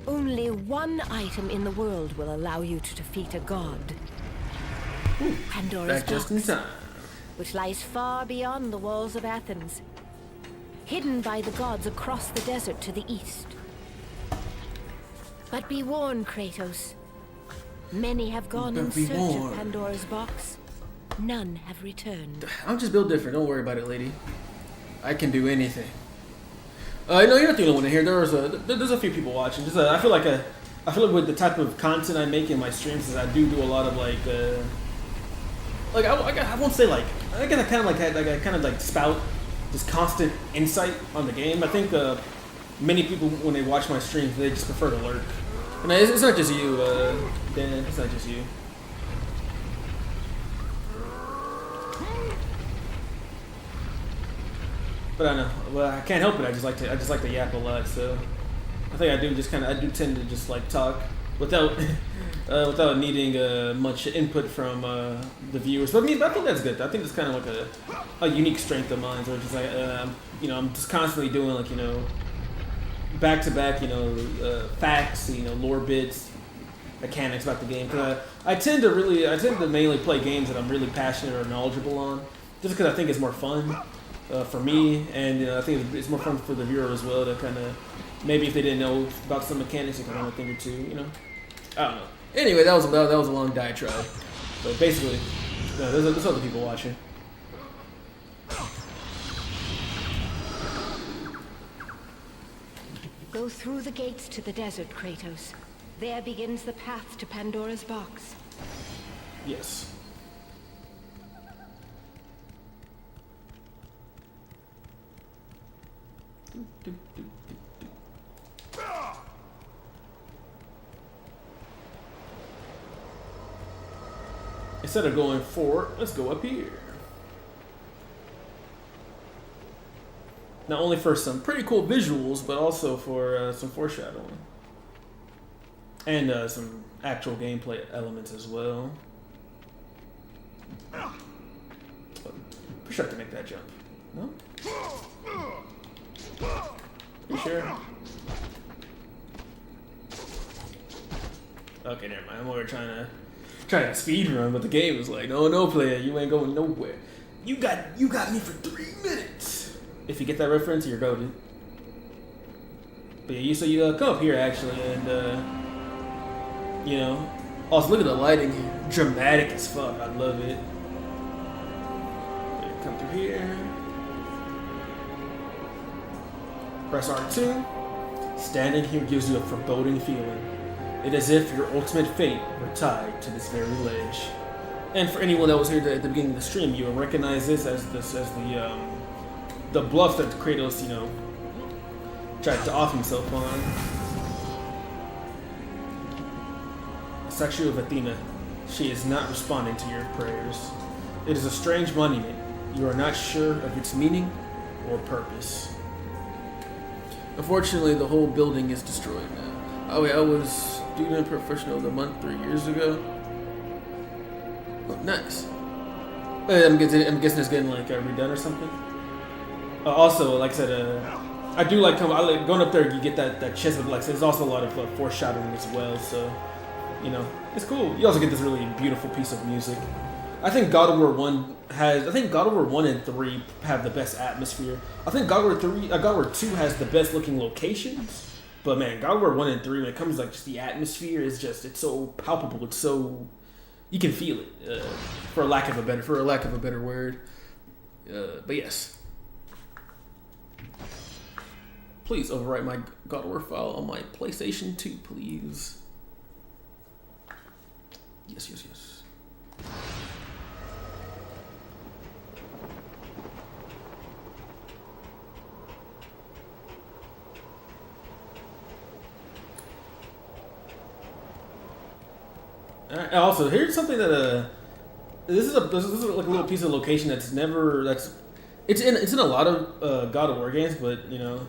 [SPEAKER 6] Only one item in the world will allow you to defeat a god. Pandora's
[SPEAKER 1] Back just in
[SPEAKER 6] box,
[SPEAKER 1] time.
[SPEAKER 6] which lies far beyond the walls of Athens, hidden by the gods across the desert to the east. But be warned, Kratos. Many have gone in search of Pandora's box. None have returned.
[SPEAKER 1] I'm just built different. Don't worry about it, lady. I can do anything. No, you're not the only one in here. There's a few people watching. I feel like with the type of content I make in my streams, is I do a lot of I won't say like I kind of like spout this constant insight on the game. I think many people when they watch my streams, they just prefer to lurk. And it's not just you, Dan. It's not just you. But I know. Well, I can't help it. I just like to yap a lot. So I think I do tend to just like talk without without needing much input from the viewers. But I think that's good. I think it's kind of like a unique strength of mine. So it's just like I'm just constantly doing back to back facts, lore bits, mechanics about the game. Cause I tend to mainly play games that I'm really passionate or knowledgeable on, just because I think it's more fun. For me, and I think it's more fun for the viewer as well to kind of maybe if they didn't know about some mechanics, they can learn a thing or two. I don't know. Anyway, that was a long diatribe, but basically, there's other people watching.
[SPEAKER 6] Go through the gates to the desert, Kratos. There begins the path to Pandora's box.
[SPEAKER 1] Yes. Instead of going forward, let's go up here. Not only for some pretty cool visuals, but also for some foreshadowing. And some actual gameplay elements as well. Pretty sure I can make that jump. No? You sure? Okay, never mind. I'm over trying to speed run, but the game was like, no, player, you ain't going nowhere. You got me for 3 minutes. If you get that reference, you're goated. But yeah, so you come up here actually, and you know, also look at the lighting here, dramatic as fuck. I love it. Come through here. Press R2. Standing here gives you a foreboding feeling. It is as if your ultimate fate were tied to this very ledge. And for anyone that was here at the beginning of the stream, you will recognize this as the bluff that Kratos, you know, tried to off himself on. A statue of Athena. She is not responding to your prayers. It is a strange monument. You are not sure of its meaning or purpose. Unfortunately, the whole building is destroyed now. Oh wait, I was student professional of the month 3 years ago. Oh, nice. I'm guessing it's getting like redone or something. Also, like I said, I do like going up there. You get that chest, but like there's also a lot of foreshadowing as well. So, you know, it's cool. You also get this really beautiful piece of music. I think God of War 1 and 3 have the best atmosphere. I think God of War 2 has the best looking locations. But man, God of War 1 and 3, when it comes to like just the atmosphere, it's so palpable. It's so, you can feel it. For a lack of a better word. But yes. Please overwrite my God of War file on my PlayStation 2, please. Yes. Also, here's something that this is like a little piece of location it's in a lot of God of War games, but you know,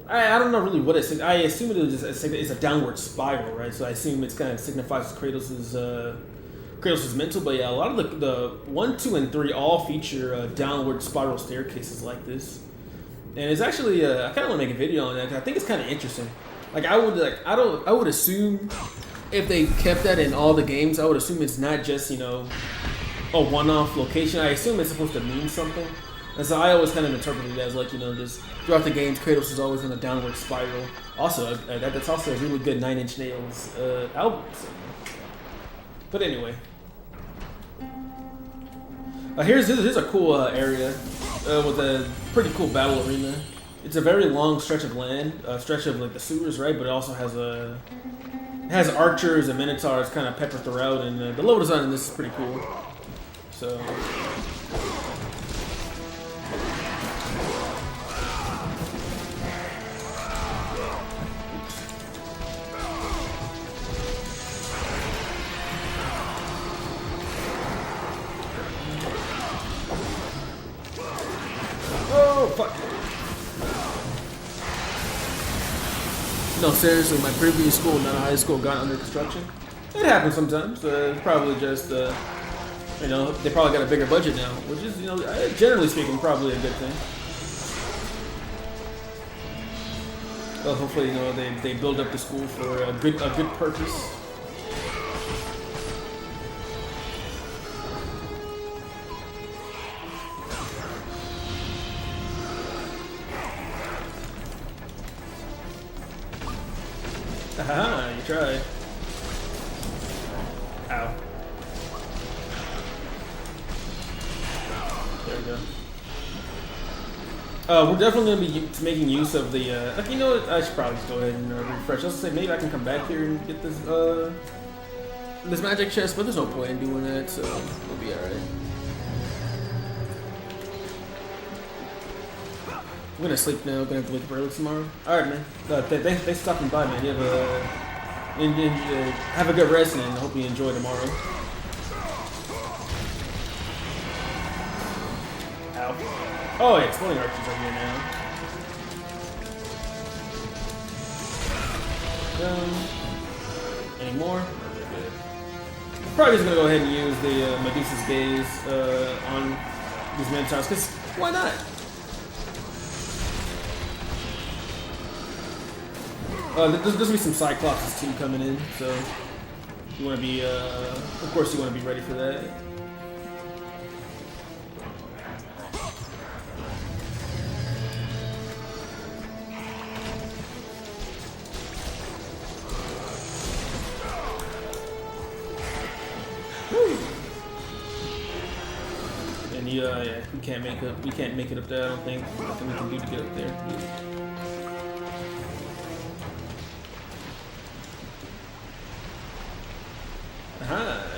[SPEAKER 1] I don't know really what it's. I assume it's a downward spiral, right? So I assume it's kind of signifies Kratos' mental. But yeah, a lot of the 1, 2, and 3 all feature downward spiral staircases like this, and it's actually I kind of want to make a video on that because I think it's kind of interesting. Like I would assume. If they kept that in all the games, I would assume it's not just, you know, a one-off location. I assume it's supposed to mean something. And so I always kind of interpret it as like, you know, just throughout the games, Kratos is always in a downward spiral. Also, that's also a really good 9 Inch Nails album. So. But anyway. Here's a cool area with a pretty cool battle arena. It's a very long stretch of land, stretch of like the sewers, right? But it also has it has archers and minotaurs kind of peppered throughout, and the level design in this is pretty cool. So. Oh, fuck. No, seriously, my previous school, not a high school, got under construction. It happens sometimes. It's probably just, you know, they probably got a bigger budget now, which is, you know, generally speaking, probably a good thing. Well, hopefully, you know, they build up the school for a good purpose. Aha, you tried. Ow. There we go. We're definitely going to be making use of the, you know what, I should probably just go ahead and refresh. I was going to say, maybe I can come back here and get this, this magic chest, but there's no point in doing that, so we'll be alright. I'm gonna sleep now. I'm gonna wake up early tomorrow. All right, man. Thanks for stopping by, man. You have a good rest, and I hope you enjoy tomorrow. Oh, yeah, exploding archers are here now. Any more? Good. Probably just gonna go ahead and use the Medusa's Gaze on these Minotaurs, because why not? There's gonna be some Cyclops too coming in, so you wanna be, of course you wanna be ready for that. And yeah, we can't make it up there. I don't think. Nothing we can do to get up there.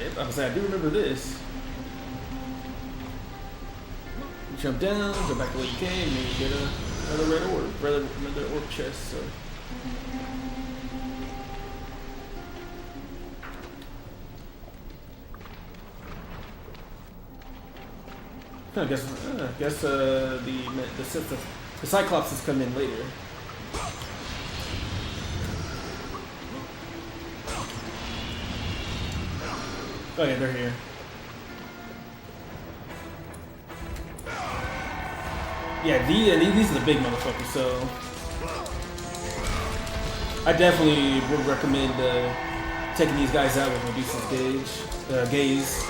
[SPEAKER 1] Yep, I was saying, I do remember this. You jump down, go back the way you came, and you get another red orb, another orb chest. So. I guess the Cyclopses come in later. Oh yeah, they're here. Yeah, these are the big motherfuckers. So I definitely would recommend taking these guys out with Medusa's gaze.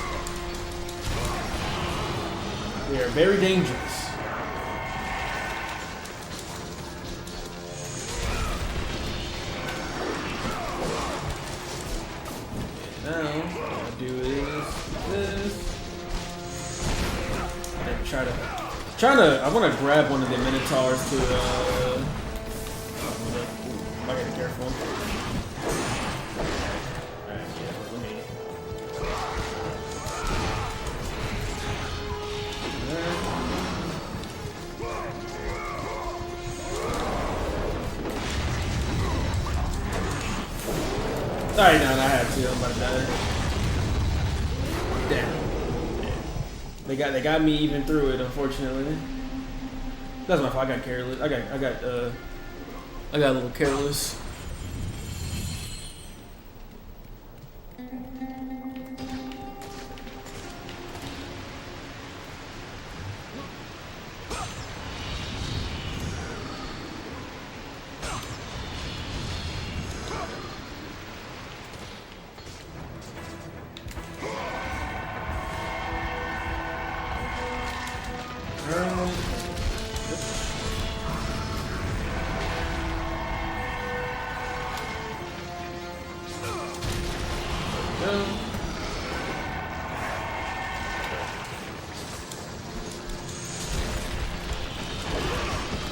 [SPEAKER 1] They are very dangerous. Now, what I'll do is this. And I want to grab one of the Minotaurs to, I gotta be careful. Alright, yeah, let me. Alright, no, I have to. I'm about to die. Damn. Yeah. They got me even through it, unfortunately. That's my fault. I got careless. I got a little careless.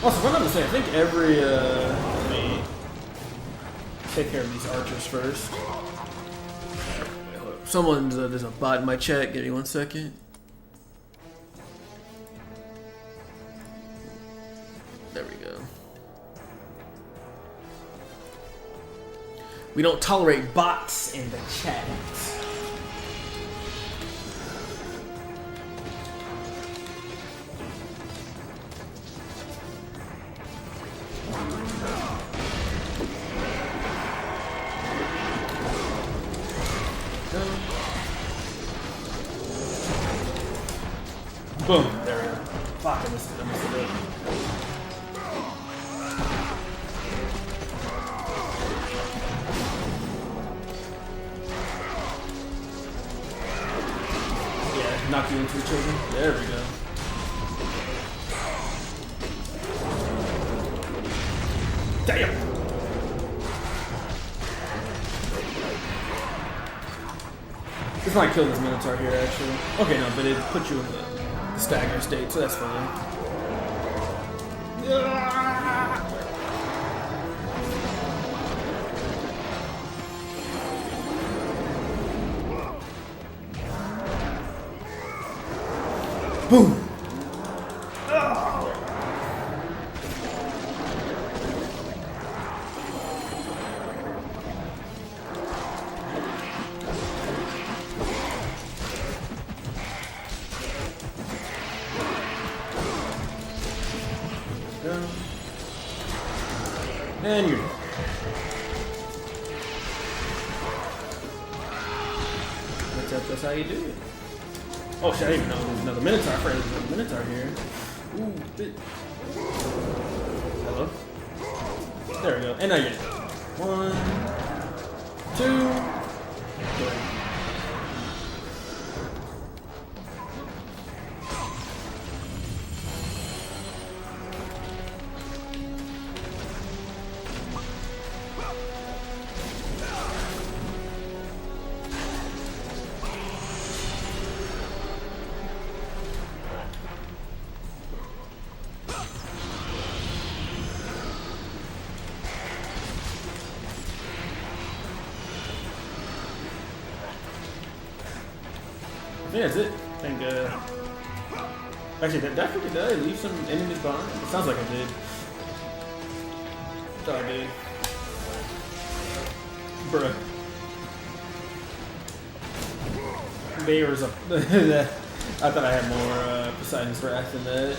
[SPEAKER 1] Also, what I'm gonna say, I think every let me take care of these archers first. Wait, hold up. Someone's there's a bot in my chat. Give me 1 second. There we go. We don't tolerate bots in the chat. Boom. There we go. Fuck, I missed it. Yeah, knock you into each other. There we go. Damn! This might kill this Minotaur here, actually. Okay, no, but it put you in the stagger state, so that's fine. Boom! And you're dead. That's how you do it. Oh shit, I didn't even know there was another Minotaur. I forgot there was another Minotaur here. Ooh, bit. Hello? There we go. And now you're dead. 1, 2, 3. I think that's it. I think, actually, did I leave some enemies behind? It sounds like I did. Thought I did. Bruh. Bears up. I thought I had more, Poseidon's Wrath than that.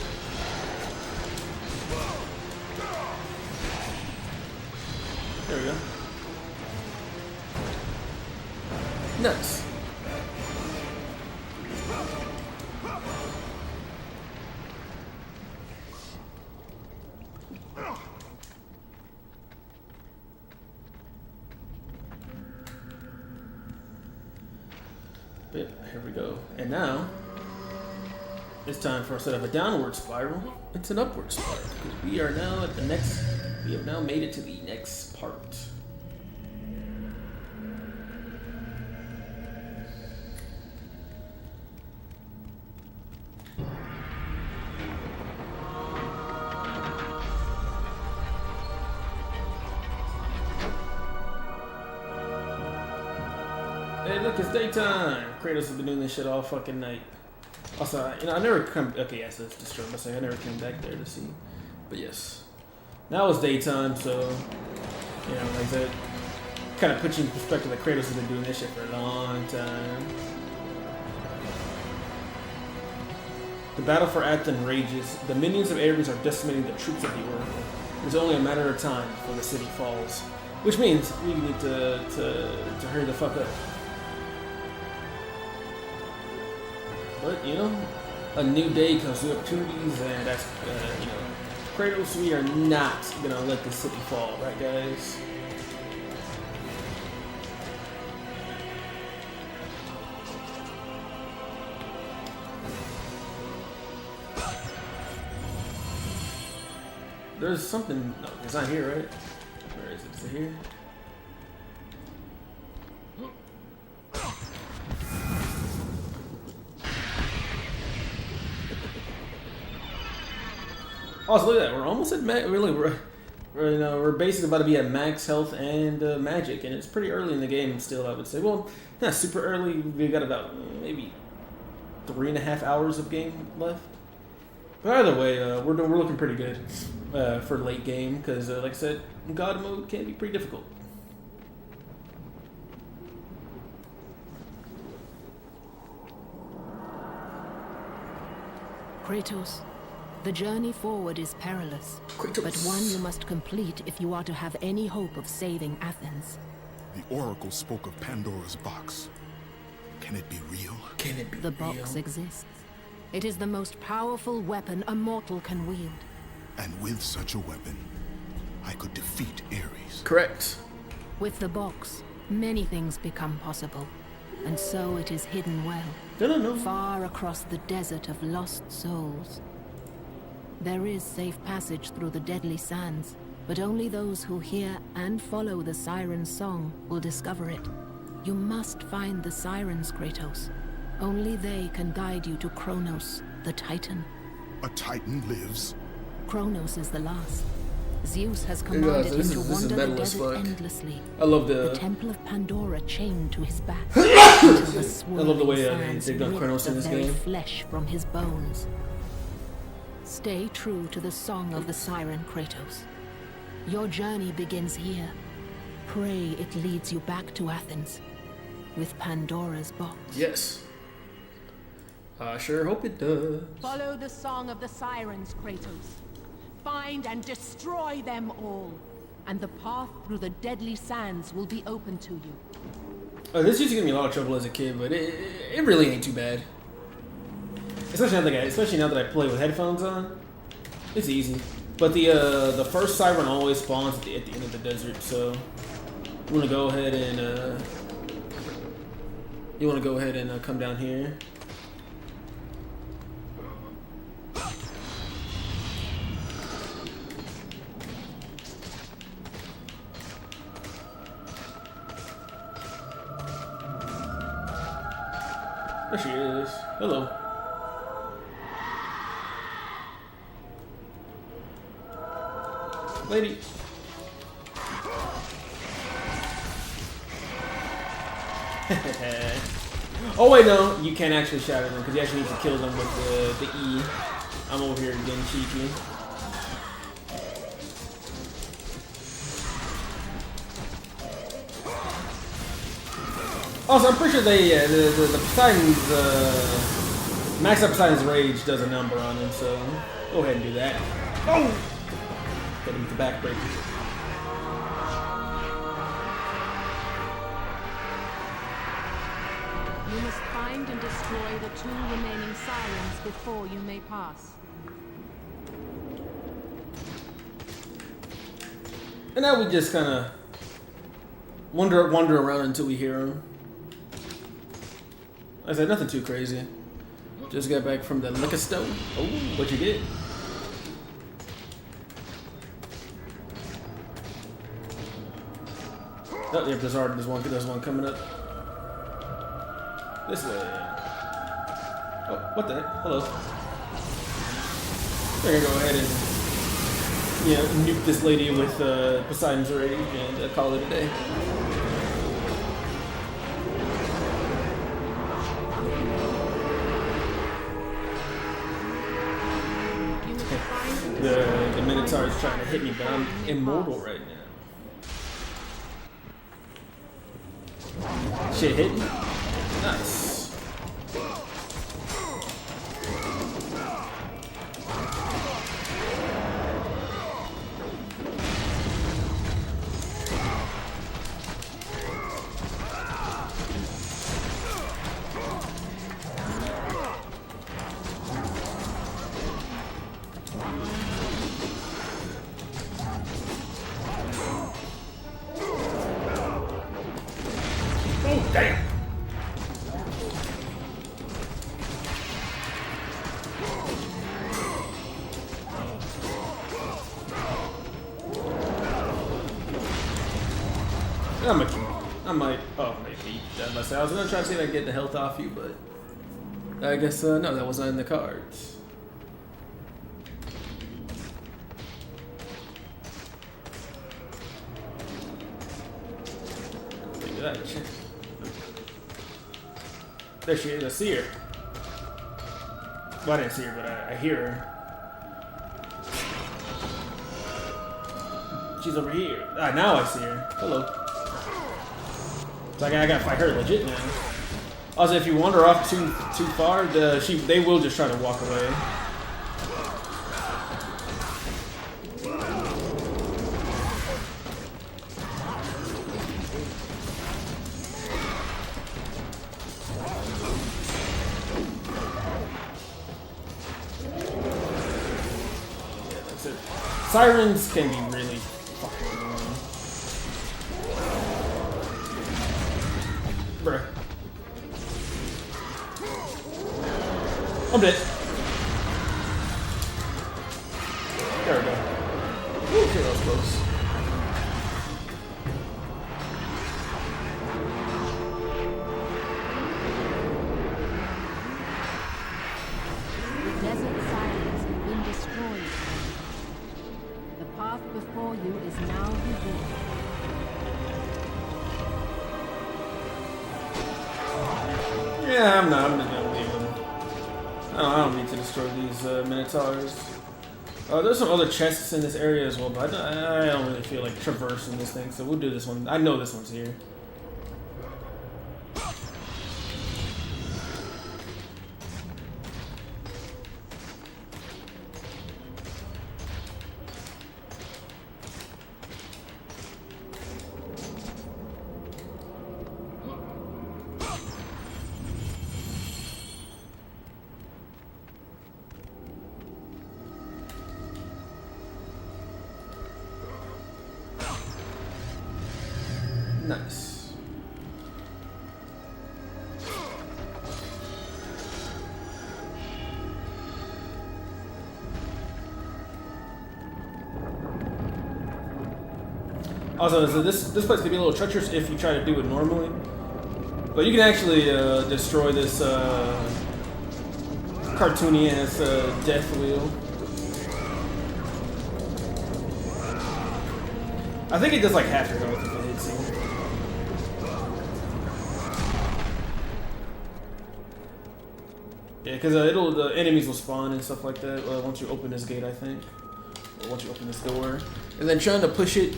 [SPEAKER 1] There we go. Nice. Here we go. And now, it's time for instead of a downward spiral, it's an upward spiral. Because we are now at the next, we have now made it to the next part. Hey, look, it's daytime. Kratos has been doing this shit all fucking night. Also, I never come. Okay, yes, it's destroyed. But I never came back there to see. But yes, now it's daytime, so like I said, kind of puts you in perspective that Kratos has been doing this shit for a long time. The battle for Athens rages. The minions of Ares are decimating the troops of the Oracle. It's only a matter of time before the city falls, which means we need to hurry the fuck up. But, a new day comes with opportunities, and that's, Kratos, we are not gonna let the city fall, right, guys? There's something, no, it's not here, right? Where is it? Is it here? Also, look at that. We're almost at max. Really, we're basically about to be at max health and magic, and it's pretty early in the game still. I would say. Well, not super early. We've got about maybe 3.5 hours of game left. But either way, we're looking pretty good for late game because, like I said, God mode can be pretty difficult.
[SPEAKER 5] Kratos. The journey forward is perilous,
[SPEAKER 1] Kratos.
[SPEAKER 5] but one you must complete if you are to have any hope of saving Athens.
[SPEAKER 2] The Oracle spoke of Pandora's box. Can it be real?
[SPEAKER 1] Can it be
[SPEAKER 5] The
[SPEAKER 1] real?
[SPEAKER 5] box exists. It is the most powerful weapon a mortal can wield.
[SPEAKER 2] And with such a weapon, I could defeat Ares.
[SPEAKER 1] Correct.
[SPEAKER 5] With the box, many things become possible, and so it is hidden well,
[SPEAKER 1] No.
[SPEAKER 5] far across the desert of lost souls. There is safe passage through the deadly sands, but only those who hear and follow the siren's song will discover it. You must find the sirens, Kratos. Only they can guide you to Kronos, the Titan.
[SPEAKER 2] A Titan lives?
[SPEAKER 5] Kronos is the last. Zeus has commanded him to wander the desert endlessly.
[SPEAKER 1] I love
[SPEAKER 5] the Temple of Pandora chained to his back.
[SPEAKER 1] I love the way they've done
[SPEAKER 5] ripped
[SPEAKER 1] Kronos in
[SPEAKER 5] the
[SPEAKER 1] this
[SPEAKER 5] very
[SPEAKER 1] game.
[SPEAKER 5] flesh from his bones. Stay true to the song of the siren, Kratos. Your journey begins here. Pray it leads you back to Athens with Pandora's box.
[SPEAKER 1] Yes. I sure hope it does.
[SPEAKER 5] Follow the song of the sirens, Kratos. Find and destroy them all. and the path through the deadly sands will be open to you.
[SPEAKER 1] This used to give me a lot of trouble as a kid, but it really ain't too bad. Especially now that I play with headphones on, it's easy. But the first siren always spawns at the end of the desert, so you want to go ahead and come down here. There she is. Hello. Lady. Oh wait, no, you can't actually shatter them because you actually need to kill them with the E. I'm over here getting cheeky. Also, I'm pretty sure the Poseidon's max up Poseidon's rage does a number on him, so go ahead and do that. Oh! Hit him with the backbreaker.
[SPEAKER 5] You must find and destroy the 2 remaining sirens before you may pass.
[SPEAKER 1] And now we just kind of wander around until we hear him. I said nothing too crazy. Just got back from the liquor stone. Oh, what you get? Oh, yeah, there's one coming up. This way. Oh, what the heck? Hello. We're gonna go ahead and nuke this lady with Poseidon's rage and call it a day. The Minotaur is trying to hit me, but I'm immortal right now. Shit hit me. Nice. Oh, damn. I might. Oh, maybe. I was gonna try to see if I can get the health off you, but I guess no, that wasn't in the cards. Look at that shit. There she is. I see her. Well, I didn't see her, but I hear her. She's over here. Ah, now I see her. Hello. So I gotta fight her legit now. Also, if you wander off too far, they will just try to walk away. Yeah, that's it. Sirens can be really fucking annoying. Bruh. I'm dead. There we go. Okay, that was close.
[SPEAKER 5] The desert sirens have been destroyed. The path before you is now revealed.
[SPEAKER 1] Yeah, I'm just gonna leave them. I don't need to destroy these Minotaurs. There's some other chests in this area as well, but I don't really feel like traversing this thing, so we'll do this one. I know this one's here. Nice. Also, so this place can be a little treacherous if you try to do it normally, but you can actually destroy this cartoony ass death wheel. I think it does like half your health if it hits you. Yeah, because the enemies will spawn and stuff like that once you open this gate, I think, or once you open this door, and then trying to push it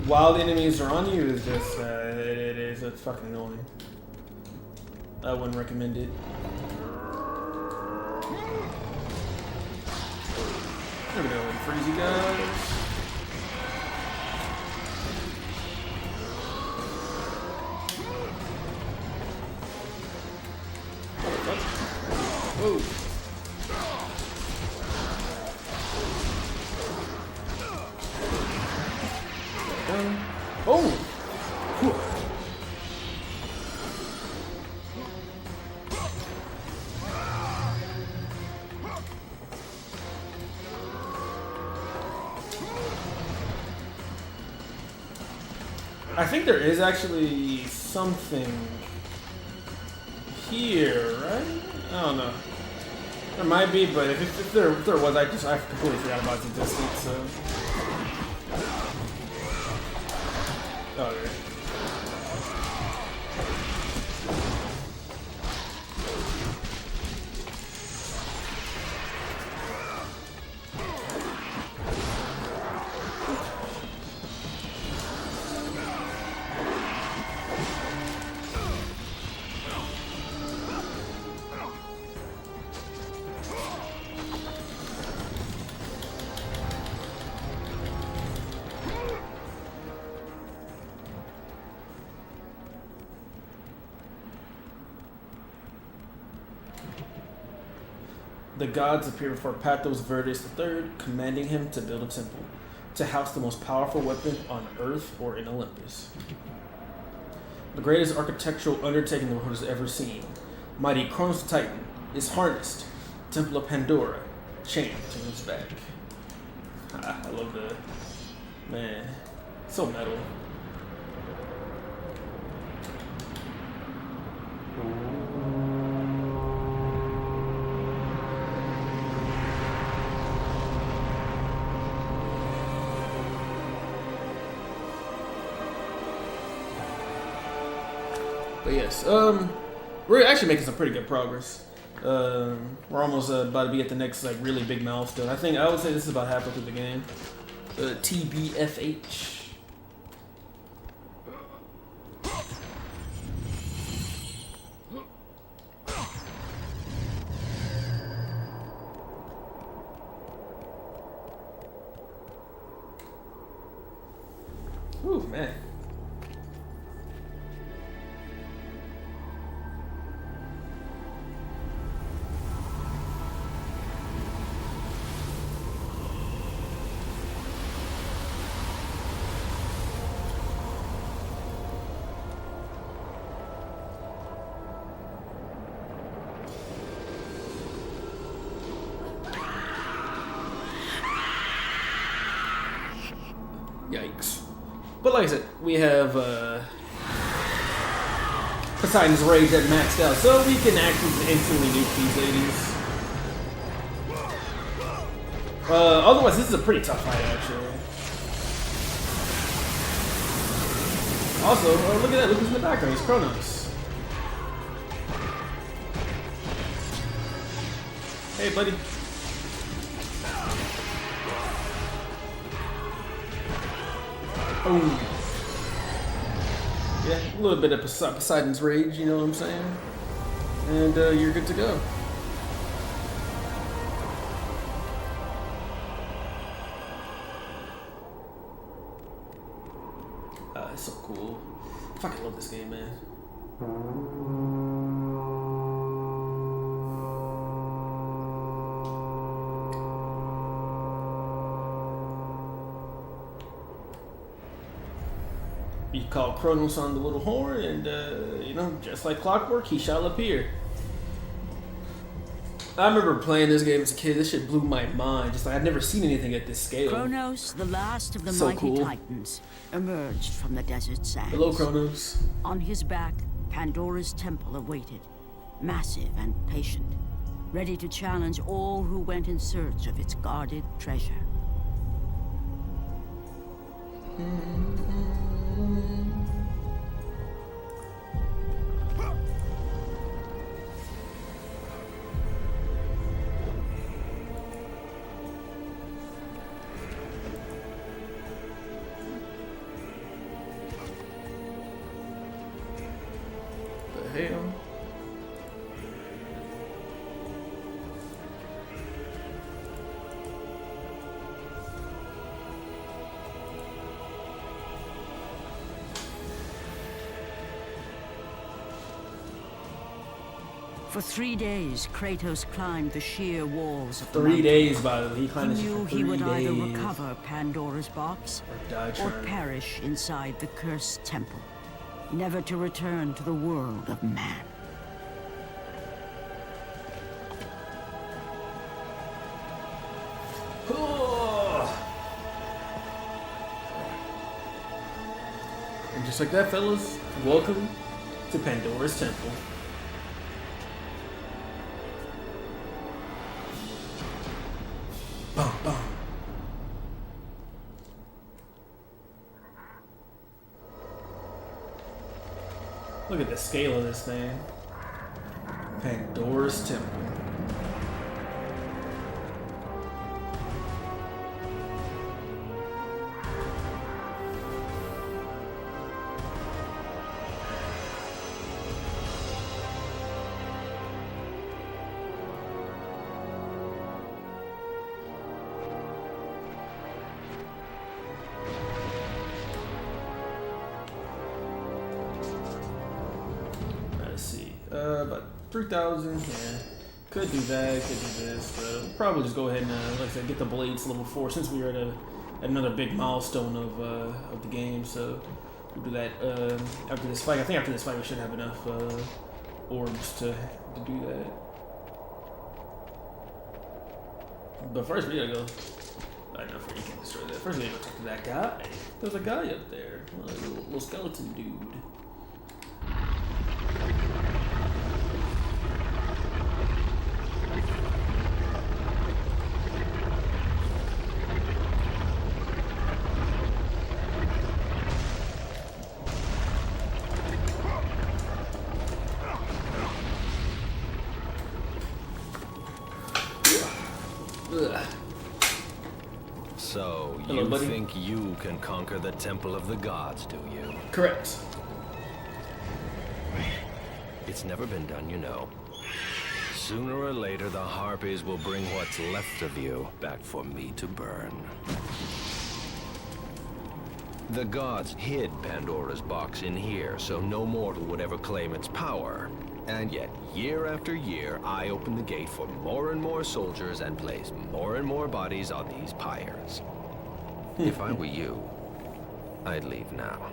[SPEAKER 1] while the enemies are on you is just it's fucking annoying. I wouldn't recommend it. There we go, and freeze you guys. Whoa. Oh! Whew. I think there is actually something here, right? I don't know. There might be, but if there was, I completely forgot about its existence. So. Oh, okay. The gods appear before Pathos Verdes III, commanding him to build a temple, to house the most powerful weapon on Earth or in Olympus. The greatest architectural undertaking the world has ever seen, mighty Kronos the Titan, is harnessed, Temple of Pandora, chained to his back. I love the... man, so metal. But yes, we're actually making some pretty good progress. We're almost about to be at the next like really big milestone. I would say this is about halfway through the game. TBFH. Ooh, man. Yikes. But like I said, we have Poseidon's Rage at maxed out, so we can actually instantly nuke these ladies. Otherwise, this is a pretty tough fight, actually. Also, look at that, look who's in the background, it's Kronos. Hey, buddy. Oh. Yeah, a little bit of Poseidon's Rage, you know what I'm saying? And you're good to go. It's so cool. I fucking love this game, man. You call Kronos on the little horn, and you know, just like clockwork, he shall appear. I remember playing this game as a kid. This shit blew my mind. Just like I'd never seen anything at this scale.
[SPEAKER 3] Kronos, the last of the
[SPEAKER 1] So
[SPEAKER 3] mighty
[SPEAKER 1] cool.
[SPEAKER 3] titans, emerged from the desert sands.
[SPEAKER 1] Hello, Kronos.
[SPEAKER 3] On his back, Pandora's temple awaited, massive and patient, ready to challenge all who went in search of its guarded treasure.
[SPEAKER 1] The hell?
[SPEAKER 3] For 3 days, Kratos climbed the sheer walls of the
[SPEAKER 1] 3
[SPEAKER 3] mountain.
[SPEAKER 1] days, by the way. He climbed
[SPEAKER 3] He
[SPEAKER 1] this shit
[SPEAKER 3] knew
[SPEAKER 1] for
[SPEAKER 3] he
[SPEAKER 1] 3
[SPEAKER 3] would either
[SPEAKER 1] days.
[SPEAKER 3] recover Pandora's box
[SPEAKER 1] Or die
[SPEAKER 3] or
[SPEAKER 1] trying.
[SPEAKER 3] perish inside the cursed temple, never to return to the world of man.
[SPEAKER 1] And just like that, fellas, welcome to Pandora's Temple. Bum, bum. Look at the scale of this thing. Pandora's Temple. Let's see. About 3,000. Yeah. Could do that. Could do this. But we'll probably just go ahead and, like I said, get the blades level 4 since we are at another big milestone of the game. So we'll do that after this fight. I think after this fight we should have enough orbs to do that. But first we gotta go. I know you can't destroy that. First we gotta go talk to that guy. There's a guy up there. A little skeleton dude. Ugh.
[SPEAKER 10] So,
[SPEAKER 1] Hello,
[SPEAKER 10] you
[SPEAKER 1] buddy.
[SPEAKER 10] think you can conquer the Temple of the Gods, do you?
[SPEAKER 1] Correct.
[SPEAKER 10] It's never been done, you know. Sooner or later, the Harpies will bring what's left of you back for me to burn. The gods hid Pandora's box in here, so no mortal would ever claim its power. And yet, year after year, I open the gate for more and more soldiers and place more and more bodies on these pyres. If I were you, I'd leave now.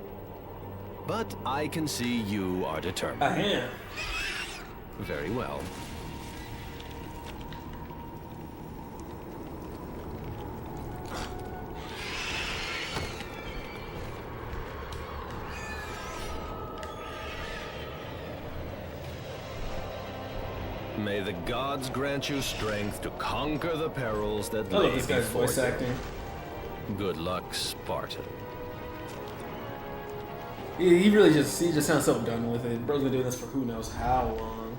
[SPEAKER 10] But I can see you are determined.
[SPEAKER 1] I am.
[SPEAKER 10] Very well. May the gods grant you strength to conquer the perils that
[SPEAKER 1] I love
[SPEAKER 10] lay
[SPEAKER 1] this guy's
[SPEAKER 10] before
[SPEAKER 1] voice
[SPEAKER 10] you.
[SPEAKER 1] acting.
[SPEAKER 10] Good luck, Spartan.
[SPEAKER 1] He really just sounds so done with it. Bro's been doing this for who knows how long.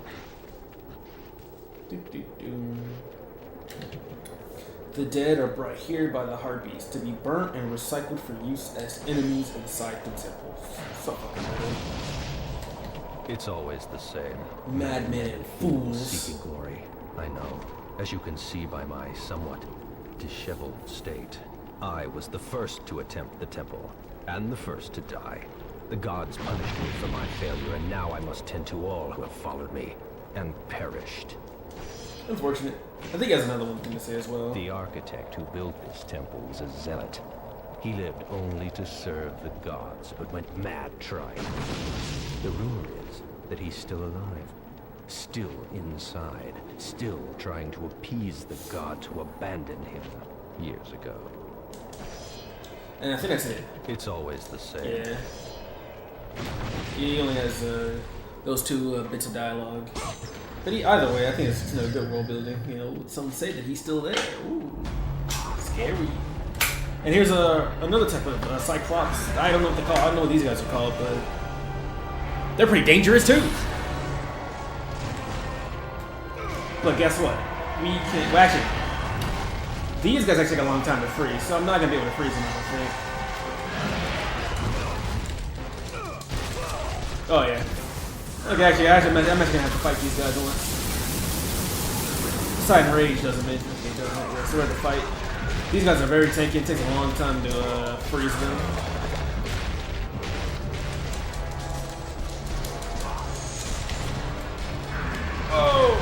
[SPEAKER 1] The dead are brought here by the Harpies to be burnt and recycled for use as enemies inside the temple. So fucking metal.
[SPEAKER 10] It's always the same.
[SPEAKER 1] Madmen and fools.
[SPEAKER 10] Seeking glory, I know. As you can see by my somewhat disheveled state, I was the first to attempt the temple, and the first to die. The gods punished me for my failure, and now I must tend to all who have followed me and perished.
[SPEAKER 1] Unfortunate. I think he has another one thing to say as well.
[SPEAKER 10] The architect who built this temple was a zealot. He lived only to serve the gods, but went mad trying. The rumor is that he's still alive. Still inside. Still trying to appease the gods who abandoned him years ago.
[SPEAKER 1] And I think that's it.
[SPEAKER 10] It's always the same.
[SPEAKER 1] Yeah. He only has those two bits of dialogue. But either way, I think it's another good world building. You know, some say that he's still there. Ooh, scary. And here's another type of Cyclops. I don't know what they call. I don't know what these guys are called, but they're pretty dangerous too. But guess what? We can't. Well, actually, these guys actually got a long time to freeze, so I'm not gonna be able to freeze them. I don't think. Oh yeah. Okay, actually, I'm actually gonna have to fight these guys once. Side rage doesn't make it doesn't. Yeah, so we have to fight. These guys are very tanky. It takes a long time to freeze them. Oh!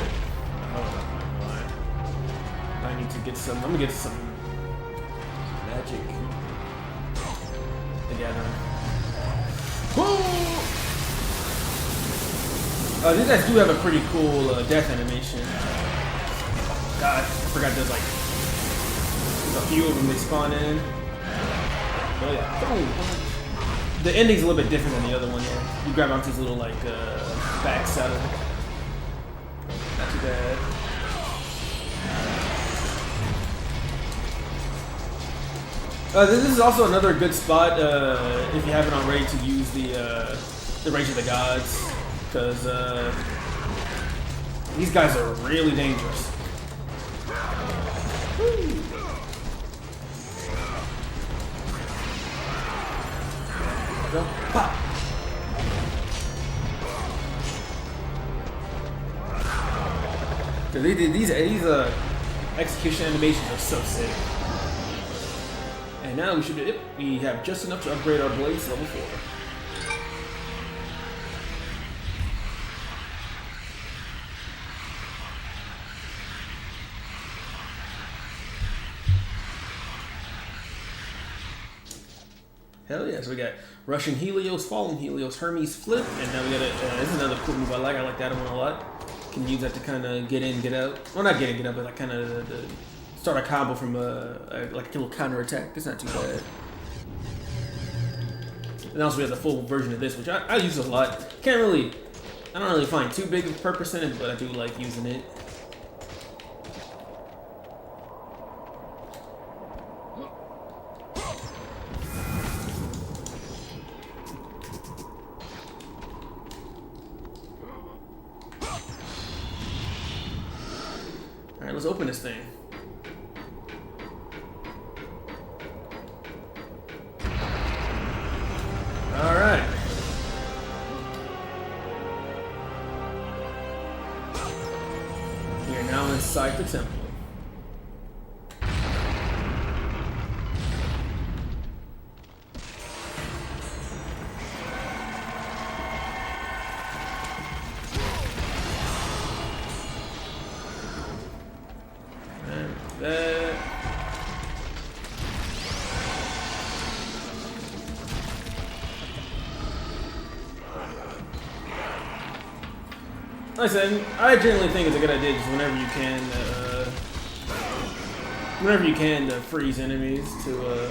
[SPEAKER 1] I need to get some. I'm gonna get some magic together. Woo! These guys do have a pretty cool death animation. God, I forgot there's like a few of them they spawn in. But yeah. Oh. The ending's a little bit different than the other one. Yeah, you grab onto his little like back saddle. Not too bad. This is also another good spot if you haven't already to use the Rage of the Gods, because these guys are really dangerous. Woo. Go, pop. These execution animations are so sick. And now we have just enough to upgrade our blades to level 4. Hell yeah, so we got Rushing Helios, Falling Helios, Hermes Flip, and now we got this is another cool move I like that one a lot. Can use that to kind of get in, get out. Well, not get in, get out, but like kind of start a combo from like a little counter attack. It's not too bad. And also we have the full version of this, which I use a lot. I don't really find too big of a purpose in it, but I do like using it. Alright, let's open this thing. Alright. We are now inside the temple. Like I said, I generally think it's a good idea just whenever you can freeze enemies to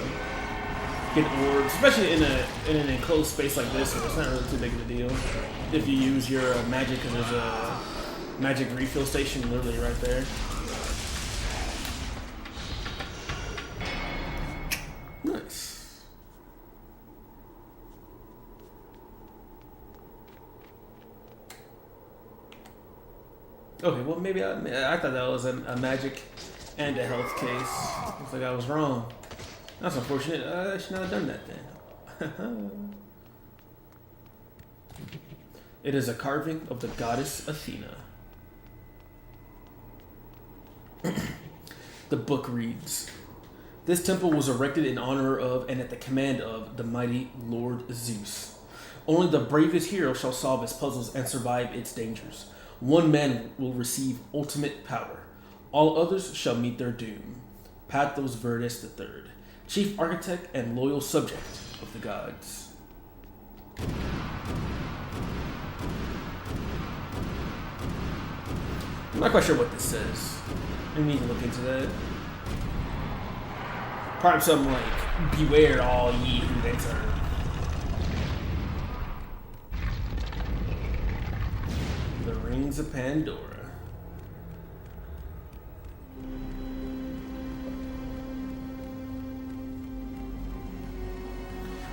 [SPEAKER 1] get orbs, especially in an enclosed space like this, where it's not really too big of a deal. If you use your magic, because there's a magic refill station literally right there. Nice. Okay, well maybe I thought that was a magic and a health case. Looks like I was wrong. That's unfortunate. I should not have done that then. It is a carving of the goddess Athena. The book reads, "This temple was erected in honor of and at the command of the mighty Lord Zeus. Only the bravest hero shall solve its puzzles and survive its dangers. One man will receive ultimate power. All others shall meet their doom. Pathos Verdes III, chief architect and loyal subject of the gods. I'm not quite sure what this says. I need to look into that. Probably something like, beware all ye who enter. The Rings of Pandora.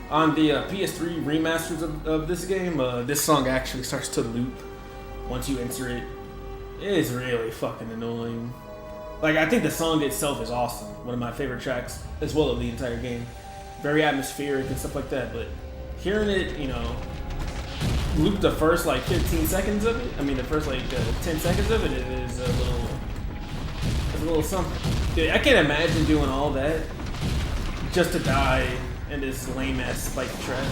[SPEAKER 1] On the PS3 remasters of this game, this song actually starts to loop once you enter it. It is really fucking annoying. Like, I think the song itself is awesome. One of my favorite tracks, as well as the entire game. Very atmospheric and stuff like that, but hearing it, you know, loop the first, like, 15 seconds of it, I mean, the first, like, 10 seconds of it is a little something. Dude, I can't imagine doing all that just to die in this lame-ass spike trap.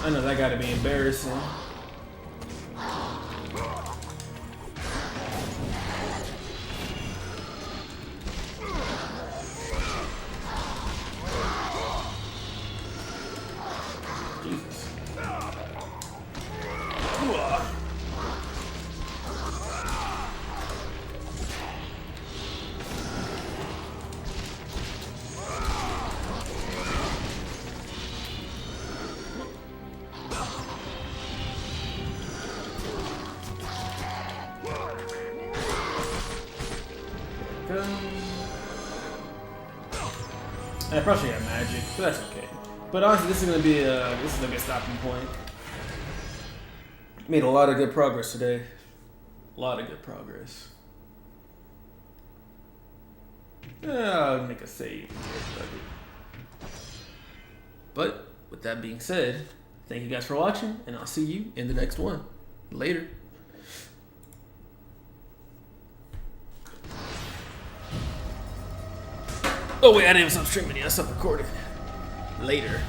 [SPEAKER 1] I know that gotta be embarrassing. I probably got magic, but that's okay. But honestly, this is gonna be a stopping point. Made a lot of good progress today. A lot of good progress. I'll make a save. But with that being said, thank you guys for watching, and I'll see you in the next one. Later. Oh wait, I didn't stop streaming yet. I stopped recording. Later.